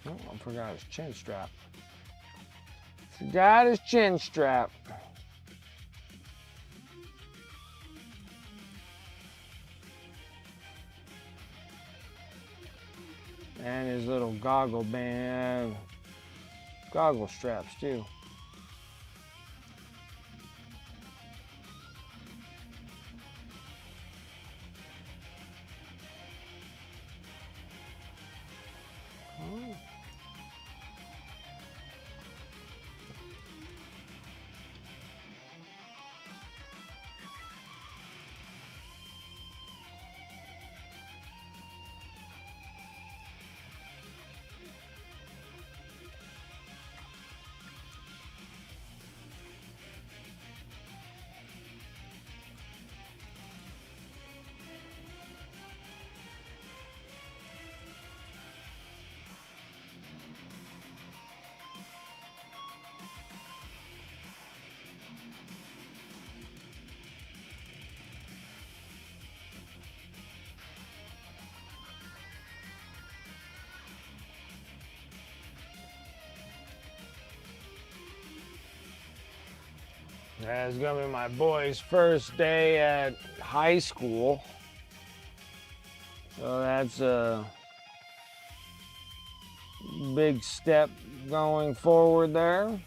Oh, I forgot his chin strap. Forgot his chin strap. And his little goggle band, goggle straps too. Oh. Yeah, it's gonna be my boy's first day at high school. So that's a big step going forward there.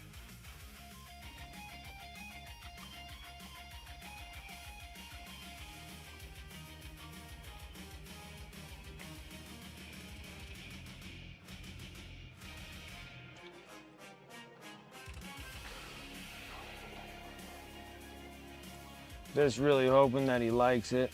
Just really hoping that he likes it.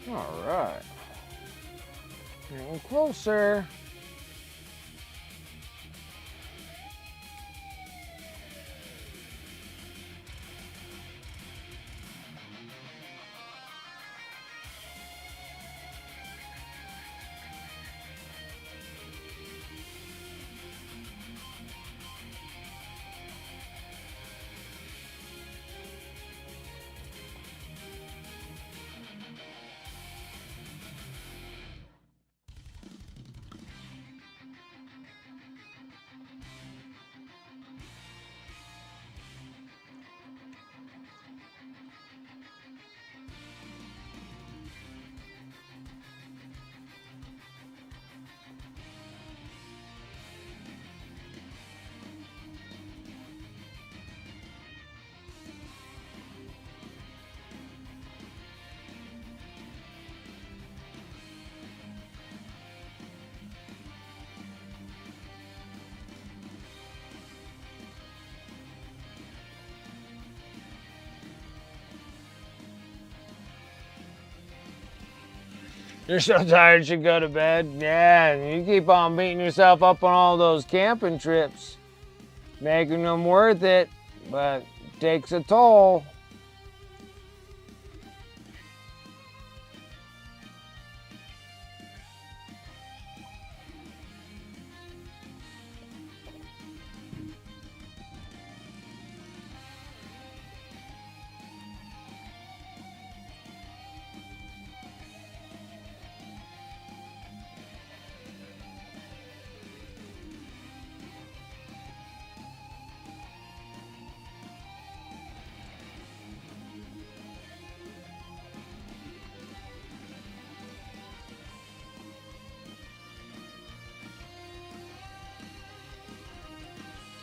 All right. Getting closer. You're so tired you should go to bed. Yeah, you keep on beating yourself up on all those camping trips, making them worth it, but it takes a toll.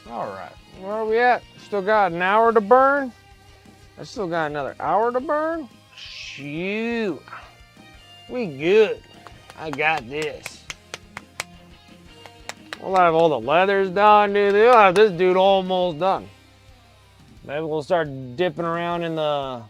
All right, where are we at? Still got an hour to burn? I still got another hour to burn? Shoot, we good. I got this. We'll have all the leathers done, dude. We'll have this dude almost done. Maybe we'll start dipping around in the...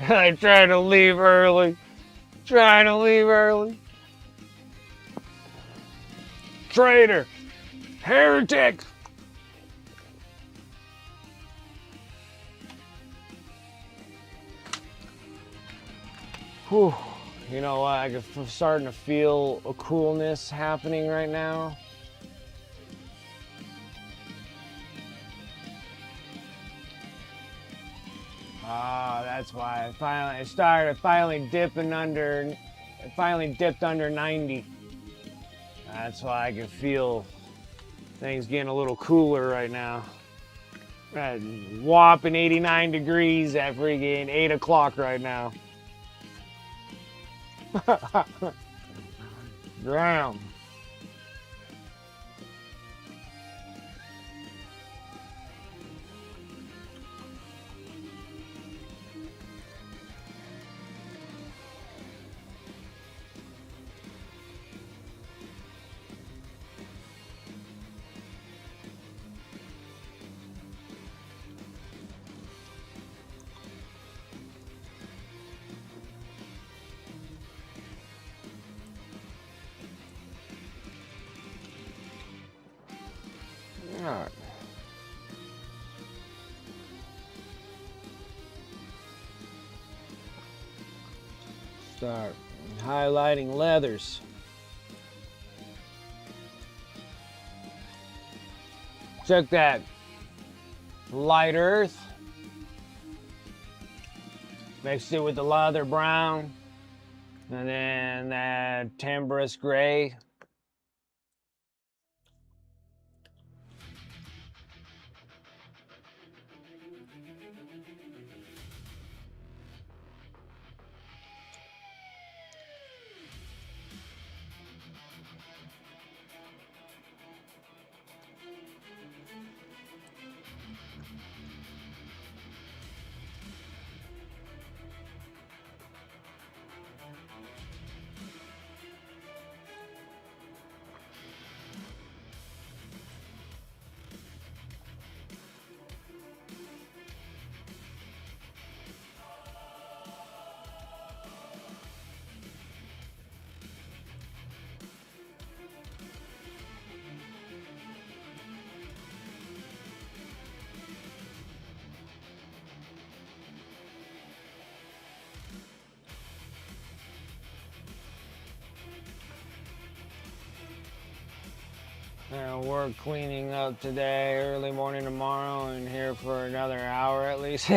I tried to leave early. Trying to leave early. Traitor. Heretic. Whew. You know what? I'm starting to feel a coolness happening right now. Ah, that's why I finally dipped under 90. That's why I can feel things getting a little cooler right now. At whopping 89 degrees at freaking 8 o'clock right now. Damn. All right. Start highlighting leathers. Took that light earth, mixed it with the leather brown, and then that timbrous gray. We're cleaning up today, early morning tomorrow, and here for another hour at least.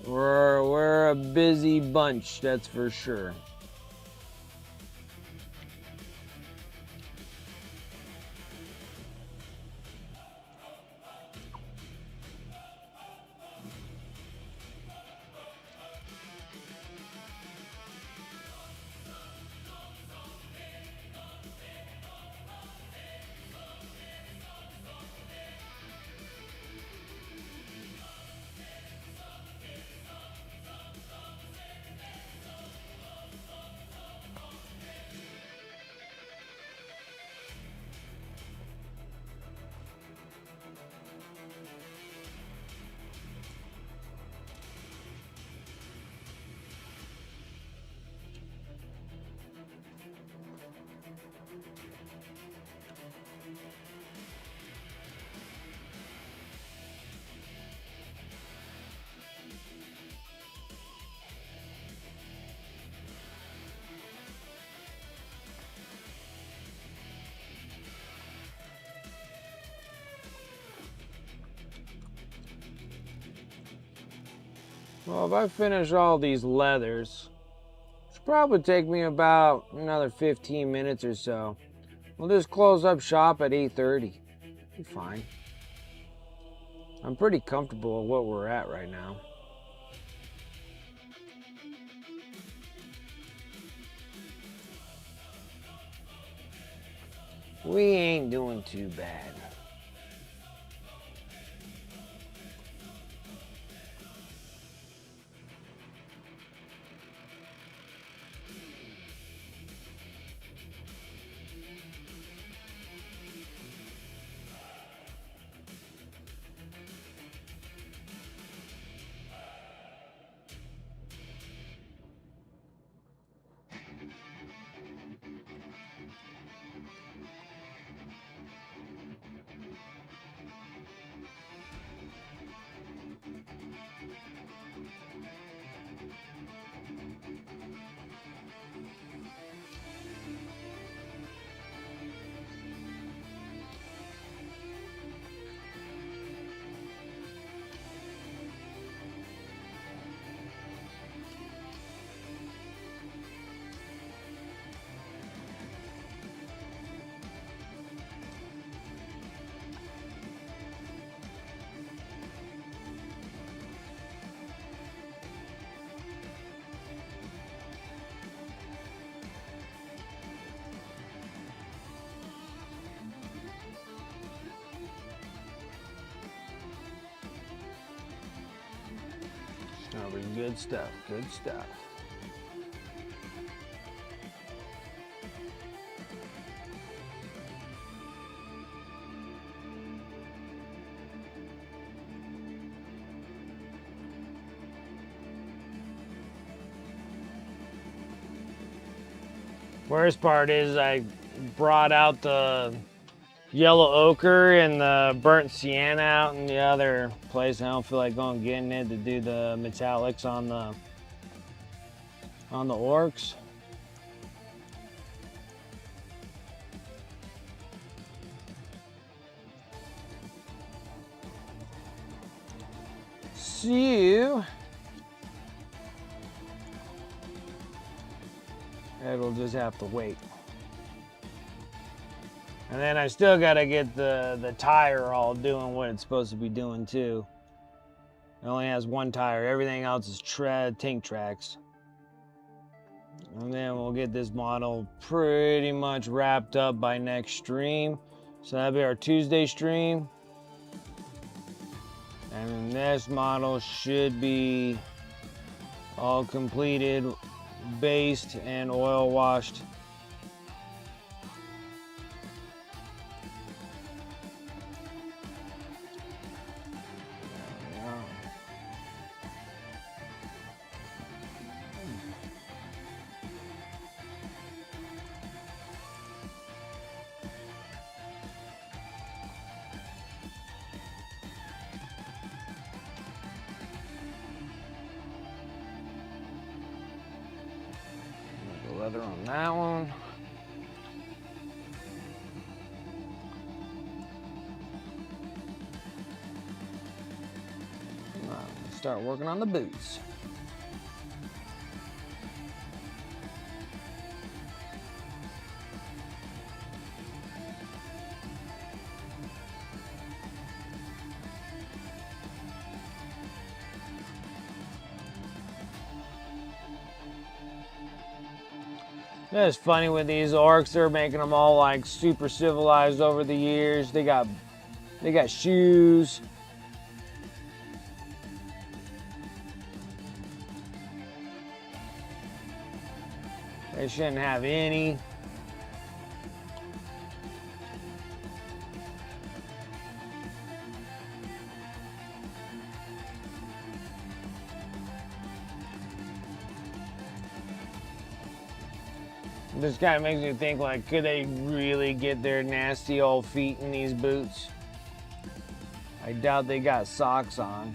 We're a busy bunch, that's for sure. Well, if I finish all these leathers, it's probably take me about another 15 minutes or so. We'll just close up shop at 8:30. Be fine. I'm pretty comfortable with what we're at right now. We ain't doing too bad. That'll be good stuff, good stuff. Worst part is I brought out the yellow ochre and the burnt sienna out in the other place. I don't feel like going getting it to do the metallics on the orcs. So it'll just have to wait. And then I still gotta get the tire all doing what it's supposed to be doing too. It only has one tire, everything else is tank tracks. And then we'll get this model pretty much wrapped up by next stream. So that'll be our Tuesday stream. And this model should be all completed, based and oil washed. Leather on that one. Let's start working on the boots. It's funny with these orcs, they're making them all like super civilized over the years. They got shoes. They shouldn't have any. This kind of makes me think, like, could they really get their nasty old feet in these boots? I doubt they got socks on.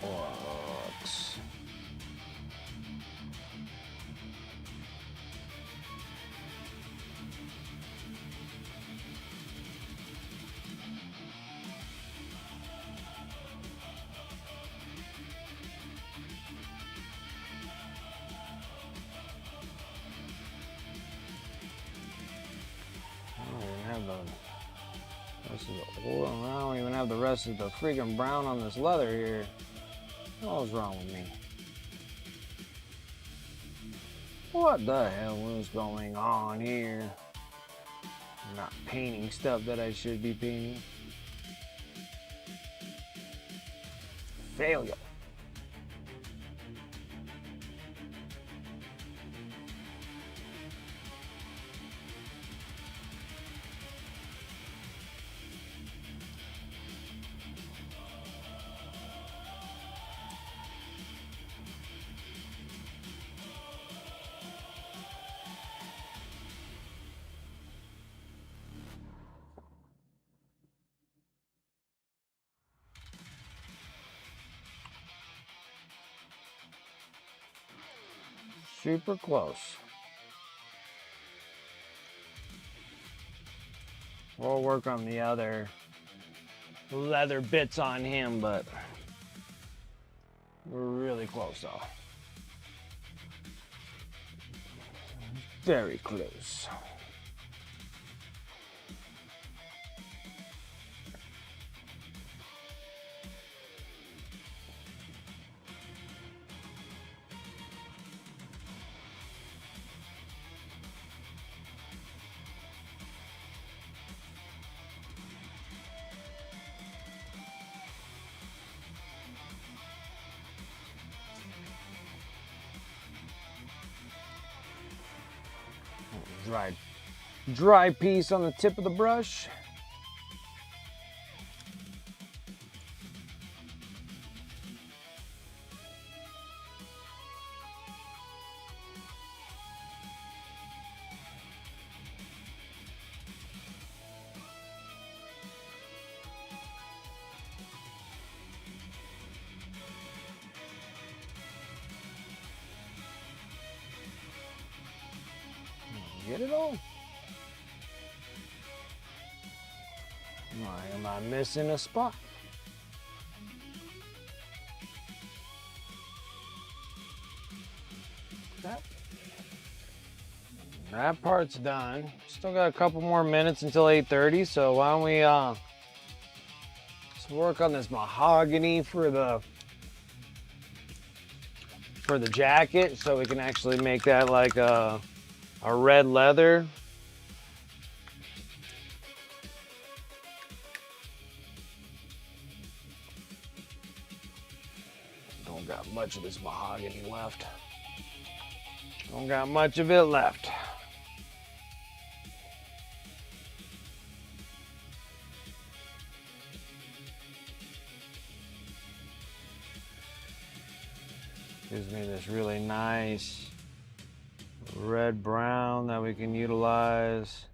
Orcs. I don't even have the rest of the freaking brown on this leather here. What was wrong with me? What the hell is going on here? I'm not painting stuff that I should be painting. Failure. Super close. We'll work on the other leather bits on him, but we're really close though. Very close. Dry piece on the tip of the brush. Get it all? Why am I missing a spot? That part's done. Still got a couple more minutes until 8:30, so why don't we let's work on this mahogany for the jacket, so we can actually make that like a red leather. don't got much of this mahogany left. Don't got much of it left. Gives me this really nice red brown that we can utilize.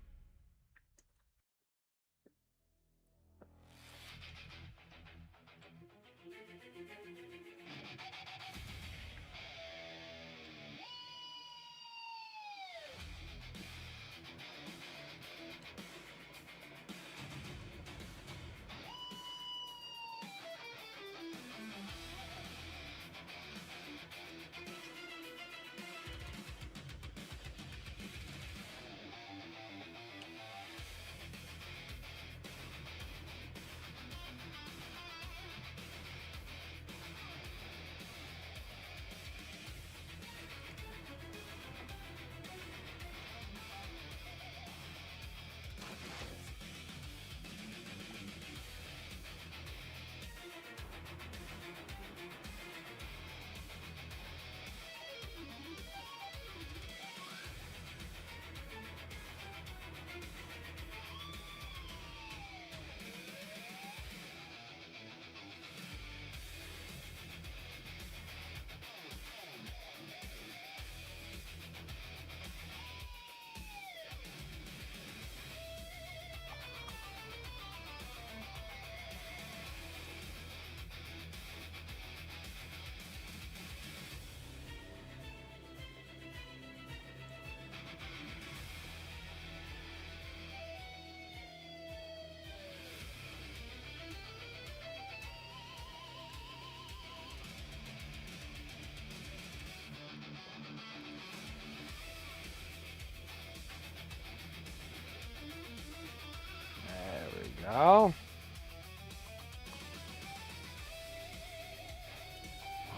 Go.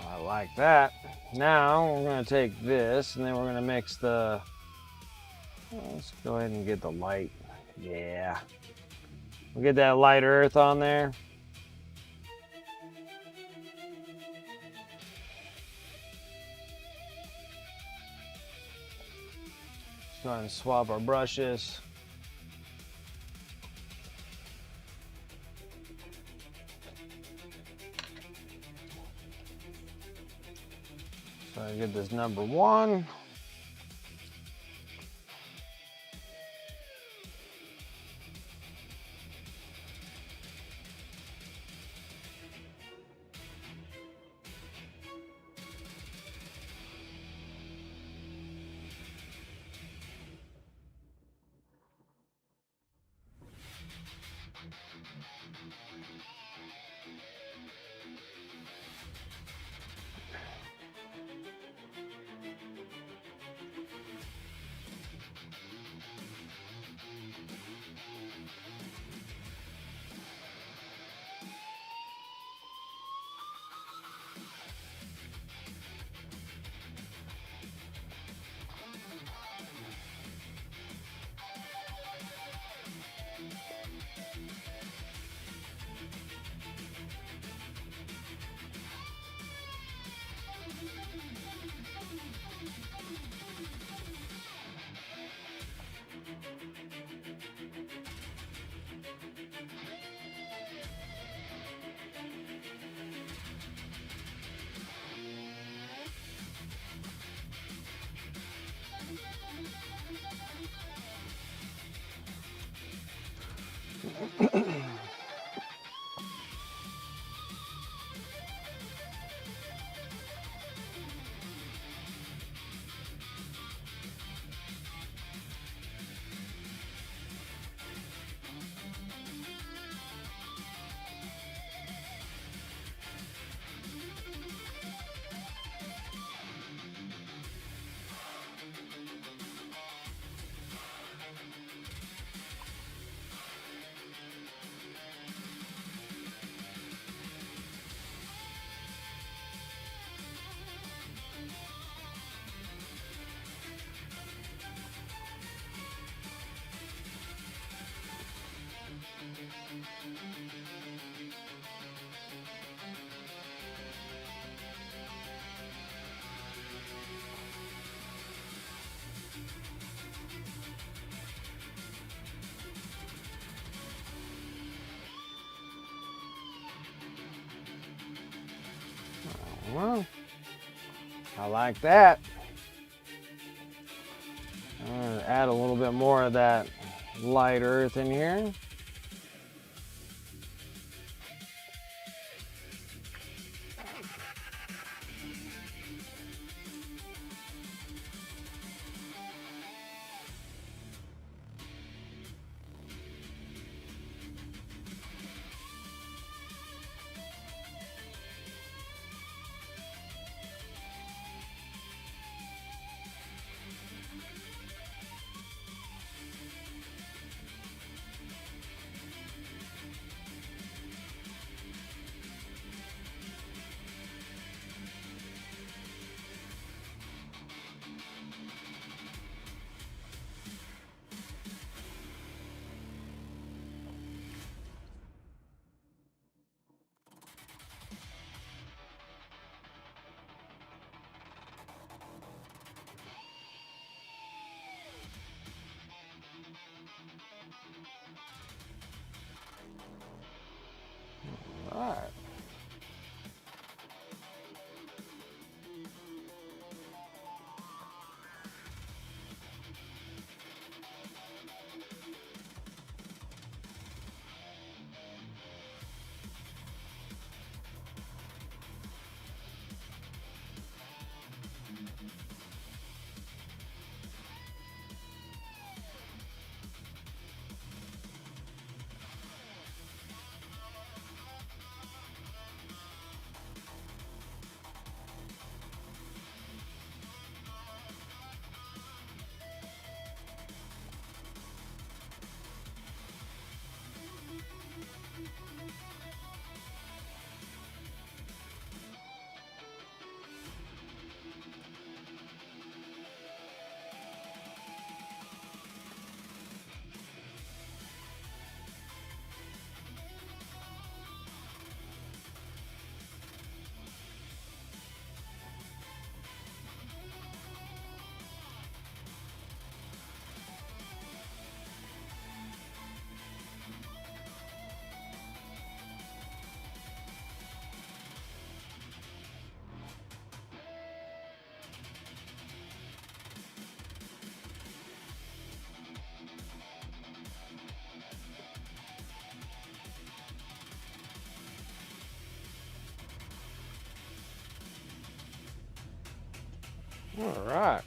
I like that. Now we're going to take this and then we're going to mix the, let's go ahead and get the light. Yeah. We'll get that light earth on there. Let's go ahead and swap our brushes. So I get this number 1. Well, I like that. I'm gonna add a little bit more of that light earth in here. All right. All right.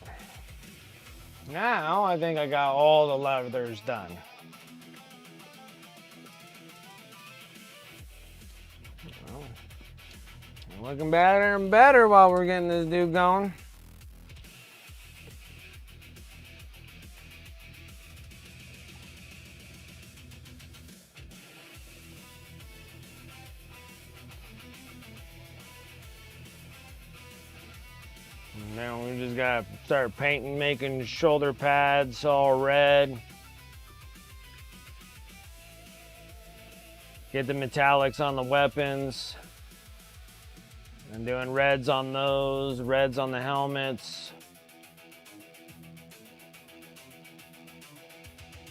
Now I think I got all the leathers done. Well, looking better and better while we're getting this dude going. Now we just gotta start painting, making shoulder pads all red. Get the metallics on the weapons. And doing reds on those, reds on the helmets.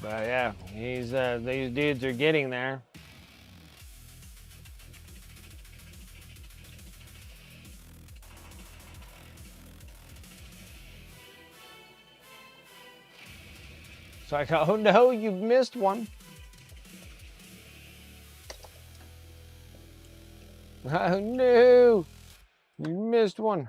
But yeah, these dudes are getting there. It's like, oh no, you've missed one. Oh no, you missed one.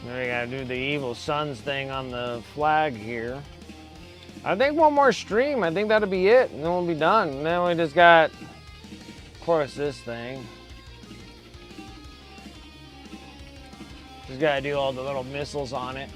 Now we gotta do the evil sons thing on the flag here. I think one more stream, I think that'll be it, and then we'll be done. And then we just got, of course, this thing. Just gotta do all the little missiles on it.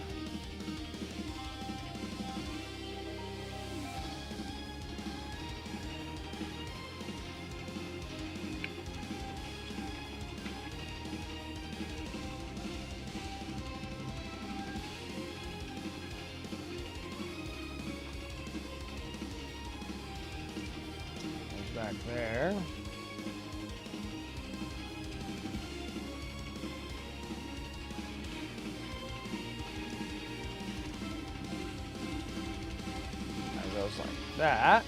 Back there. that.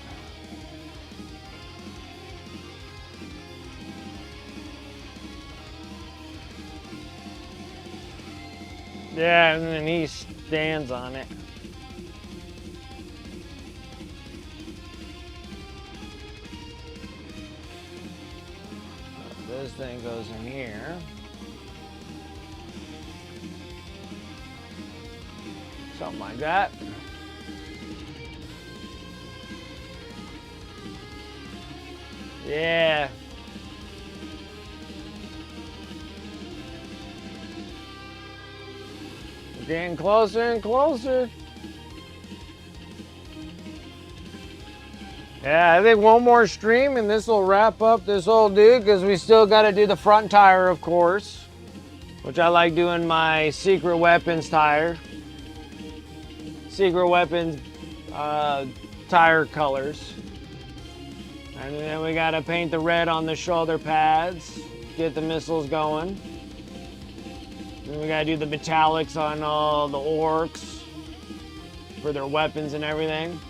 Yeah, and then he stands on it. This thing goes in here. Something like that. Yeah. We're getting closer and closer. Yeah, I think one more stream and this will wrap up this whole dude because we still got to do the front tire, of course, which I like doing my secret weapons tire. Secret weapons tire colors. And then we got to paint the red on the shoulder pads, get the missiles going. Then we got to do the metallics on all the orcs for their weapons and everything.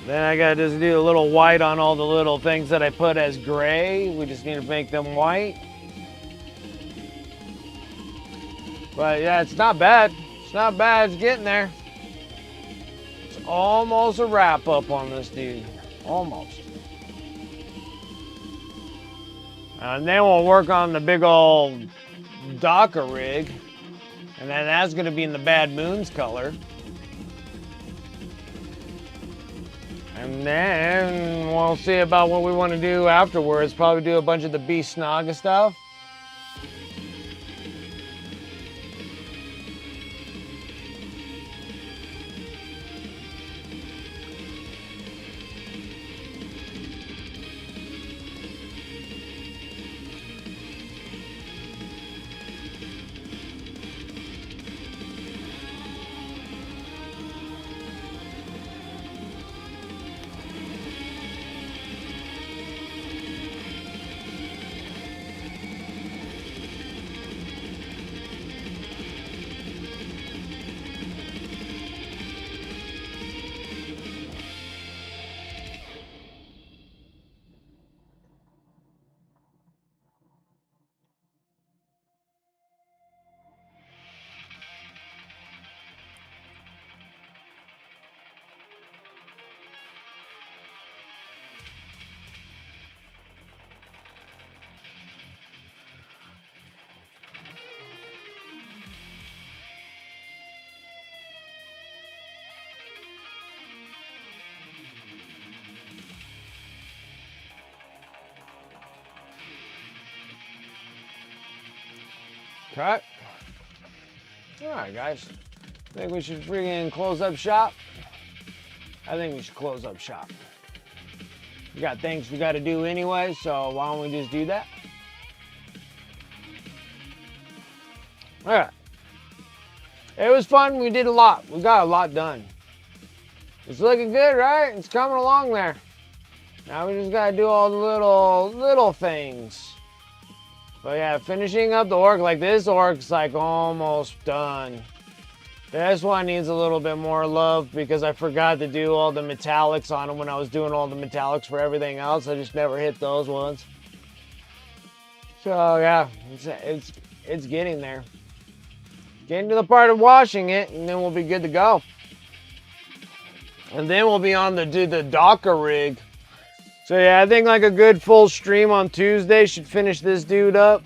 Then I gotta just do a little white on all the little things that I put as gray. We just need to make them white. But yeah, it's not bad. It's not bad, it's getting there. It's almost a wrap up on this dude. Almost. And then we'll work on the big old Docker rig. And then that's gonna be in the Bad Moons color. And then we'll see about what we want to do afterwards. Probably do a bunch of the Beast Naga stuff. Okay. All right, guys. Think we should freaking close up shop? I think we should close up shop. We got things we got to do anyway, so why don't we just do that? All right. It was fun. We did a lot. We got a lot done. It's looking good, right? It's coming along there. Now we just got to do all the little things. But yeah, finishing up the orc, like this orc's like almost done. This one needs a little bit more love because I forgot to do all the metallics on them when I was doing all the metallics for everything else. I just never hit those ones. So yeah, it's getting there. Getting to the part of washing it, and then we'll be good to go. And then we'll be on the Docker rig. So yeah, I think like a good full stream on Tuesday should finish this dude up.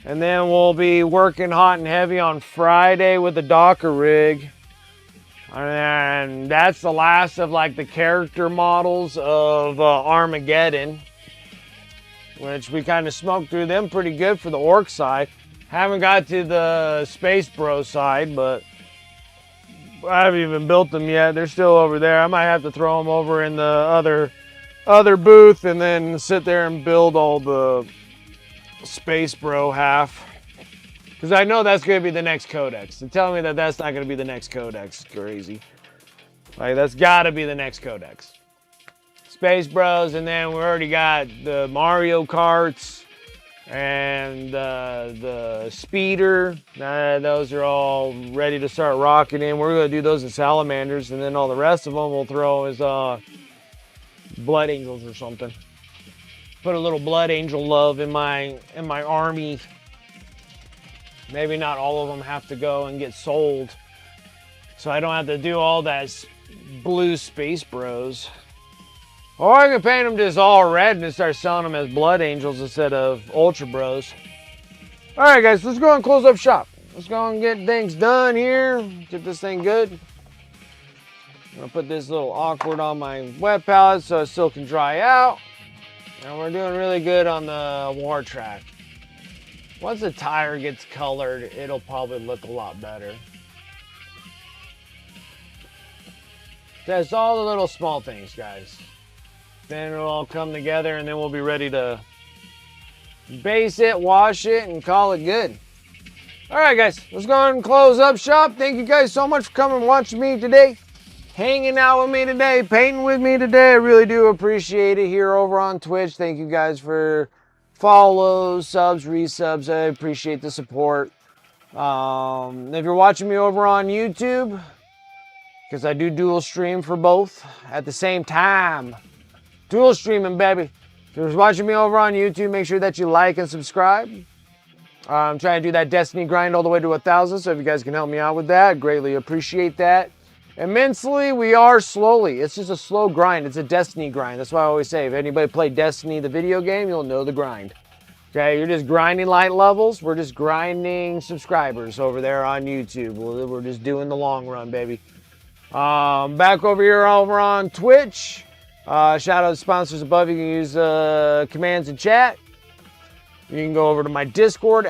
And then we'll be working hot and heavy on Friday with the Docker rig. And that's the last of like the character models of Armageddon, which we kind of smoked through them pretty good for the orc side. Haven't got to the Space Bro side, but I haven't even built them yet. They're still over there. I might have to throw them over in the other booth and then sit there and build all the Space Bro half. Because I know that's going to be the next codex. To tell me that that's not going to be the next codex is crazy. Like, that's got to be the next codex. Space Bros, and then we already got the Mario Karts. and the speeder. Those are all ready to start rocking in. We're going to do those in salamanders, and then all the rest of them we'll throw as blood angels or something. Put a little blood angel love in my army. Maybe not all of them have to go and get sold, so I don't have to do all that blue space bros. Or I can paint them just all red and start selling them as blood angels instead of ultra bros. All right, guys, let's go and close up shop. Let's go and get things done here. Get this thing good. I'm gonna put this little awkward on my wet palette so it still can dry out. And we're doing really good on the Wartrakk. Once the tire gets colored, it'll probably look a lot better. That's all the little small things, guys. Then it'll all come together and then we'll be ready to base it, wash it, and call it good. All right, guys, let's go ahead and close up shop. Thank you guys so much for coming and watching me today, hanging out with me today, painting with me today. I really do appreciate it here over on Twitch. Thank you guys for follows, subs, resubs. I appreciate the support. If you're watching me over on YouTube, because I do dual stream for both at the same time. Dual streaming, baby. If you're watching me over on YouTube, make sure that you like and subscribe. I'm trying to do that Destiny grind all the way to 1,000, so if you guys can help me out with that, greatly appreciate that. Immensely, we are slowly. It's just a slow grind. It's a Destiny grind. That's why I always say, if anybody played Destiny, the video game, you'll know the grind. Okay, you're just grinding light levels. We're just grinding subscribers over there on YouTube. We're just doing the long run, baby. Back over here over on Twitch. Shout out to sponsors above. You can use commands in chat. You can go over to my Discord,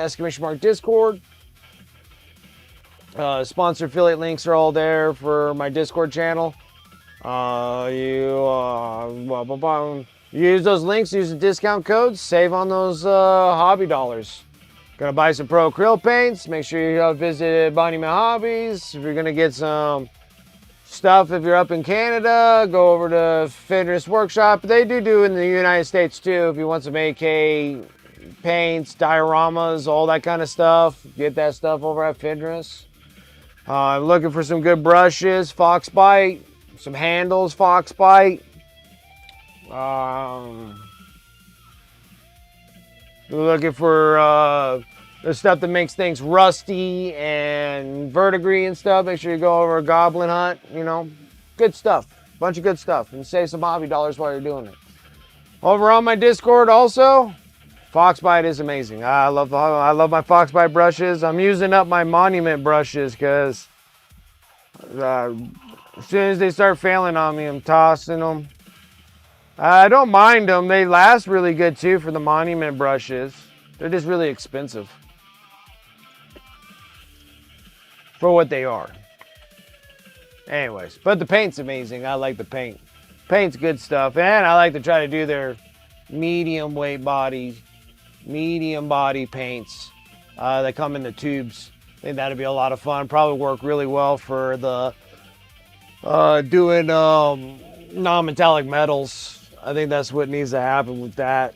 !Discord. Sponsor affiliate links are all there for my Discord channel. You use those links, use the discount codes, save on those hobby dollars. Gonna buy some pro acrylic paints. Make sure you visit Monument Hobbies. If you're gonna get some stuff, if you're up in Canada, go over to Fitness Workshop. They do in the United States too. If you want some AK paints, dioramas, all that kind of stuff, get that stuff over at Fitness. Looking for some good brushes, Fox Bite, some handles, Fox Bite. Looking for the stuff that makes things rusty and verdigris and stuff. Make sure you go over a Goblin Hunt. You know, good stuff. Bunch of good stuff. And save some hobby dollars while you're doing it. Over on my Discord also, Fox Bite is amazing. I love my Fox Bite brushes. I'm using up my Monument brushes because as soon as they start failing on me, I'm tossing them. I don't mind them. They last really good too for the Monument brushes. They're just really expensive for what they are. Anyways, but the paint's amazing. I like the paint. Paint's good stuff. And I like to try to do their medium weight body, medium body paints that come in the tubes. I think that'd be a lot of fun. Probably work really well for the doing non-metallic metals. I think that's what needs to happen with that.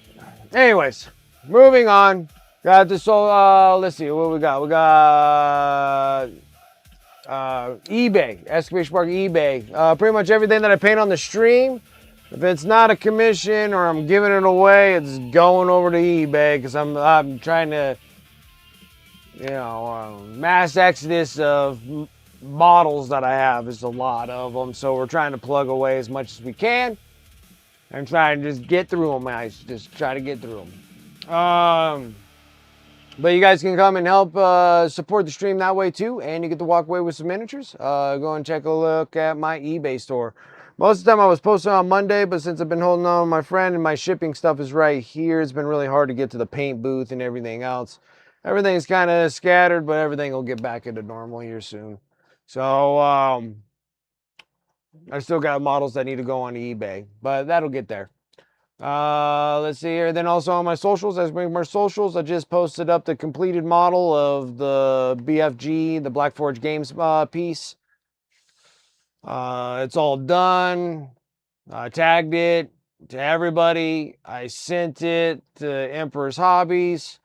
Anyways, moving on. Got this. Let's see what we got. We got eBay, exclamation mark eBay. Pretty much everything that I paint on the stream. If it's not a commission or I'm giving it away, it's going over to eBay because I'm trying to, mass exodus of models that I have. There's a lot of them, so we're trying to plug away as much as we can and try to just get through them. Just try to get through them. But you guys can come and help support the stream that way too, and you get to walk away with some miniatures. Go and check a look at my eBay store. Most of the time I was posting on Monday, but since I've been holding on to my friend and my shipping stuff is right here, it's been really hard to get to the paint booth and everything else. Everything's kind of scattered, but everything will get back into normal here soon. So I still got models that need to go on eBay, but that'll get there. Let's see here. Then also on my socials, as we more socials, I just posted up the completed model of the BFG, the Black Forge Games piece. It's all done. I tagged it. to everybody. I sent it to Emperor's Hobbies,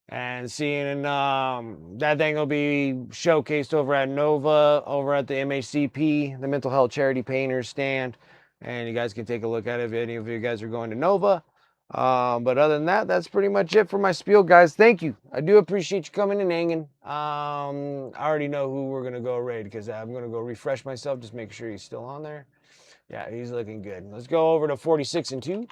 and seeing that thing will be showcased over at Nova, over at the MHCP, the Mental Health Charity Painters stand, and you guys can take a look at it if any of you guys are going to Nova. But other than that, that's pretty much it for my spiel, guys. Thank you. I do appreciate you coming and hanging. I already know who we're gonna go raid because I'm gonna go refresh myself, just make sure he's still on there. Yeah, he's looking good. Let's go over to 46 and 2.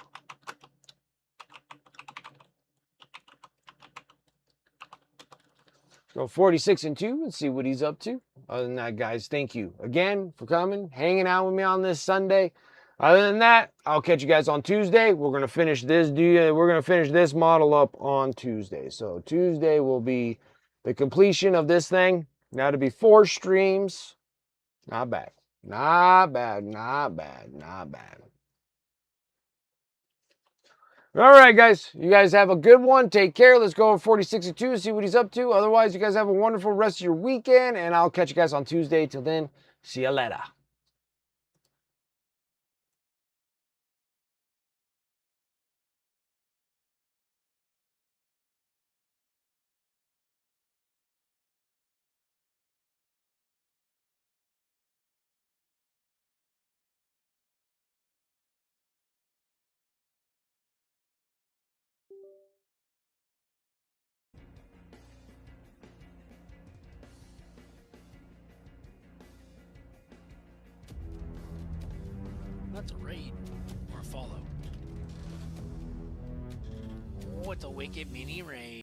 Go 46 and 2 and see what he's up to. Other than that, guys, thank you again for coming, hanging out with me on this Sunday. Other than that, I'll catch you guys on Tuesday. We're gonna finish this model up on Tuesday. So Tuesday will be the completion of this thing. Now to be 4 streams. Not bad. Not bad. Not bad. Not bad. All right, guys. You guys have a good one. Take care. Let's go over 46 and 2 and see what he's up to. Otherwise, you guys have a wonderful rest of your weekend, and I'll catch you guys on Tuesday. Till then, see you later. That's a raid or a follow. Oh, it's a wicked mini raid.